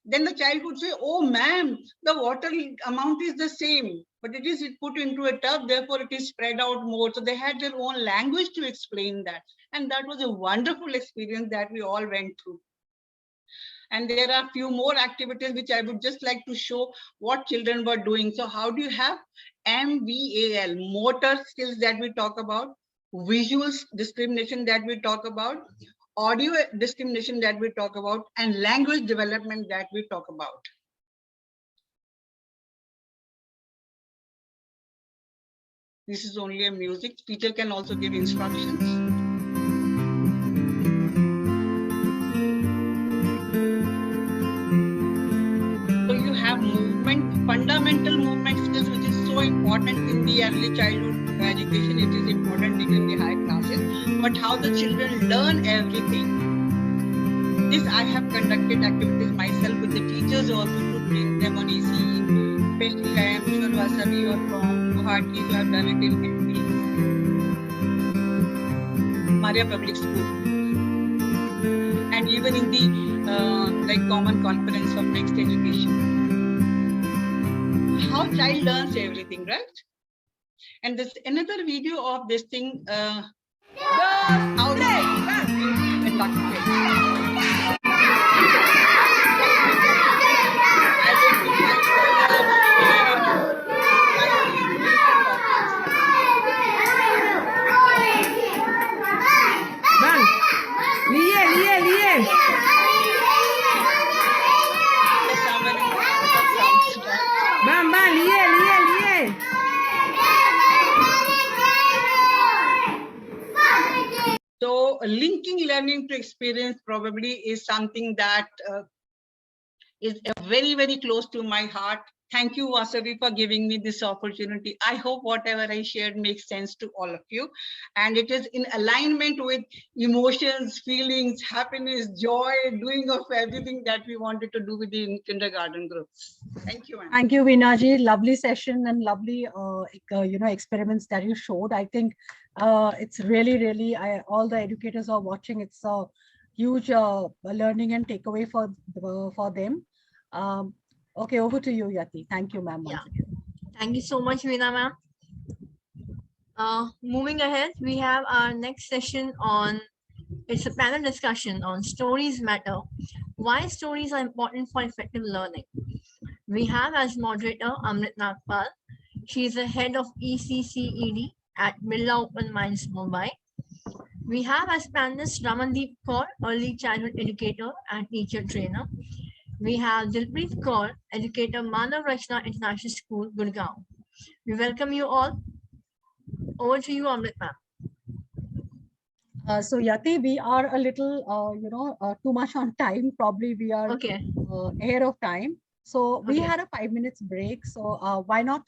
Then the child would say, oh ma'am, the water amount is the same, but it is put into a tub, therefore it is spread out more. So they had their own language to explain that. And that was a wonderful experience that we all went through. And there are a few more activities which I would just like to show what children were doing. So how do you have MVAL, motor skills that we talk about? visual discrimination that we talk about, audio discrimination that we talk about, and language development that we talk about. This is only a music. Teacher can also give instructions. So you have movement, fundamental movement skills, which is so important in the early childhood education. It is important in the high classes. But how the children learn everything. This I have conducted activities myself with the teachers also to train them on ECE. Especially I am sure Vasavi or from Guwahati who have done it in MP. Maria Public School. And even in the like common conference of next education. How child learns everything, right? And there's another video of this thing, how conducted. Bang! Liye! Bang! Liye! So linking learning to experience probably is something that is very, very close to my heart. Thank you, Vasavi, for giving me this opportunity. I hope whatever I shared makes sense to all of you. And it is in alignment with emotions, feelings, happiness, joy, doing of everything that we wanted to do with the kindergarten groups. Thank you, ma'am. Thank you, Veenaji. Lovely session and lovely, experiments that you showed. I think it's really, all the educators are watching. It's a huge learning and takeaway for them. Okay, over to you, Yati. Thank you, ma'am. Yeah. Thank you so much, Veena ma'am. Moving ahead, we have our next session on, it's a panel discussion on stories matter, why stories are important for effective learning. We have as moderator Amrit Nagpal. She is the head of ECCED at Birla Open Minds Mumbai. We have as panelists Ramandeep Kaur, early childhood educator and teacher trainer. We have Dilpreet Kaur, educator, Manav Rachna International School, Gurgaon. We welcome you all. Over to you, Amrit ma'am. So Yati, we are a little, too much on time. Probably we are ahead of time. So we had a 5 minutes break. So why not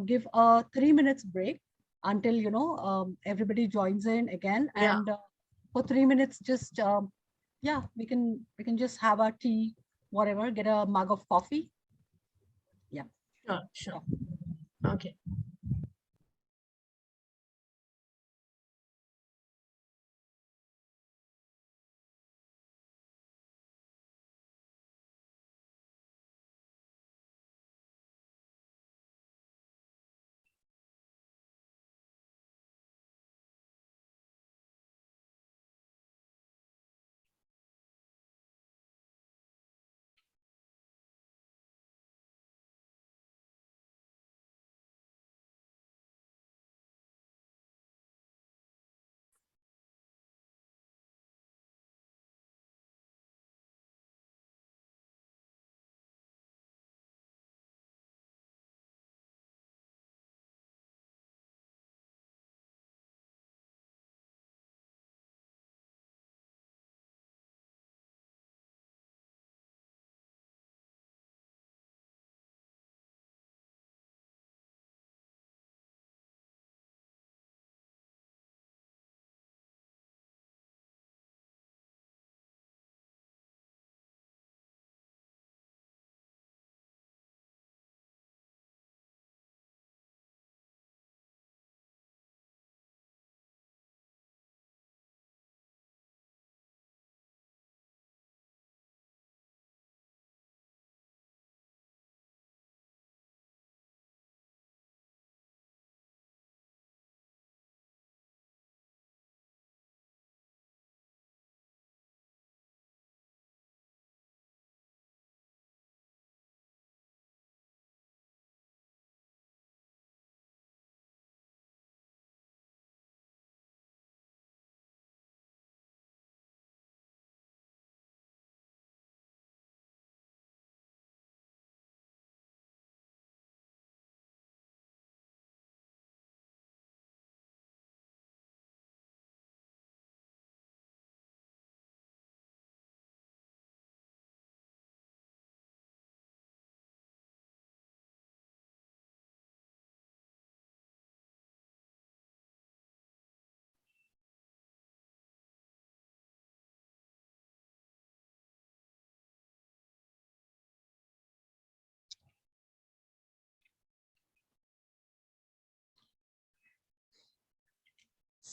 give a 3 minutes break until, everybody joins in again. And for 3 minutes, just, we can just have our tea, whatever, get a mug of coffee. Yeah. Sure. Okay.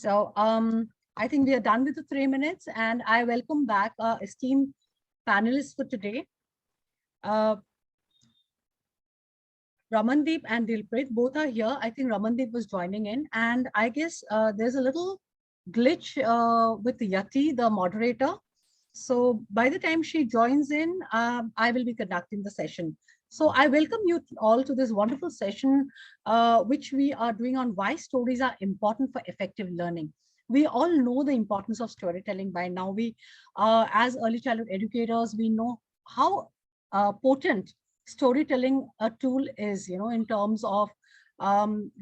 So I think we are done with the 3 minutes, and I welcome back our esteemed panelists for today. Ramandeep and Dilpreet both are here. I think Ramandeep was joining in, and I guess there's a little glitch with Yati, the moderator. So by the time she joins in, I will be conducting the session. So I welcome you all to this wonderful session, which we are doing on why stories are important for effective learning. We all know the importance of storytelling by now. We, as early childhood educators, we know how potent storytelling a tool is, in terms of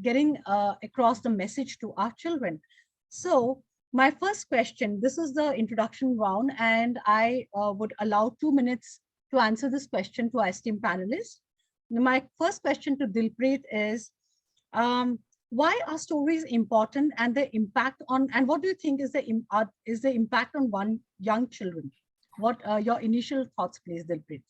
getting across the message to our children. So my first question, this is the introduction round, and I would allow 2 minutes to answer this question to our esteemed panelists. My first question to Dilpreet is, why are stories important, and the impact on, and what do you think is the impact on young children? What are your initial thoughts, please, Dilpreet?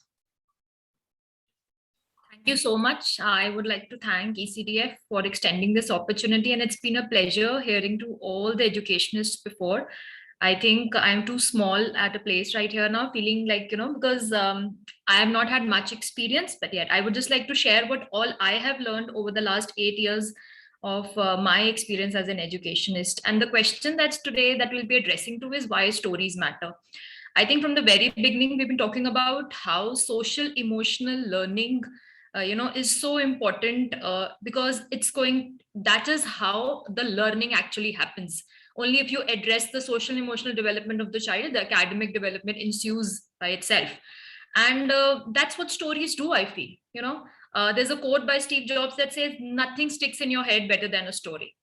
Thank you so much. I would like to thank Ecdf for extending this opportunity, and it's been a pleasure hearing to all the educationists before. I think I'm too small at a place right here now, feeling like, because I have not had much experience, but yet I would just like to share what all I have learned over the last 8 years of my experience as an educationist. And the question that's today that we'll be addressing to is why stories matter. I think from the very beginning, we've been talking about how social emotional learning is so important because that is how the learning actually happens. Only if you address the social emotional development of the child, the academic development ensues by itself. And that's what stories do, I feel. There's a quote by Steve Jobs that says, nothing sticks in your head better than a story.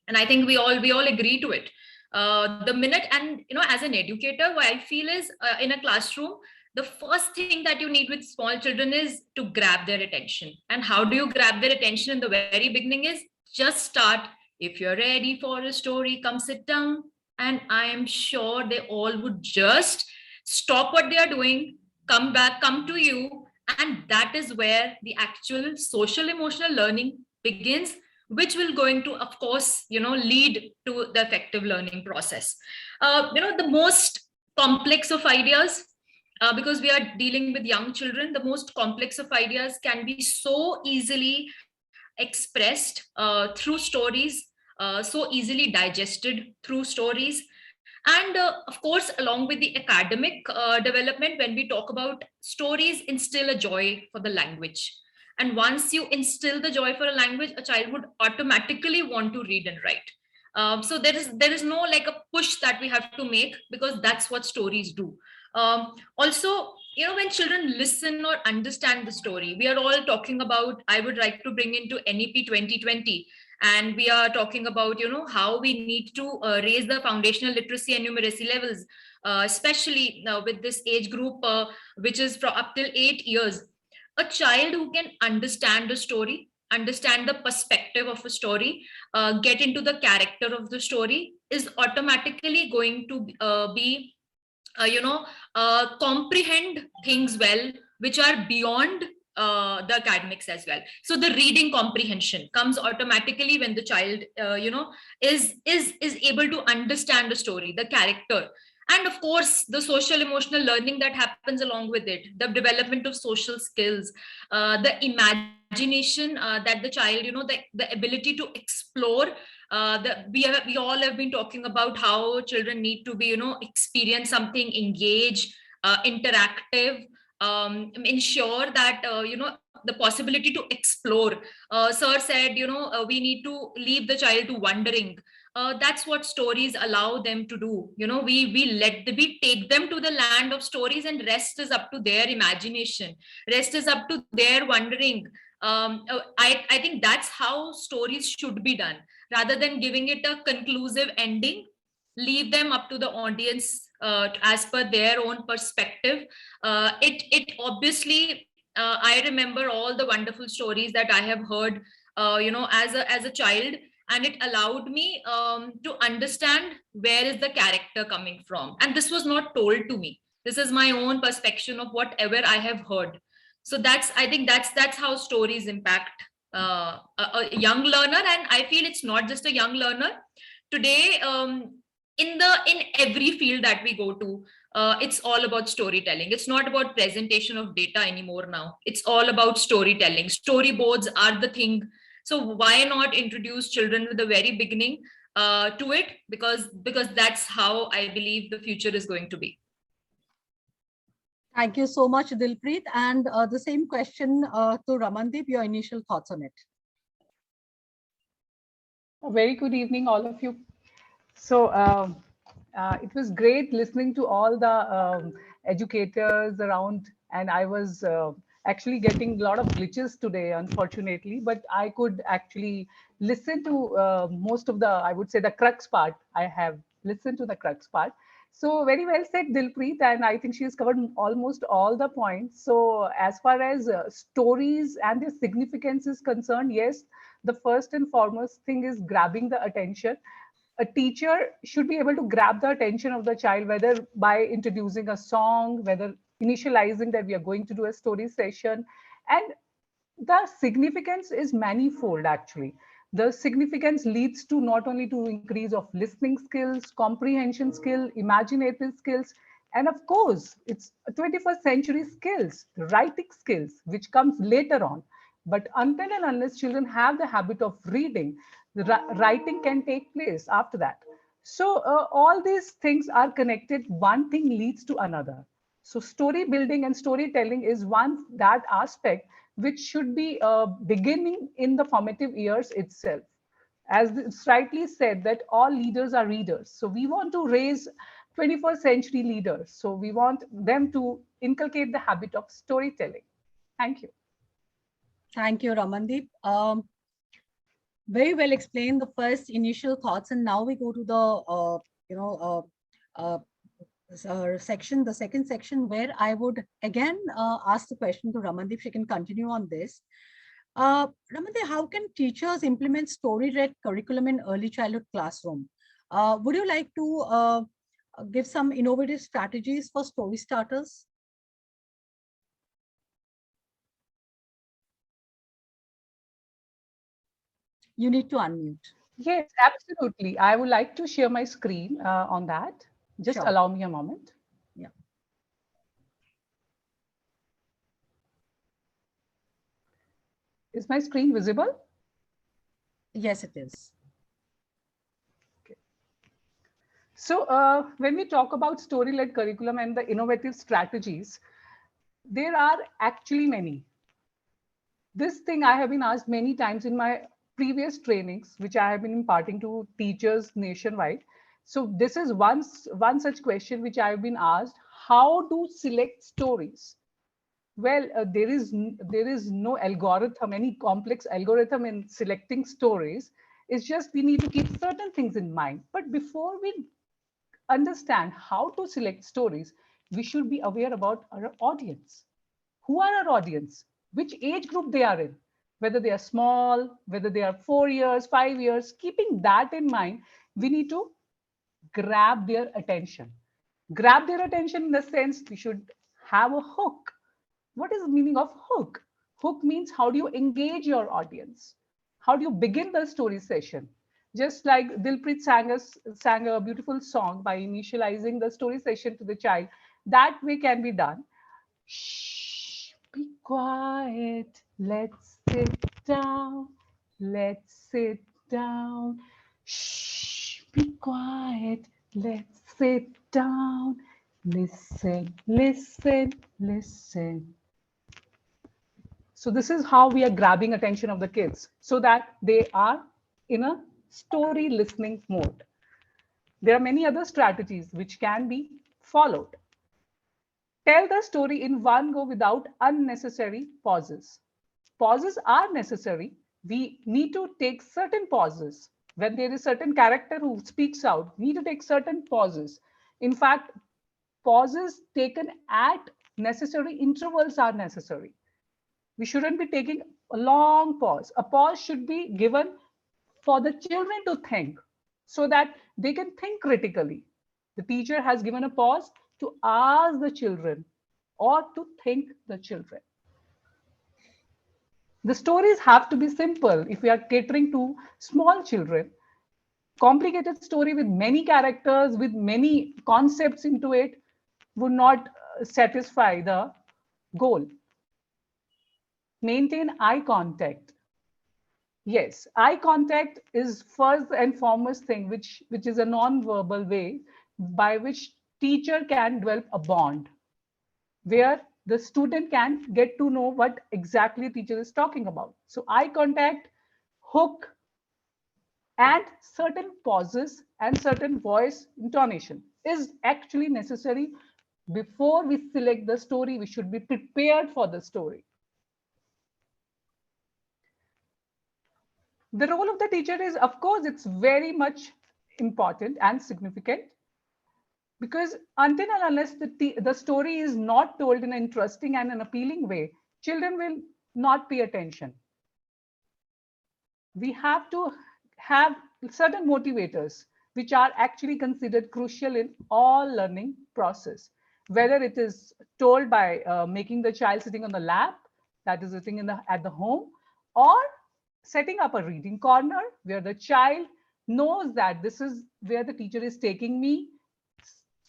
And I think we all agree to it. The minute, and as an educator, what I feel is in a classroom, the first thing that you need with small children is to grab their attention. And how do you grab their attention in the very beginning is just start. If you're ready for a story, come sit down. And I am sure they all would just stop what they are doing, come back, come to you. And that is where the actual social emotional learning begins, which will going to, of course, lead to the effective learning process. The most complex of ideas, because we are dealing with young children, the most complex of ideas can be so easily expressed through stories, so easily digested through stories. And of course, along with the academic development, when we talk about stories, instill a joy for the language. And once you instill the joy for a language, a child would automatically want to read and write. So there is no like a push that we have to make, because that's what stories do. Also, when children listen or understand the story, we are all talking about, I would like to bring into NEP 2020. And we are talking about, how we need to raise the foundational literacy and numeracy levels, especially with this age group, which is from up till 8 years. A child who can understand a story, understand the perspective of a story, get into the character of the story, is automatically going to be comprehend things well, which are beyond the academics as well. So the reading comprehension comes automatically when the child is able to understand the story, the character. And of course, the social emotional learning that happens along with it, the development of social skills, the imagination that the child, the ability to explore. We all have been talking about how children need to be, experience something, engage, interactive, ensure that, the possibility to explore. Sir said, we need to leave the child to wondering. That's what stories allow them to do. We take them to the land of stories, and rest is up to their imagination. Rest is up to their wondering. I think that's how stories should be done. Rather than giving it a conclusive ending, leave them up to the audience as per their own perspective. It obviously, I remember all the wonderful stories that I have heard, as a child, and it allowed me to understand where is the character coming from. And this was not told to me. This is my own perspective of whatever I have heard. So I think that's how stories impact a young learner. And I feel it's not just a young learner. Today, in every field that we go to, it's all about storytelling. It's not about presentation of data anymore now. It's all about storytelling. Storyboards are the thing. So why not introduce children with the very beginning to it? Because that's how I believe the future is going to be. Thank you so much, Dilpreet. And the same question to Ramandeep, your initial thoughts on it. A very good evening, all of you. So it was great listening to all the educators around, and I was actually getting a lot of glitches today, unfortunately, but I could actually listen to most of the, I would say, the crux part. I have listened to the crux part. So very well said, Dilpreet, and I think she has covered almost all the points. So as far as stories and their significance is concerned, yes, the first and foremost thing is grabbing the attention. A teacher should be able to grab the attention of the child, whether by introducing a song, whether initializing that we are going to do a story session. And the significance is manifold, actually. The significance leads to not only to increase of listening skills, comprehension skill, imaginative skills, and of course, it's 21st century skills, writing skills, which comes later on. But until and unless children have the habit of reading, the writing can take place after that. So all these things are connected. One thing leads to another. So story building and storytelling is one that aspect which should be beginning in the formative years itself. As it's rightly said that all leaders are readers. So we want to raise 21st century leaders. So we want them to inculcate the habit of storytelling. Thank you. Thank you, Ramandeep. Very well explained, the first initial thoughts, and now we go to the section, the second section, where I would again ask the question to Ramandeep. She can continue on this. Ramandeep, how can teachers implement story-led curriculum in early childhood classroom? Would you like to give some innovative strategies for story starters? You need to unmute. Yes, absolutely. I would like to share my screen on that. Just Sure. allow me a moment. Yeah. Is my screen visible? Yes, it is. Okay. So when we talk about story-led curriculum and the innovative strategies, there are actually many. This thing I have been asked many times in my previous trainings, which I have been imparting to teachers nationwide. So this is one such question which I have been asked: how to select stories? Well, there is no algorithm, any complex algorithm in selecting stories. It's just we need to keep certain things in mind. But before we understand how to select stories, we should be aware about our audience. Who are our audience? Which age group they are in? Whether they are small, whether they are 4 years, 5 years, keeping that in mind, we need to grab their attention. Grab their attention in the sense we should have a hook. What is the meaning of hook? Hook means how do you engage your audience? How do you begin the story session? Just like Dilpreet sang a beautiful song by initializing the story session to the child, that way can be done. Shh, be quiet. Let's sit down. Let's sit down. Shh, be quiet. Let's sit down. Listen, listen, listen. So this is how we are grabbing attention of the kids so that they are in a story listening mode. There are many other strategies which can be followed. Tell the story in one go without unnecessary pauses. Pauses are necessary. We need to take certain pauses. When there is certain character who speaks out, we need to take certain pauses. In fact, pauses taken at necessary intervals are necessary. We shouldn't be taking a long pause. A pause should be given for the children to think so that they can think critically. The teacher has given a pause to ask the children or to think the children. The stories have to be simple if we are catering to small children. complicated story with many characters, with many concepts into it, would not satisfy the goal. Maintain eye contact. Yes, eye contact is first and foremost thing, which is a non-verbal way by which teacher can develop a bond, where the student can get to know what exactly teacher is talking about. So eye contact, hook, and certain pauses and certain voice intonation is actually necessary. Before we select the story, we should be prepared for the story. The role of the teacher is, of course, it's very much important and significant, because until and unless the story is not told in an interesting and an appealing way, children will not pay attention. We have to have certain motivators which are actually considered crucial in all learning process, whether it is told by making the child sitting on the lap, that is sitting at the home, or setting up a reading corner where the child knows that this is where the teacher is taking me,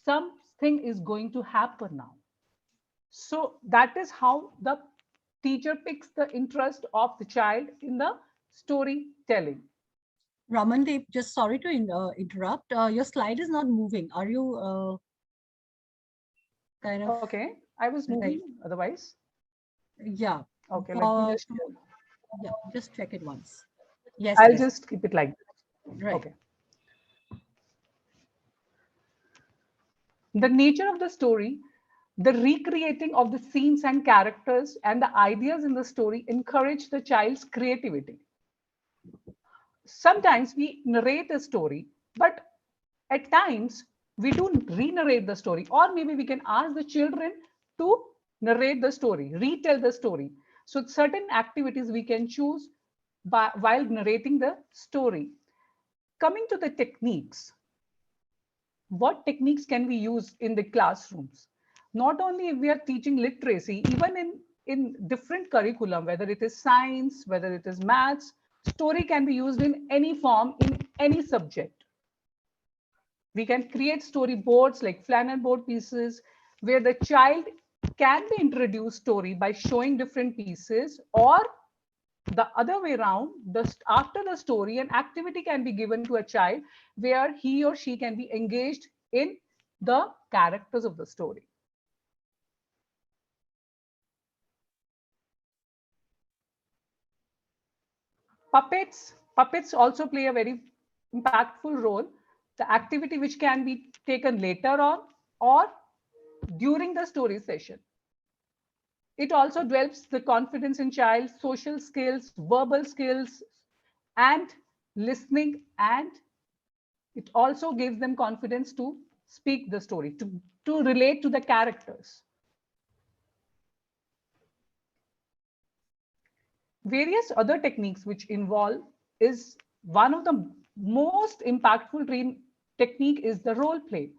something is going to happen now. So that is how the teacher picks the interest of the child in the storytelling. Ramandeep, just sorry to interrupt. Your slide is not moving. Are you kind of? Okay, I was moving otherwise. Yeah. Okay, let me just. Yeah, just check it once. Yes, I'll please. just keep it like this. Right. Okay. The nature of the story, the recreating of the scenes and characters and the ideas in the story encourage the child's creativity. Sometimes we narrate a story, but at times we do re-narrate the story, or maybe we can ask the children to narrate the story, retell the story. So certain activities we can choose while narrating the story. Coming to the techniques, what techniques can we use in the classrooms? Not only if we are teaching literacy, even in different curriculum, whether it is science, whether it is maths, story can be used in any form, in any subject. We can create storyboards like flannel board pieces, where the child can be introduced story by showing different pieces, or the other way around, after the story, an activity can be given to a child where he or she can be engaged in the characters of the story. Puppets also play a very impactful role. The activity which can be taken later on or during the story session. It also develops the confidence in child, social skills, verbal skills, and listening, and it also gives them confidence to speak the story, to relate to the characters. Various other techniques which involve is one of the most impactful technique is the role play.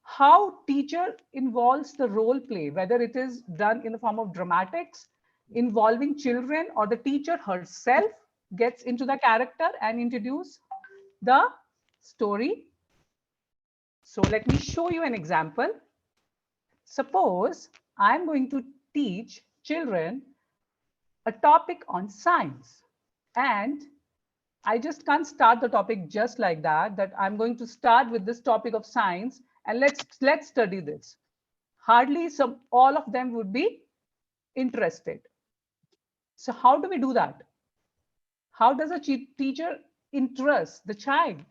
How teacher involves the role play, whether it is done in the form of dramatics, involving children, or the teacher herself gets into the character and introduce the story. So let me show you an example. Suppose I'm going to teach children a topic on science, and I just can't start the topic just like that I'm going to start with this topic of science and let's study this. Hardly all of them would be interested. So how do we do that? How does a teacher interest the child?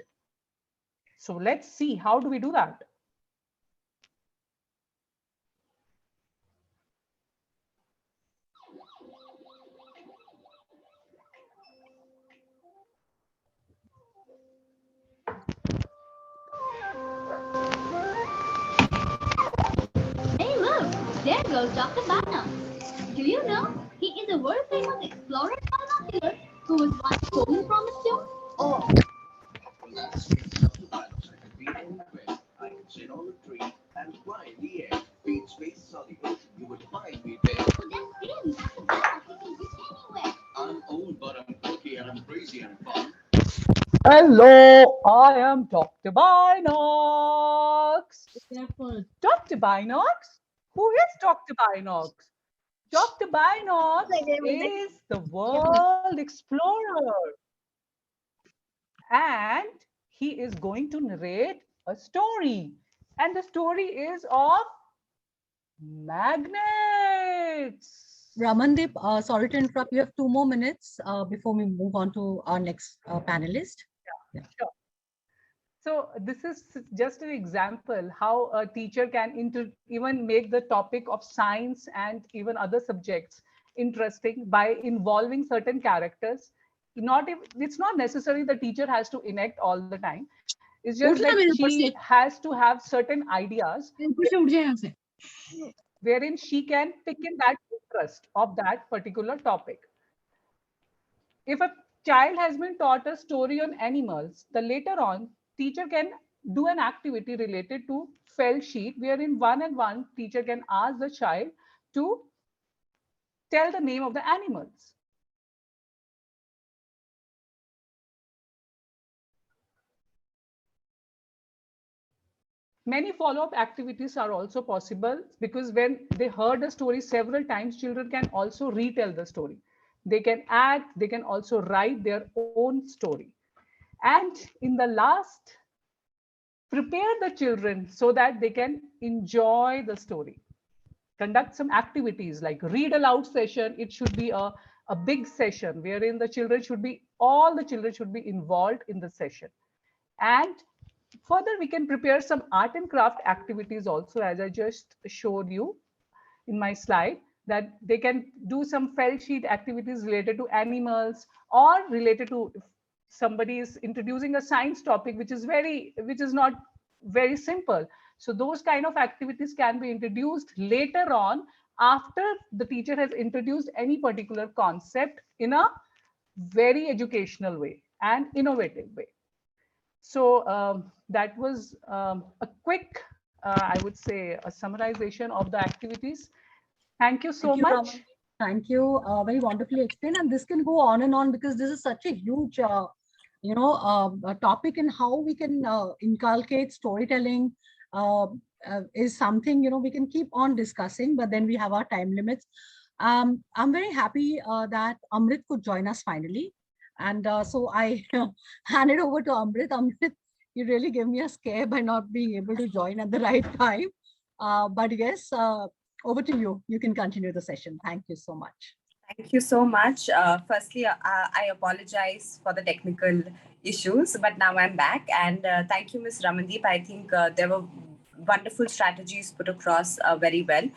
So let's see, how do we do that? Hey look, there goes Dr. Banner. Do you know he is a world famous explorer and binocular who was once stolen from a zoo? Oh. I can sit on the tree and fly in the air. Being space soluble, you would find me there. Well, that's really Dr. Banner. He can be anywhere. I'm old, but I'm quirky and I'm crazy and fun. Hello, I am Dr. Binox. Dr. Binox? Who is Dr. Binox? Dr. Binox is the world explorer. And he is going to narrate a story. And the story is of magnets. Ramandeep, sorry to interrupt. You have 2 more minutes before we move on to our next panelist. Yeah, sure. So this is just an example how a teacher can even make the topic of science and even other subjects interesting by involving certain characters. It's not necessary the teacher has to enact all the time. It's just that she has to have certain ideas wherein she can pick in that interest of that particular topic. If a child has been taught a story on animals, the later on teacher can do an activity related to felt sheet, wherein one teacher can ask the child to tell the name of the animals. Many follow-up activities are also possible because when they heard the story several times, children can also retell the story. They can act, they can also write their own story. And in the last, prepare the children so that they can enjoy the story. Conduct some activities like read aloud session. It should be a big session wherein all the children should be involved in the session. And further, we can prepare some art and craft activities also, as I just showed you in my slide, that they can do some felt sheet activities related to animals or related to if somebody is introducing a science topic, which is not very simple. So those kind of activities can be introduced later on after the teacher has introduced any particular concept in a very educational way and innovative way. So that was a quick, I would say, a summarization of the activities. Thank you so much. Thank you. Very wonderfully explained. And this can go on and on because this is such a huge, a topic, and how we can inculcate storytelling is something, we can keep on discussing, but then we have our time limits. I'm very happy that Amrit could join us finally. And so I hand it over to Amrit. Amrit, you really gave me a scare by not being able to join at the right time. But yes, over to you. You can continue the session. Thank you so much. Thank you so much. Firstly, I apologize for the technical issues, but now I'm back. And thank you, Ms. Ramandeep. I think there were wonderful strategies put across very well.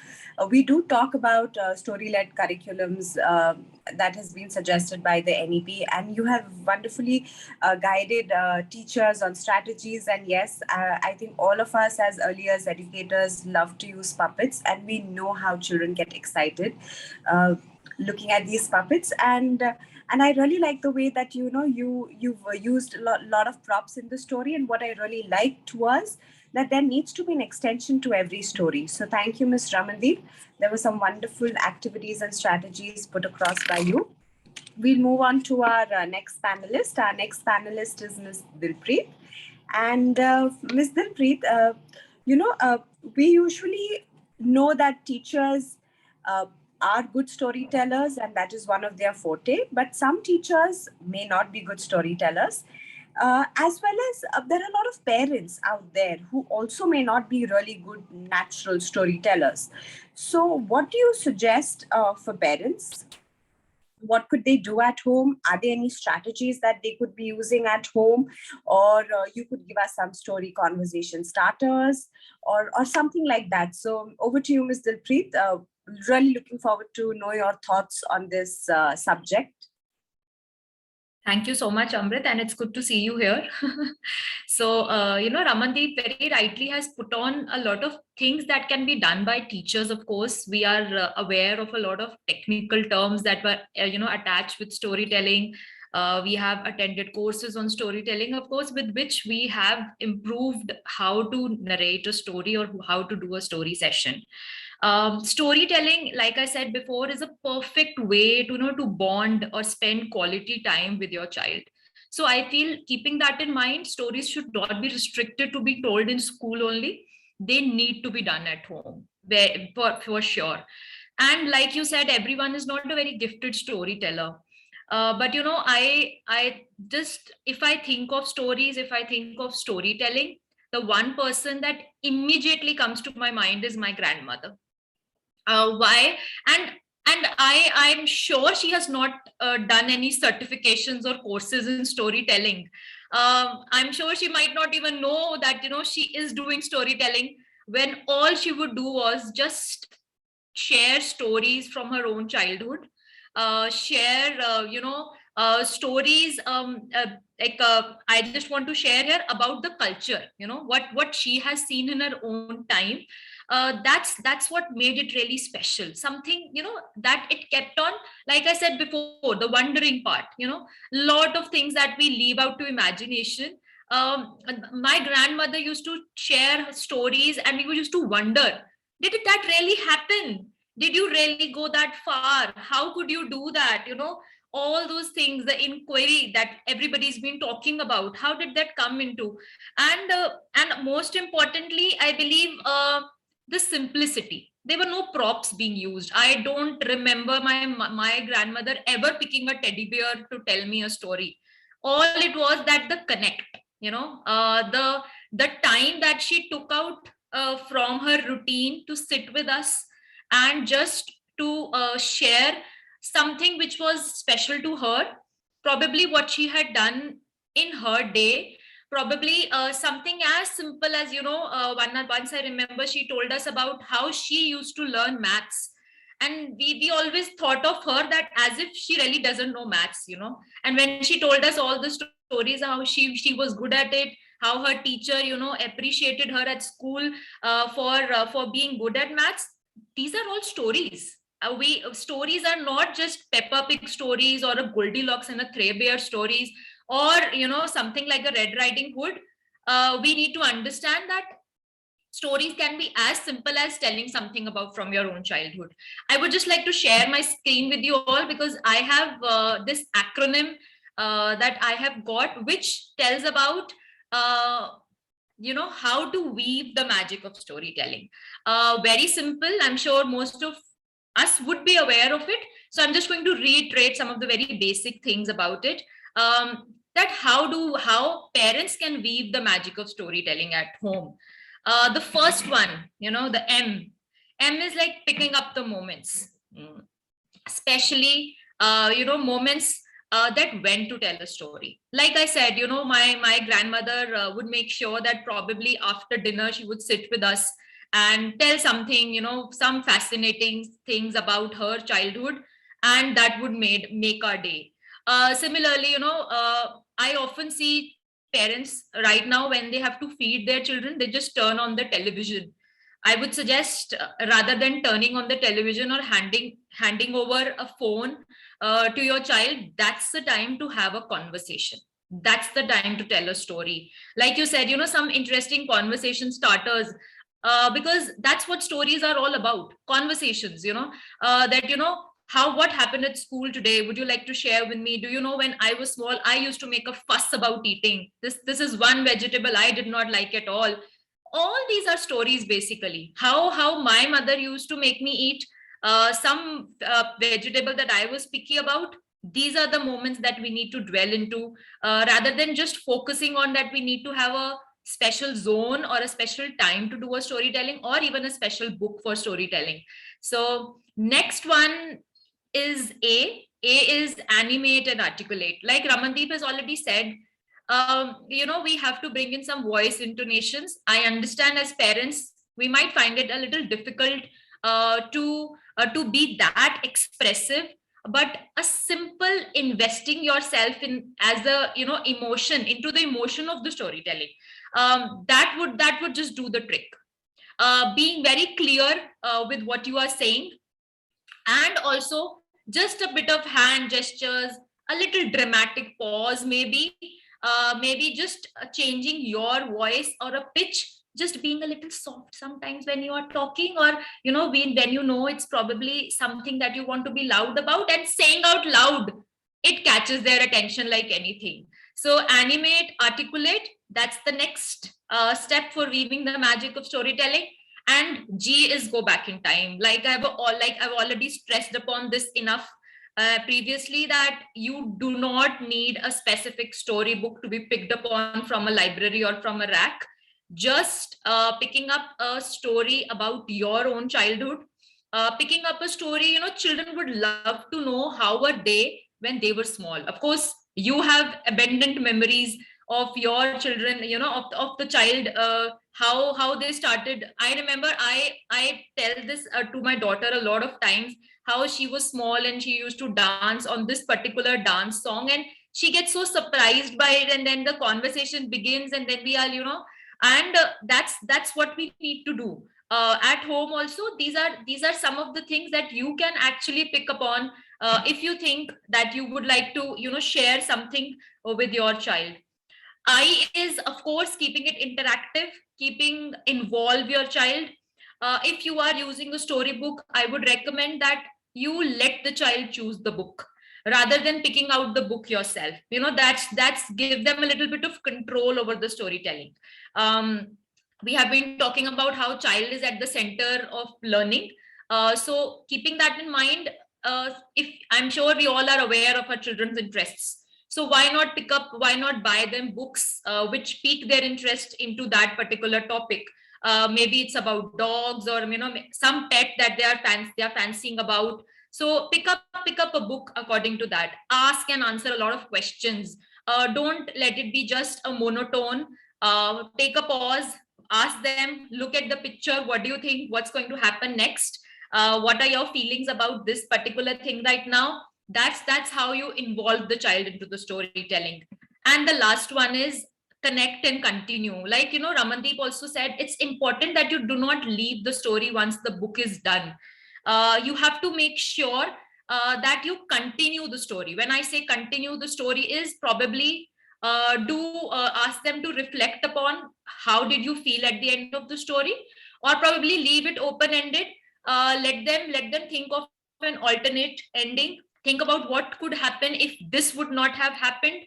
We do talk about story-led curriculums that has been suggested by the NEP, and you have wonderfully guided teachers on strategies. And yes, I think all of us as early years educators love to use puppets, and we know how children get excited looking at these puppets. And I really like the way that you've used a lot of props in the story. And what I really liked was that there needs to be an extension to every story. So thank you, Ms. Ramandeep. There were some wonderful activities and strategies put across by you. We'll move on to our next panelist. Our next panelist is Ms. Dilpreet. And Ms. Dilpreet, we usually know that teachers are good storytellers, and that is one of their forte. But some teachers may not be good storytellers. As well as there are a lot of parents out there who also may not be really good natural storytellers. So what do you suggest for parents? What could they do at home? Are there any strategies that they could be using at home? Or you could give us some story conversation starters or something like that. So over to you, Ms. Dilpreet. Really looking forward to know your thoughts on this subject. Thank you so much, Amrit, and it's good to see you here. So, Ramandeep very rightly has put on a lot of things that can be done by teachers. Of course, we are aware of a lot of technical terms that were, attached with storytelling. We have attended courses on storytelling, of course, with which we have improved how to narrate a story or how to do a story session. Storytelling, like I said before, is a perfect way to bond or spend quality time with your child. So I feel, keeping that in mind, stories should not be restricted to be told in school only. They need to be done at home, for sure. And like you said, everyone is not a very gifted storyteller. But I just, if I think of stories, if I think of storytelling, the one person that immediately comes to my mind is my grandmother. Why? And I'm sure she has not done any certifications or courses in storytelling. I'm sure she might not even know that she is doing storytelling, when all she would do was just share stories from her own childhood, share stories, I just want to share here about the culture, what she has seen in her own time. That's what made it really special, something that it kept on, like I said before, the wondering part, lot of things that we leave out to imagination. My grandmother used to share her stories, and we used to wonder, did that really happen? Did you really go that far? How could you do that? All those things, the inquiry that everybody's been talking about, how did that come into? And most importantly, I believe, the simplicity. There were no props being used. I don't remember my grandmother ever picking a teddy bear to tell me a story. All it was that the connect, the time that she took out from her routine to sit with us, and just to share something which was special to her, probably what she had done in her day, probably something as simple as, once I remember she told us about how she used to learn maths, and we always thought of her that as if she really doesn't know maths, and when she told us all the stories, how she was good at it, how her teacher appreciated her at school for being good at maths. These are all stories. Stories are not just Peppa Pig stories, or a Goldilocks and a Three Bear stories, or something like a Red Riding Hood. We need to understand that stories can be as simple as telling something about from your own childhood. I would just like to share my screen with you all, because I have this acronym that I have got, which tells about how to weave the magic of storytelling. Very simple. I'm sure most of us would be aware of it, so I'm just going to reiterate some of the very basic things about it. That how parents can weave the magic of storytelling at home. The first one, the M is like picking up the moments, especially moments that when to tell a story. Like I said, my grandmother would make sure that probably after dinner she would sit with us and tell something, some fascinating things about her childhood, and that would make our day. Similarly, I often see parents right now, when they have to feed their children, they just turn on the television. I would suggest, rather than turning on the television or handing over a phone to your child, that's the time to have a conversation. That's the time to tell a story. Like you said, some interesting conversation starters, because that's what stories are all about. Conversations, what happened at school today? Would you like to share with me? Do you know, when I was small, I used to make a fuss about eating this is one vegetable I did not like at all these are stories, basically. How my mother used to make me eat some vegetable that I was picky about. These are the moments that we need to dwell into, rather than just focusing on that we need to have a special zone or a special time to do a storytelling, or even a special book for storytelling. So next one is A. A is animate and articulate. Like Ramandeep has already said, we have to bring in some voice intonations. I understand, as parents, we might find it a little difficult to be that expressive, but a simple investing yourself in as a emotion, into the emotion of the storytelling, that would just do the trick. Being very clear with what you are saying, and also just a bit of hand gestures, a little dramatic pause, maybe just changing your voice or a pitch, just being a little soft sometimes when you are talking, or when it's probably something that you want to be loud about, and saying out loud, it catches their attention like anything. So animate, articulate, that's the next step for weaving the magic of storytelling. And G is go back in time. Like I've already stressed upon this enough previously, that you do not need a specific storybook to be picked upon from a library or from a rack. Just picking up a story about your own childhood, picking up a story, children would love to know how were they when they were small. Of course, you have abundant memories of your children, of the child, how they started. I remember I tell this to my daughter a lot of times, how she was small and she used to dance on this particular dance song, and she gets so surprised by it, and then the conversation begins, and then we are, and that's what we need to do at home also. These are some of the things that you can actually pick upon if you think that you would like to share something with your child. I is, of course, keeping it interactive, involve your child. If you are using a storybook, I would recommend that you let the child choose the book rather than picking out the book yourself. That's give them a little bit of control over the storytelling. We have been talking about how child is at the center of learning. So keeping that in mind, if I'm sure we all are aware of our children's interests. So why not buy them books which pique their interest into that particular topic? Maybe it's about dogs, or some pet that they are fancying about. So pick up a book according to that. Ask and answer a lot of questions. Don't let it be just a monotone. Take a pause, ask them, look at the picture. What do you think? What's going to happen next? What are your feelings about this particular thing right now? That's how you involve the child into the storytelling. And the last one is connect and continue. Like, Ramandeep also said, it's important that you do not leave the story once the book is done. You have to make sure that you continue the story. When I say continue the story, is probably ask them to reflect upon how did you feel at the end of the story, or probably leave it open-ended. Let them think of an alternate ending. Think about what could happen if this would not have happened.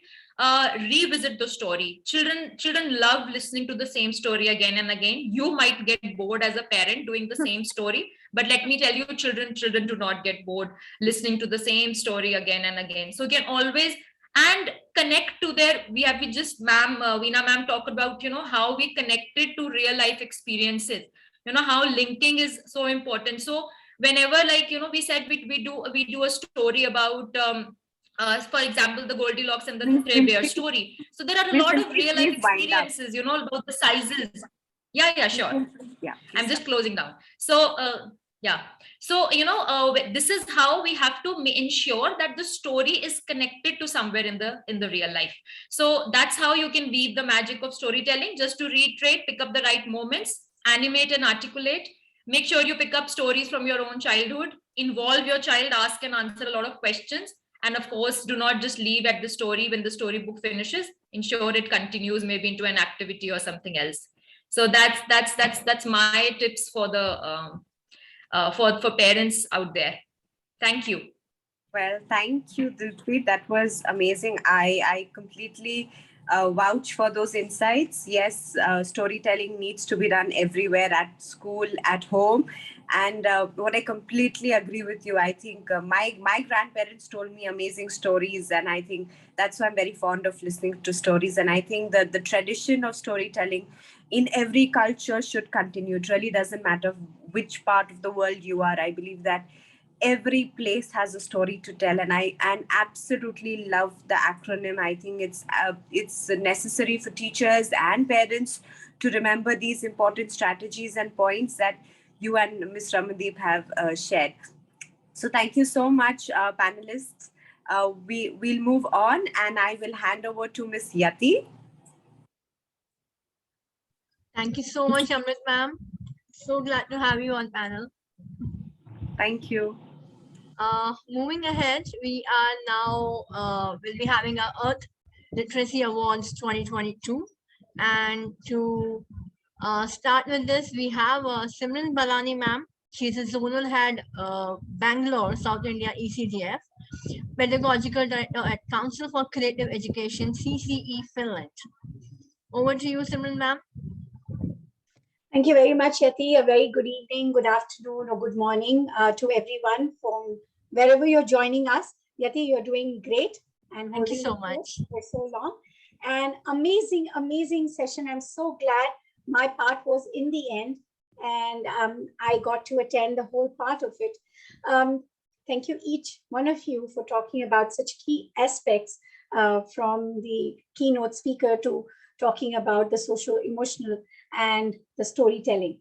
Revisit the story. Children love listening to the same story again and again. You might get bored as a parent doing the same story, but let me tell you, children do not get bored listening to the same story again and again. So you can always and connect to their, Veena ma'am talked about, how we connected to real life experiences, how linking is so important. So whenever, we said we do a story about for example, the Goldilocks and the Three Bears story. So there are a lot of real life experiences, about the sizes. Yeah, sure. Yeah, I'm just closing down. So yeah, so this is how we have to ensure that the story is connected to somewhere in the real life. So that's how you can weave the magic of storytelling. Just to reiterate, pick up the right moments, animate and articulate. Make sure you pick up stories from your own childhood, involve your child, ask and answer a lot of questions. And of course, do not just leave at the story when the storybook finishes. Ensure it continues maybe into an activity or something else. So that's my tips for the for parents out there. Thank you. Well, thank you, Dilpreet. That was amazing. I completely vouch for those insights. Yes, storytelling needs to be done everywhere, at school, at home. And what I completely agree with you. I think my grandparents told me amazing stories, and I think that's why I'm very fond of listening to stories. And I think that the tradition of storytelling in every culture should continue. It really doesn't matter which part of the world you are. I believe that every place has a story to tell, and I absolutely love the acronym. I think it's necessary for teachers and parents to remember these important strategies and points that you and Ms. Ramandeep have shared. So thank you so much, panelists. We'll move on, and I will hand over to Ms. Yati. Thank you so much, Amrit ma'am. So glad to have you on panel. Thank you. Moving ahead, we are now will be having our Earth Literacy Awards 2022, and to start with this, we have Simran Balani ma'am. She's a zonal head, Bangalore, South India, Ecdf. Pedagogical Director at Council for Creative Education, CCE, Finland. Over to you, Simran ma'am. Thank you very much, Yati. A very good evening, good afternoon, or good morning to everyone from wherever you're joining us. Yati, you're doing great and thank you holding so the fort much for so long. And amazing, amazing session. I'm so glad my part was in the end, and I got to attend the whole part of it. Thank you, each one of you, for talking about such key aspects, from the keynote speaker to talking about the socio-emotional and the storytelling.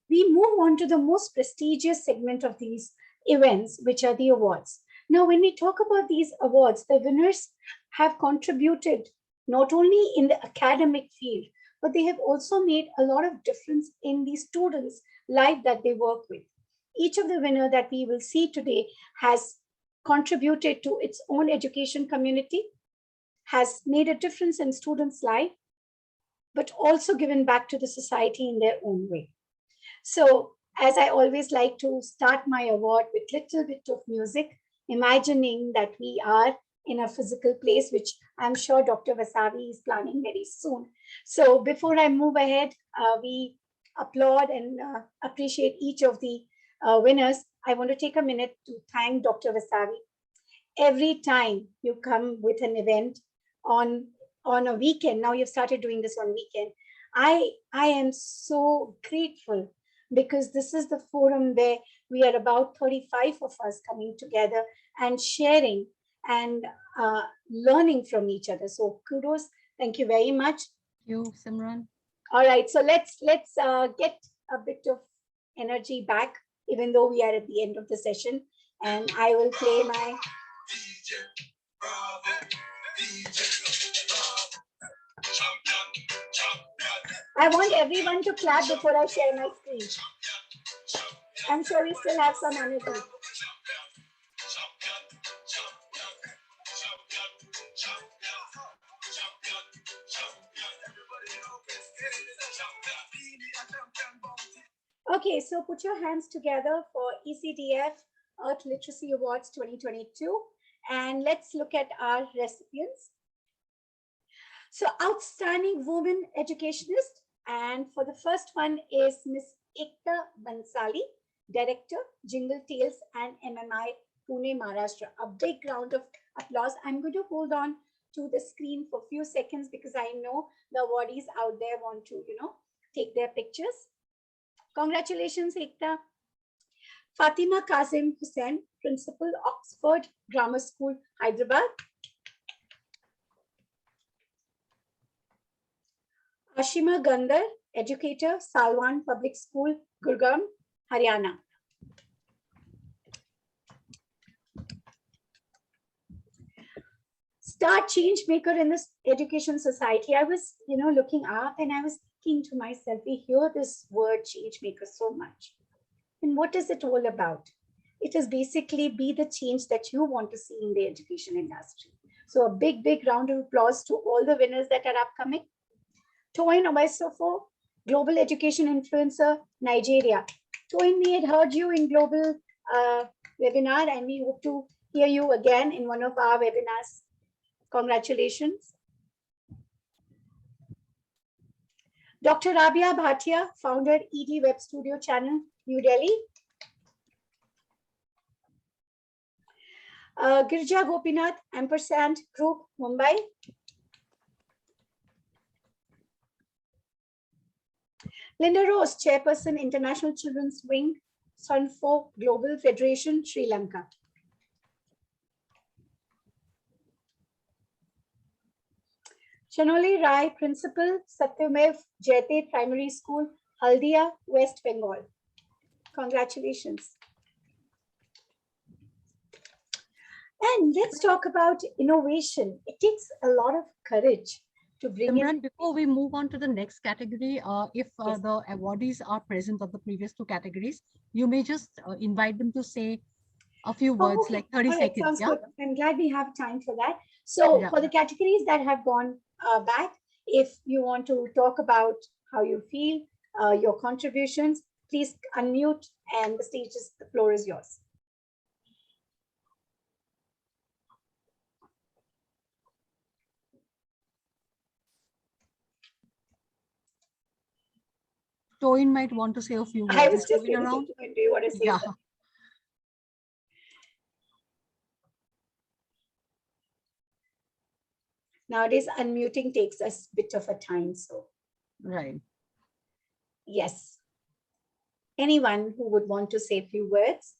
We move on to the most prestigious segment of these events, which are the awards. Now, when we talk about these awards, the winners have contributed not only in the academic field, but they have also made a lot of difference in the students' life that they work with. Each of the winners that we will see today has contributed to its own education community, has made a difference in students' life, but also given back to the society in their own way. So, as I always like to start my award with a little bit of music, imagining that we are in a physical place, which I'm sure Dr. Vasavi is planning very soon. So before I move ahead, we applaud and appreciate each of the winners. I want to take a minute to thank Dr. Vasavi. Every time you come with an event on a weekend, now you've started doing this on weekend, I am so grateful, because this is the forum where we are about 35 of us coming together and sharing and learning from each other. So kudos, thank you very much. You, Simran. All right, so let's get a bit of energy back, even though we are at the end of the session, and I will play my. I want everyone to clap before I share my screen. I'm sure we still have some energy. Okay, so put your hands together for ECDF Earth Literacy Awards 2022, and let's look at our recipients. So, outstanding woman educationist, and for the first one is Miss Ecdf-Socio, Director, Jingle Tales and MMI, Pune, Maharashtra. A big round of applause. I'm going to hold on to the screen for a few seconds because I know the awardees out there want to, take their pictures. Congratulations, Ekta. Fatima Kazim Hussain, Principal, Oxford Grammar School, Hyderabad. Ashima Gandhar, Educator, Salwan Public School, Gurgaon, Haryana. Star change maker in this education society. I was, looking up and I was thinking to myself, we hear this word change maker so much. And what is it all about? It is basically be the change that you want to see in the education industry. So a big, big round of applause to all the winners that are upcoming. Toyin Obaisofo, Global Education Influencer, Nigeria. Toyin, we had heard you in global webinar, and we hope to hear you again in one of our webinars. Congratulations. Dr. Rabia Bhatia, founder, ED Web Studio Channel, New Delhi. Girja Gopinath, Ampersand Group, Mumbai. Linda Rose, Chairperson, International Children's Wing, Sunfo Global Federation, Sri Lanka. Chanoli Rai, Principal, Satyamev Jayate Primary School, Haldia, West Bengal. Congratulations. And let's talk about innovation. It takes a lot of courage to bring Simran, before we move on to the next category, if yes, the awardees are present of the previous two categories, you may just invite them to say a few words, like 30 seconds. Sounds Yeah? good. I'm glad we have time for that. So for the categories that have gone back, if you want to talk about how you feel, your contributions, please unmute, and the floor is yours. Toyin might want to say a few words. I was just Toyin around. Do you want to say yeah. something? Nowadays, unmuting takes us a bit of a time. So, right. Yes. Anyone who would want to say a few words?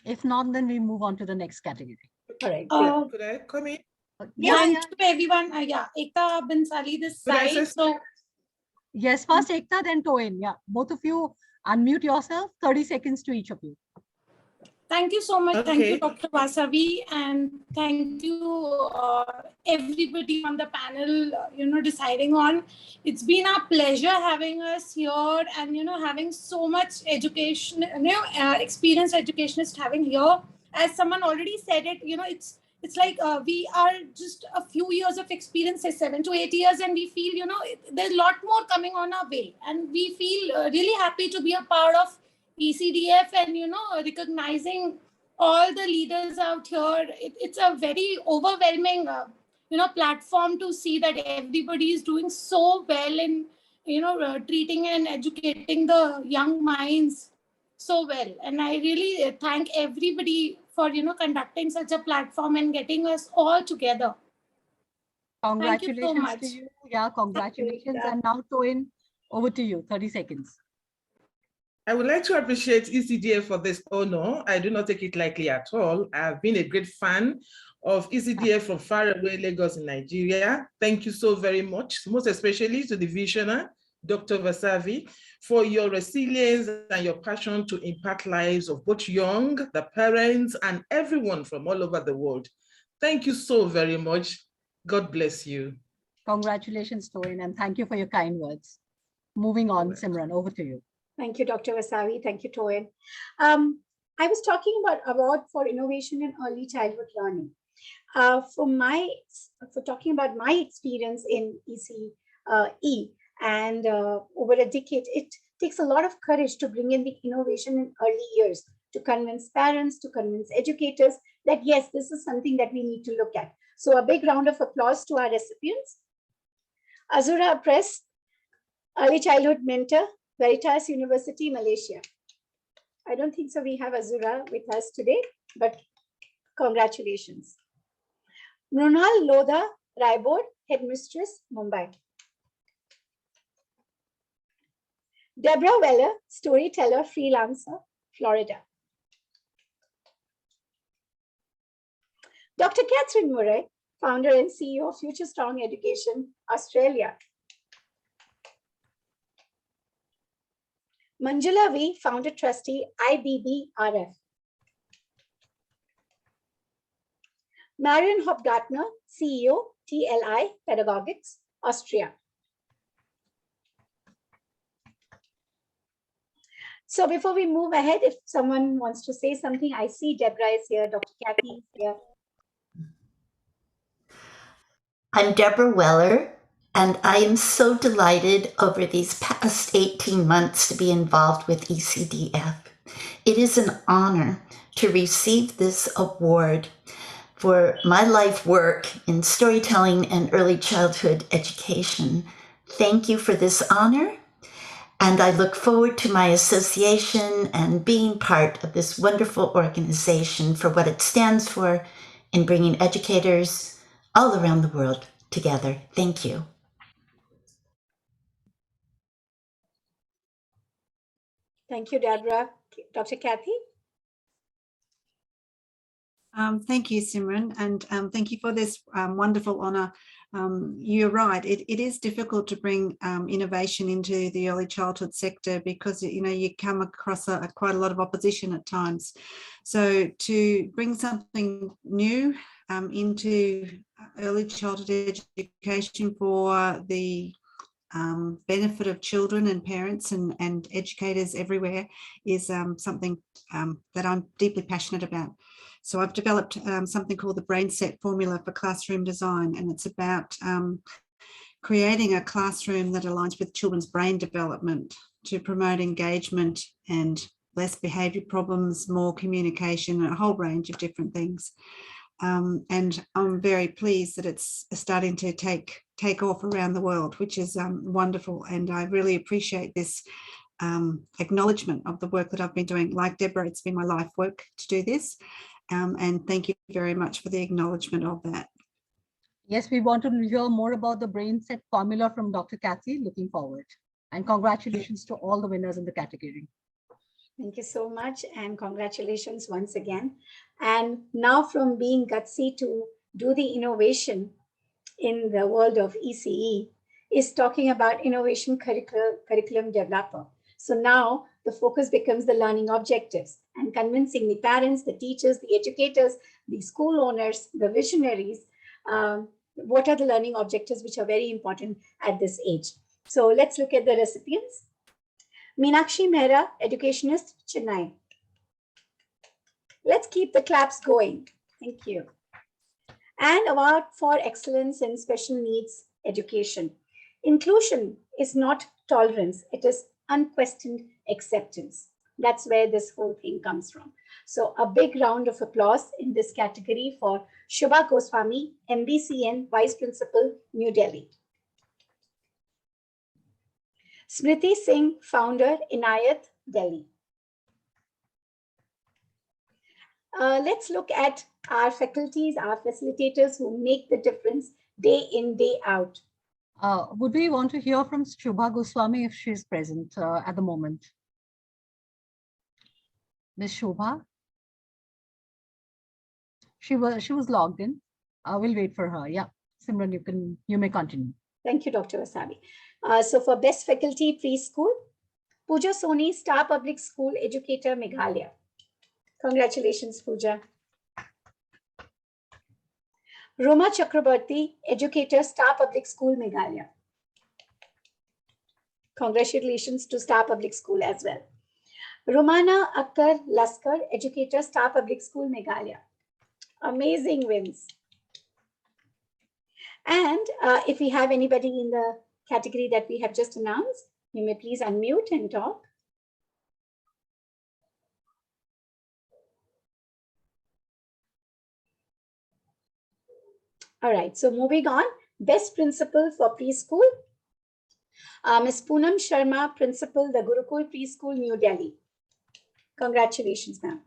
If not, then we move on to the next category. Correct. Could I come in? Yeah, To everyone. Yeah, Ekta Bansali this Could I side. say So, yes, first Ekta, then Toyin. Yeah, both of you unmute yourself. 30 seconds to each of you. thank you so much. Thank you, Okay. Dr. Vasavi, and thank you everybody on the panel, deciding on. It's been a pleasure having us here and, having so much education, experienced educationist having here. As someone already said it, it's like we are just a few years of experience, say 7 to 8 years, and we feel, there's a lot more coming on our way. And we feel really happy to be a part of ECDF and, recognizing all the leaders out here. It's a very overwhelming, platform to see that everybody is doing so well in, treating and educating the young minds so well. And I really thank everybody for, conducting such a platform and getting us all together. Congratulations Thank you so much. to you. Yeah, congratulations. And now Toyin, over to you. 30 seconds. I would like to appreciate ECDF for this honor. I do not take it lightly at all. I've been a great fan of ECDF from far away Lagos in Nigeria. Thank you so very much, most especially to the visionary, Dr. Vasavi, for your resilience and your passion to impact lives of both young, the parents, and everyone from all over the world. Thank you so very much. God bless you. Congratulations, Toyin, and thank you for your kind words. Moving on, Simran, over to you. Thank you, Dr. Vasavi. Thank you, Toyin. I was talking about award for innovation in early childhood learning. For talking about my experience in ECE and over a decade, it takes a lot of courage to bring in the innovation in early years, to convince parents, to convince educators that yes, this is something that we need to look at. So a big round of applause to our recipients. Azura Press, Early Childhood Mentor, Veritas University, Malaysia. I don't think so we have Azura with us today, but congratulations. Mrunal Lodha, Raibor, Headmistress, Mumbai. Deborah Weller, Storyteller, Freelancer, Florida. Dr. Catherine Murray, Founder and CEO of Future Strong Education, Australia. Manjula V, Founder Trustee, IBBRF. Marion Hopgartner, CEO, TLI Pedagogics, Austria. So before we move ahead, if someone wants to say something, I see Deborah is here, Dr. Kathy is here. I'm Deborah Weller, and I am so delighted over these past 18 months to be involved with ECDF. It is an honor to receive this award for my life work in storytelling and early childhood education. Thank you for this honor, and I look forward to my association and being part of this wonderful organization for what it stands for in bringing educators all around the world together. Thank you. Thank you, Deborah. Dr. Kathy? Thank you, Simran, and thank you for this wonderful honour. You're right, it is difficult to bring innovation into the early childhood sector because you come across quite a lot of opposition at times. So to bring something new into early childhood education for the benefit of children and parents and educators everywhere is something that I'm deeply passionate about. So I've developed something called the Brain Set Formula for Classroom Design, and it's about creating a classroom that aligns with children's brain development to promote engagement and less behaviour problems, more communication, and a whole range of different things. And I'm very pleased that it's starting to take off around the world, which is wonderful. And I really appreciate this acknowledgement of the work that I've been doing. Like Deborah, it's been my life work to do this. And thank you very much for the acknowledgement of that. Yes, we want to hear more about the brain set formula from Dr. Kathy. Looking forward. And congratulations to all the winners in the category. Thank you so much, and congratulations once again. And now, from being gutsy to do the innovation in the world of ECE is talking about innovation curriculum developer. So now the focus becomes the learning objectives and convincing the parents, the teachers, the educators, the school owners, the visionaries, what are the learning objectives which are very important at this age. So let's look at the recipients. Meenakshi Mehra, educationist, Chennai. Let's keep the claps going. Thank you. And award for excellence in special needs education. Inclusion is not tolerance, it is unquestioned acceptance. That's where this whole thing comes from. So a big round of applause in this category for Shubha Goswami, MBCN Vice Principal, New Delhi. Smriti Singh, founder, Inayat, Delhi. Let's look at our faculties, our facilitators who make the difference day in, day out. Would we want to hear from Shubha Goswami if she's present at the moment? Ms. Shubha? She was logged in. We'll wait for her. Yeah, Simran, you may continue. Thank you, Dr. Wasabi. So for best faculty preschool, Pooja Soni, Star Public School Educator, Meghalaya. Congratulations, Pooja. Roma Chakrabarti, Educator, Star Public School, Meghalaya. Congratulations to Star Public School as well. Romana Akhtar Laskar, Educator, Star Public School, Meghalaya. Amazing wins. And if we have anybody in the category that we have just announced, you may please unmute and talk. All right, so moving on, best principal for preschool, Ms. Poonam Sharma, Principal, the Gurukul Preschool, New Delhi. Congratulations, ma'am.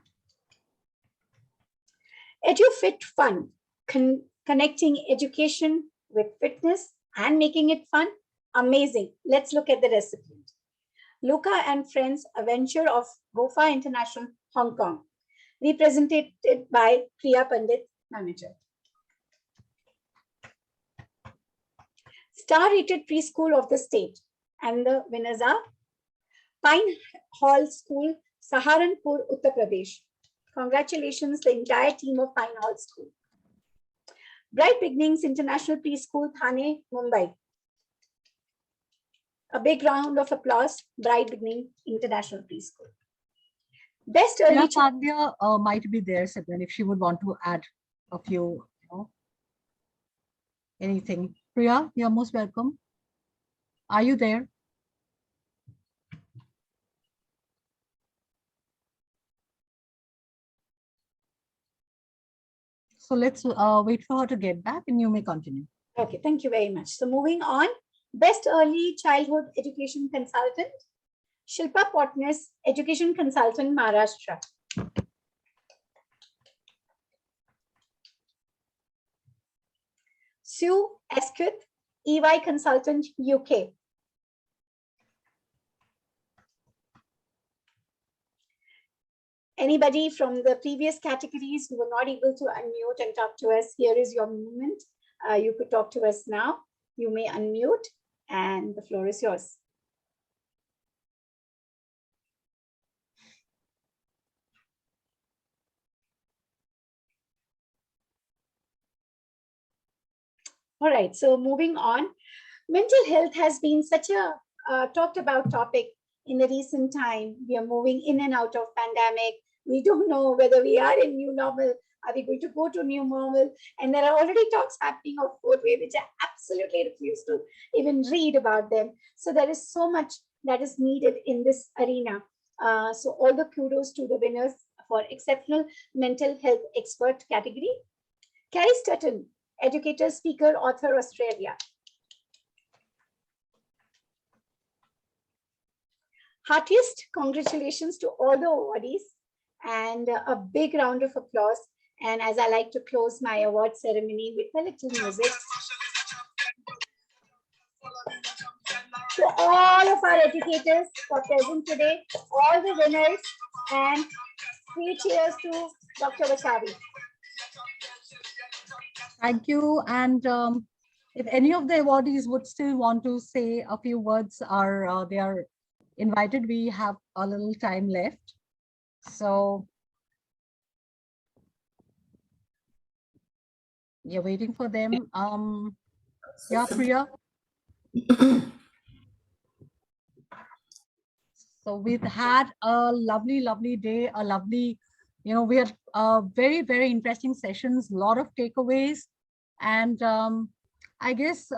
EduFit Fun, connecting education with fitness and making it fun. Amazing. Let's look at the recipient. Luca and Friends, a venture of Gofa International, Hong Kong. Represented by Priya Pandit, manager. Star-rated preschool of the state. And the winners are Pine Hall School, Saharanpur, Uttar Pradesh. Congratulations, the entire team of Pine Hall School. Bright Beginnings International Preschool, Thane, Mumbai. A big round of applause, Bright Beginning International Preschool. Best early Pandya might be there, Simran, if she would want to add a few, anything. Priya, you're most welcome. Are you there? So let's wait for her to get back and you may continue. Okay, thank you very much. So moving on, Best Early Childhood Education Consultant, Shilpa Potness, Education Consultant, Maharashtra. Sue Esquith, EY Consultant, UK. Anybody from the previous categories who were not able to unmute and talk to us, here is your moment. You could talk to us now. You may unmute and the floor is yours. All right, so moving on. Mental health has been such a talked about topic in the recent time. We are moving in and out of pandemic. We don't know whether we are in new normal. Are we going to go to new normal? And there are already talks happening of fourth wave, which I absolutely refuse to even read about them. So there is so much that is needed in this arena. So all the kudos to the winners for exceptional mental health expert category. Carrie Stutton, educator, speaker, author, Australia. Heartiest congratulations to all the awardees and a big round of applause. And as I like to close my award ceremony with a little music. To all of our educators who are present today, all the winners, and 3 cheers to Dr. Vasavi. Thank you. And if any of the awardees would still want to say a few words, they are invited. We have a little time left. So you're waiting for them. Yeah, Priya. So we've had a lovely, lovely day, a lovely, we had very, very interesting sessions, a lot of takeaways. And I guess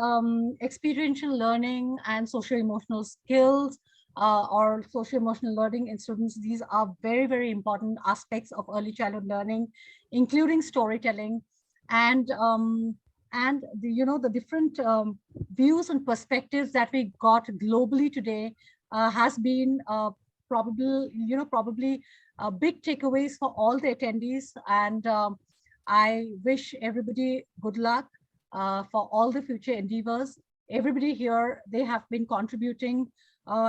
experiential learning and socio-emotional skills or socio-emotional learning in students, these are very, very important aspects of early childhood learning, including storytelling and the different views and perspectives that we got globally today has been probably big takeaways for all the attendees. And I wish everybody good luck for all the future endeavors. Everybody here, they have been contributing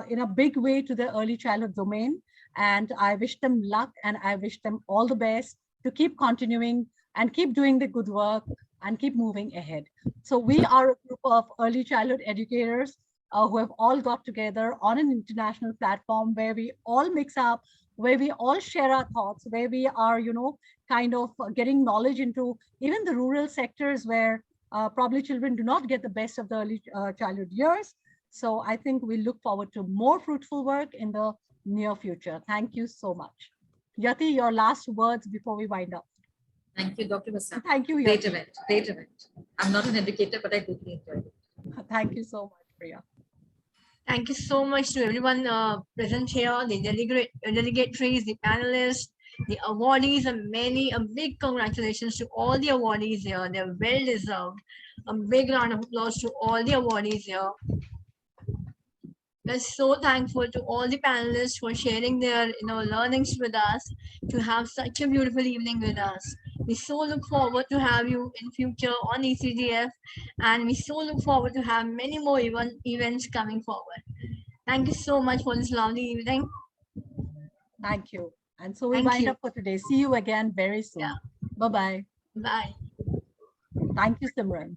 in a big way to the early childhood domain. And I wish them luck and I wish them all the best to keep continuing and keep doing the good work and keep moving ahead. So we are a group of early childhood educators who have all got together on an international platform where we all mix up, where we all share our thoughts, where we are, kind of getting knowledge into even the rural sectors where probably children do not get the best of the early childhood years. So I think we look forward to more fruitful work in the near future. Thank you so much. Yati, your last words before we wind up. Thank you, Dr. Vasavi. Thank you, Great Yati. Great event. I'm not an educator, but I deeply enjoyed it. Thank you so much, Priya. Thank you so much to everyone present here, the delegatories, the panelists, the awardees, and a big congratulations to all the awardees here. They're well deserved. A big round of applause to all the awardees here. We're so thankful to all the panelists for sharing their learnings with us, to have such a beautiful evening with us. We so look forward to have you in future on ECDF, and we so look forward to have many more events coming forward. Thank you so much for this lovely evening. Thank you. And so we wind up for today. See you again very soon. Yeah. Bye-bye. Bye. Thank you, Simran.